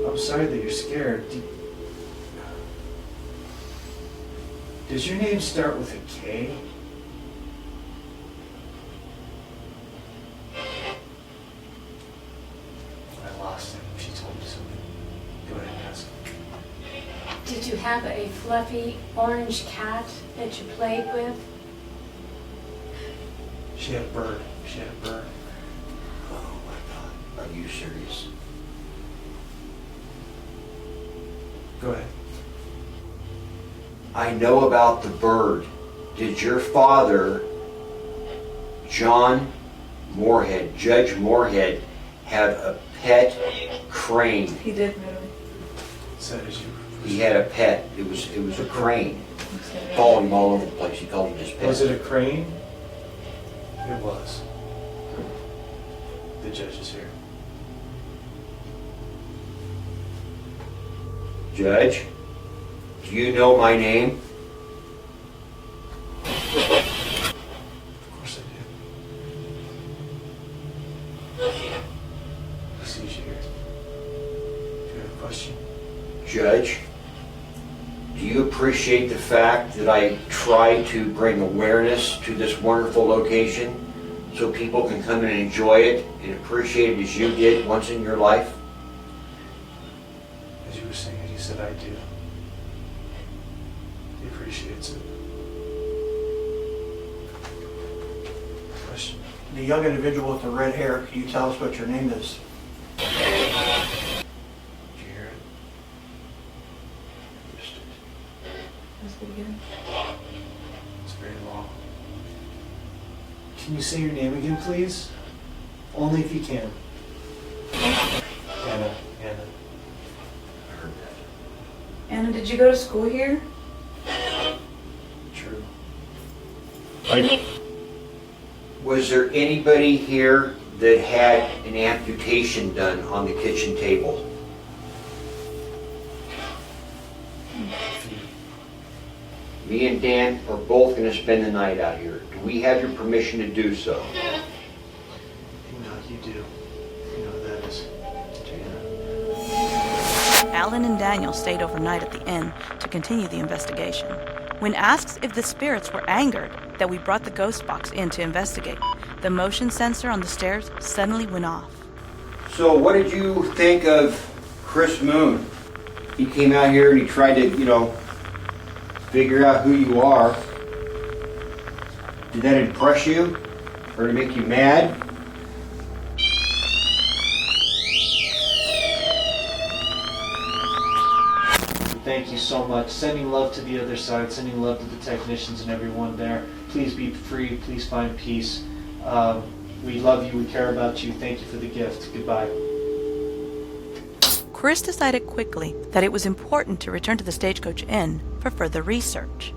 I'm sorry that you're scared. Does your name start with a K? I lost it. She told me something. Go ahead and ask. Did you have a fluffy orange cat that you played with? She had a bird. She had a bird. Oh my God, are you serious? Go ahead. I know about the bird. Did your father, John Moorhead, Judge Moorhead, have a pet crane? He did, really. Is that as you? He had a pet. It was a crane. Followed him all over the place. He called him his pet. Was it a crane? It was. The judge is here. Judge, do you know my name? Of course I do. He sees you here. Do you have a question? Judge, do you appreciate the fact that I try to bring awareness to this wonderful location so people can come and enjoy it and appreciate it as you did once in your life? As you were saying it, he said, I do. He appreciates it. Question? The young individual with the red hair, can you tell us what your name is? Did you hear it? That's pretty good. It's very long. Can you say your name again, please? Only if you can. Anna. I heard that. Anna, did you go to school here? True. Was there anybody here that had an amputation done on the kitchen table? Me and Dan are both going to spend the night out here. Do we have your permission to do so? You know you do. You know who that is. Jana. Alan and Daniel stayed overnight at the inn to continue the investigation. When asked if the spirits were angered that we brought the ghost box in to investigate, the motion sensor on the stairs suddenly went off. So what did you think of Chris Moon? He came out here and he tried to, figure out who you are. Did that impress you? Or to make you mad? Thank you so much. Sending love to the other side, sending love to the technicians and everyone there. Please be free, please find peace. We love you, we care about you. Thank you for the gift. Goodbye. Chris decided quickly that it was important to return to the Stagecoach Inn for further research.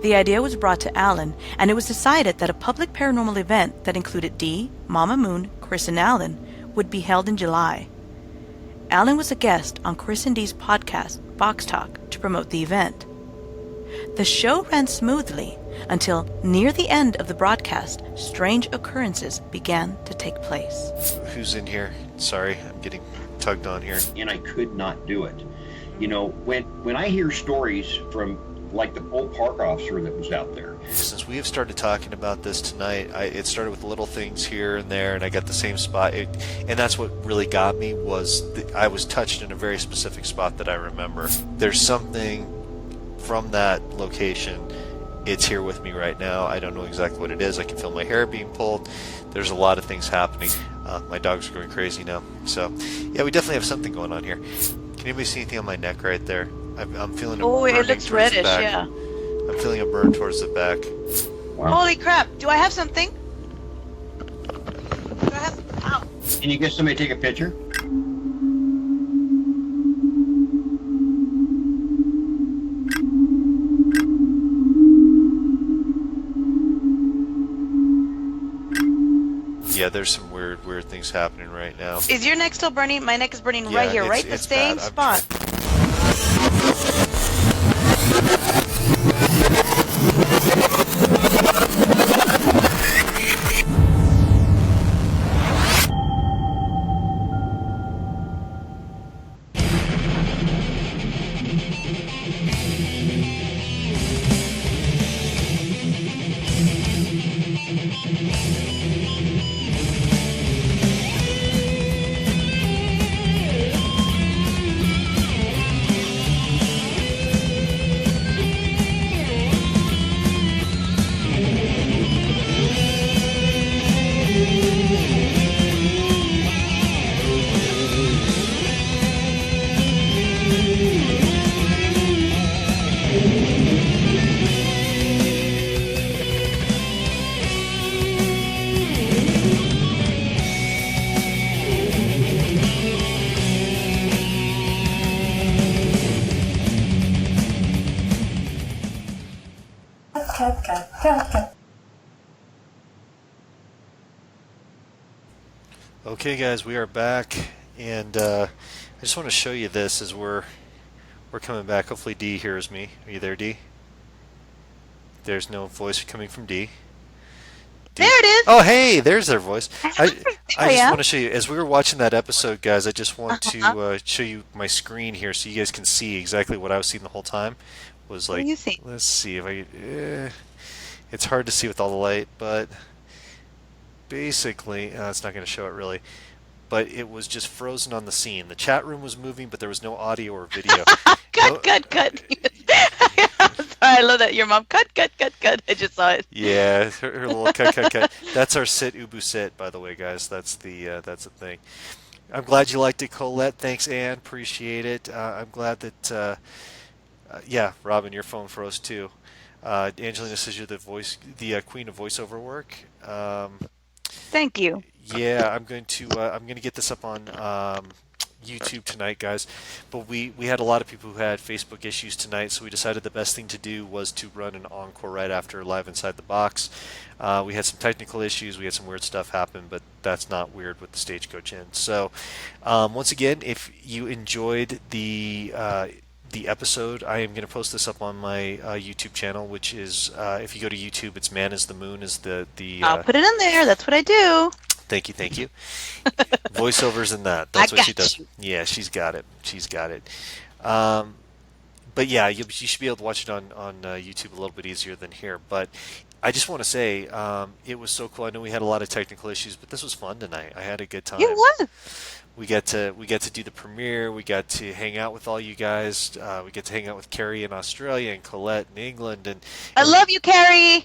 The idea was brought to Alan, and it was decided that a public paranormal event that included Dee, Mama Moon, Chris, and Alan would be held in July. Alan was a guest on Chris and Dee's podcast, Box Talk, to promote the event. The show ran smoothly until near the end of the broadcast, strange occurrences began to take place. Who's in here? Sorry, I'm getting tugged on here. And I could not do it. When I hear stories from like the old park officer that was out there. Since we have started talking about this tonight, it started with little things here and there, and I got the same spot. And that's what really got me was I was touched in a very specific spot that I remember. There's something from that location. It's here with me right now. I don't know exactly what it is. I can feel my hair being pulled. There's a lot of things happening. My dogs are going crazy now. So, yeah, we definitely have something going on here. Can anybody see anything on my neck right there? I'm feeling a burning it looks towards the reddish, back. yeah. I'm feeling a burn towards the back. Wow. Holy crap, do I have something? Do I have... Ow. Can you get somebody to take a picture? Yeah, there's some weird things happening right now. Is your neck still burning? My neck is burning right here, right in the same bad. spot. Okay, guys, we are back, and I just want to show you this as we're coming back. Hopefully, Dee hears me. Are you there, Dee? There's no voice coming from Dee. There it is. Oh, hey, there's their voice. I just am. want to show you, as we were watching that episode, guys, I just want to show you my screen here so you guys can see exactly what I was seeing the whole time. Was like, What do you see? let's see if I. It's hard to see with all the light, but basically, it's not going to show it really. But it was just frozen on the scene. The chat room was moving, but there was no audio or video. Cut. I love that. Your mom cut, cut, cut, cut. I just saw it. Yeah, her little cut, cut, cut. That's our sit, Ubu sit, by the way, guys. That's the thing. I'm glad you liked it, Colette. Thanks, Anne. Appreciate it. I'm glad that, yeah, Robin, your phone froze too. Angelina says you're the voice, the queen of voiceover work. Thank you. Yeah, I'm going to get this up on YouTube tonight, guys. But we had a lot of people who had Facebook issues tonight, so we decided the best thing to do was to run an encore right after Live Inside the Box. We had some technical issues, we had some weird stuff happen, but that's not weird with the Stagecoach Inn. So, once again, if you enjoyed the episode, I am going to post this up on my YouTube channel, which is if you go to YouTube, it's Man is the Moon is the I'll put it in there. That's what I do. Thank you. Voiceovers and that. That's what she does. You. Yeah, she's got it. But yeah, you should be able to watch it on YouTube a little bit easier than here. But I just want to say it was so cool. I know we had a lot of technical issues, but this was fun tonight. I had a good time. It was. We got to do the premiere. We got to hang out with all you guys. We get to hang out with Carrie in Australia and Colette in England. And I love you, Carrie.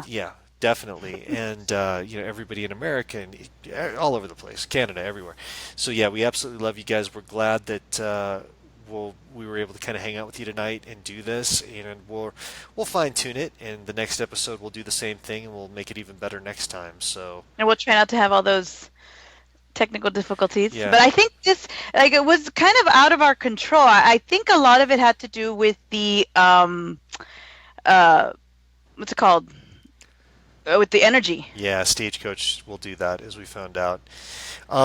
Yeah, definitely. And everybody in America and all over the place, Canada, everywhere. So yeah, we absolutely love you guys. We're glad that we were able to kind of hang out with you tonight and do this, and we'll fine tune it. And the next episode we'll do the same thing, and we'll make it even better next time. So and we'll try not to have all those technical difficulties. Yeah. But I think this, it was kind of out of our control. I think a lot of it had to do with the what's it called? With the energy. Yeah, Stagecoach will do that, as we found out.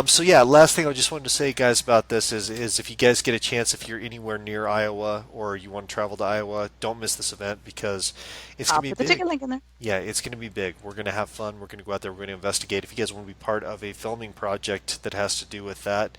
So yeah, last thing I just wanted to say, guys, about this is if you guys get a chance, if you're anywhere near Iowa or you want to travel to Iowa, don't miss this event because it's going to be I'll put the big. ticket link in there. Yeah, it's going to be big. We're going to have fun. We're going to go out there. We're going to investigate. If you guys want to be part of a filming project that has to do with that,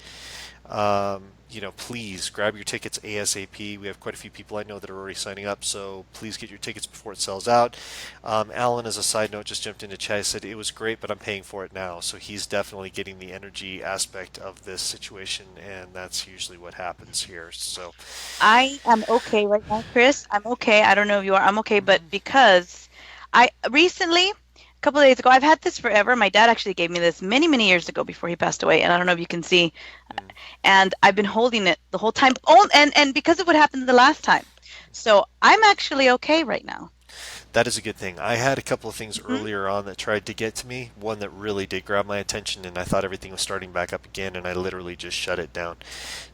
please grab your tickets ASAP. We have quite a few people I know that are already signing up, so please get your tickets before it sells out. Alan, as a side note, just jumped into chat. Said it was great, but I'm paying for it now. So he's definitely getting the energy aspect of this situation, and that's usually what happens here. So I am okay right now, Chris. I'm okay. I don't know if you are. I'm okay, but because I recently, a couple of days ago, I've had this forever. My dad actually gave me this many, many years ago before he passed away, and I don't know if you can see. And I've been holding it the whole time. Oh, and because of what happened the last time. So I'm actually okay right now. that is a good thing. I had a couple of things earlier on that tried to get to me. One that really did grab my attention, and I thought everything was starting back up again, and I literally just shut it down.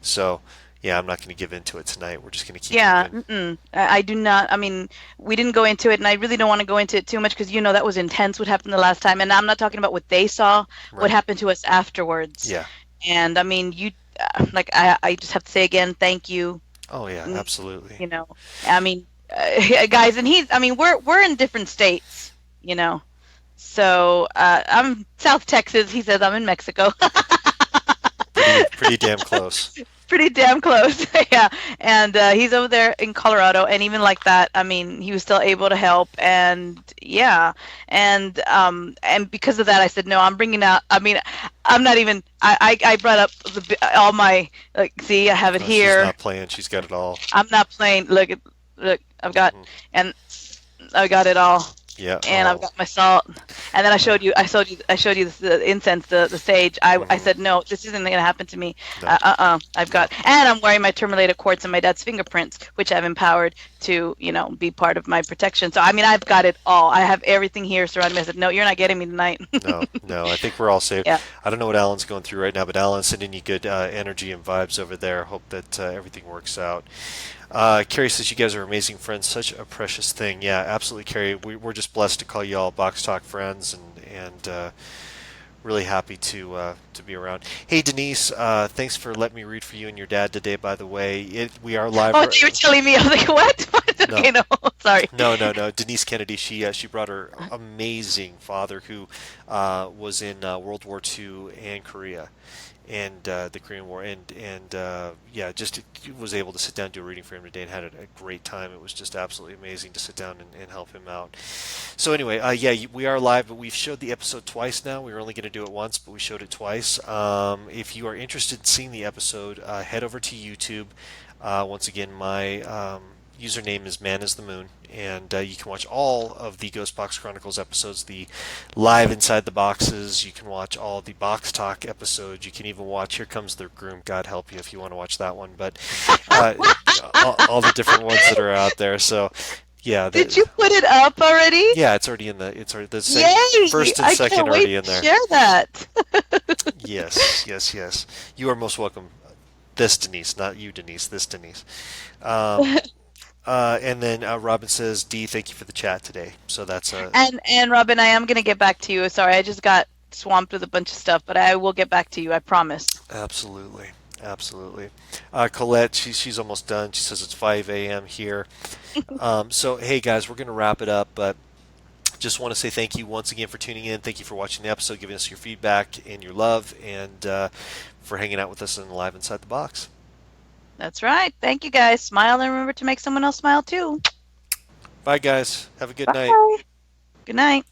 So, yeah, I'm not going to give into it tonight. We're just going to keep moving. I do not. I mean, we didn't go into it, and I really don't want to go into it too much because, that was intense what happened the last time. And I'm not talking about what they saw, what happened to us afterwards. Yeah. And, I mean, I just have to say again, thank you. Oh, yeah, absolutely. I mean, guys, and we're in different states, So I'm South Texas. He says I'm in Mexico. Pretty damn close. Pretty damn close, yeah. And he's over there in Colorado, and even like that, I mean, he was still able to help, and yeah, and because of that, I said no. I'm bringing out. I mean, I'm not even. I brought up all my See, I have it here. She's not playing. She's got it all. I'm not playing. Look, I've got and I got it all. Yeah. And I've got my salt, and then I showed you the incense, the sage. I said no, this isn't going to happen to me. No. I've got, and I'm wearing my tourmalated quartz and my dad's fingerprints, which I've empowered to, be part of my protection. So I mean, I've got it all. I have everything here surrounding me. I said no, you're not getting me tonight. No, I think we're all safe. Yeah. I don't know what Alan's going through right now, but Alan's sending you good energy and vibes over there. Hope that everything works out. Carrie says you guys are amazing friends, such a precious thing. Yeah, absolutely, Carrie. We're just blessed to call you all Box Talk friends, and really happy to be around. Hey, Denise, thanks for letting me read for you and your dad today. By the way, we are live. Oh, you were telling me. I was like, what? No. Okay, no, sorry. No. Denise Kennedy. She brought her amazing father who was in World War II and Korea. And the Korean War, and just was able to sit down and do a reading for him today and had a great time. It was just absolutely amazing to sit down and help him out. So anyway, we are live, but we've showed the episode twice now. We were only going to do it once, but we showed it twice. If you are interested in seeing the episode, head over to YouTube. Once again, my username is Man is the Moon, and you can watch all of the Ghost Box Chronicles episodes, the live inside the boxes. You can watch all the box talk episodes. You can even watch Here Comes the Groom. God help you if you want to watch that one. But all the different ones that are out there. So yeah. Did you put it up already? Yeah, it's already in the. It's already the Yay! first and I second can't already wait in there. to share that. Yes. You are most welcome. This Denise, not you, Denise. This Denise. And then Robin says, "Dee, thank you for the chat today." So that's And Robin, I am going to get back to you. Sorry, I just got swamped with a bunch of stuff, but I will get back to you. I promise. Absolutely. Colette, she's almost done. She says it's 5 a.m. here. So hey guys, we're going to wrap it up, but just want to say thank you once again for tuning in. Thank you for watching the episode, giving us your feedback and your love, and for hanging out with us in Live Inside the Box. That's right. Thank you, guys. Smile and remember to make someone else smile too. Bye, guys. Have a good Bye. night. Good night.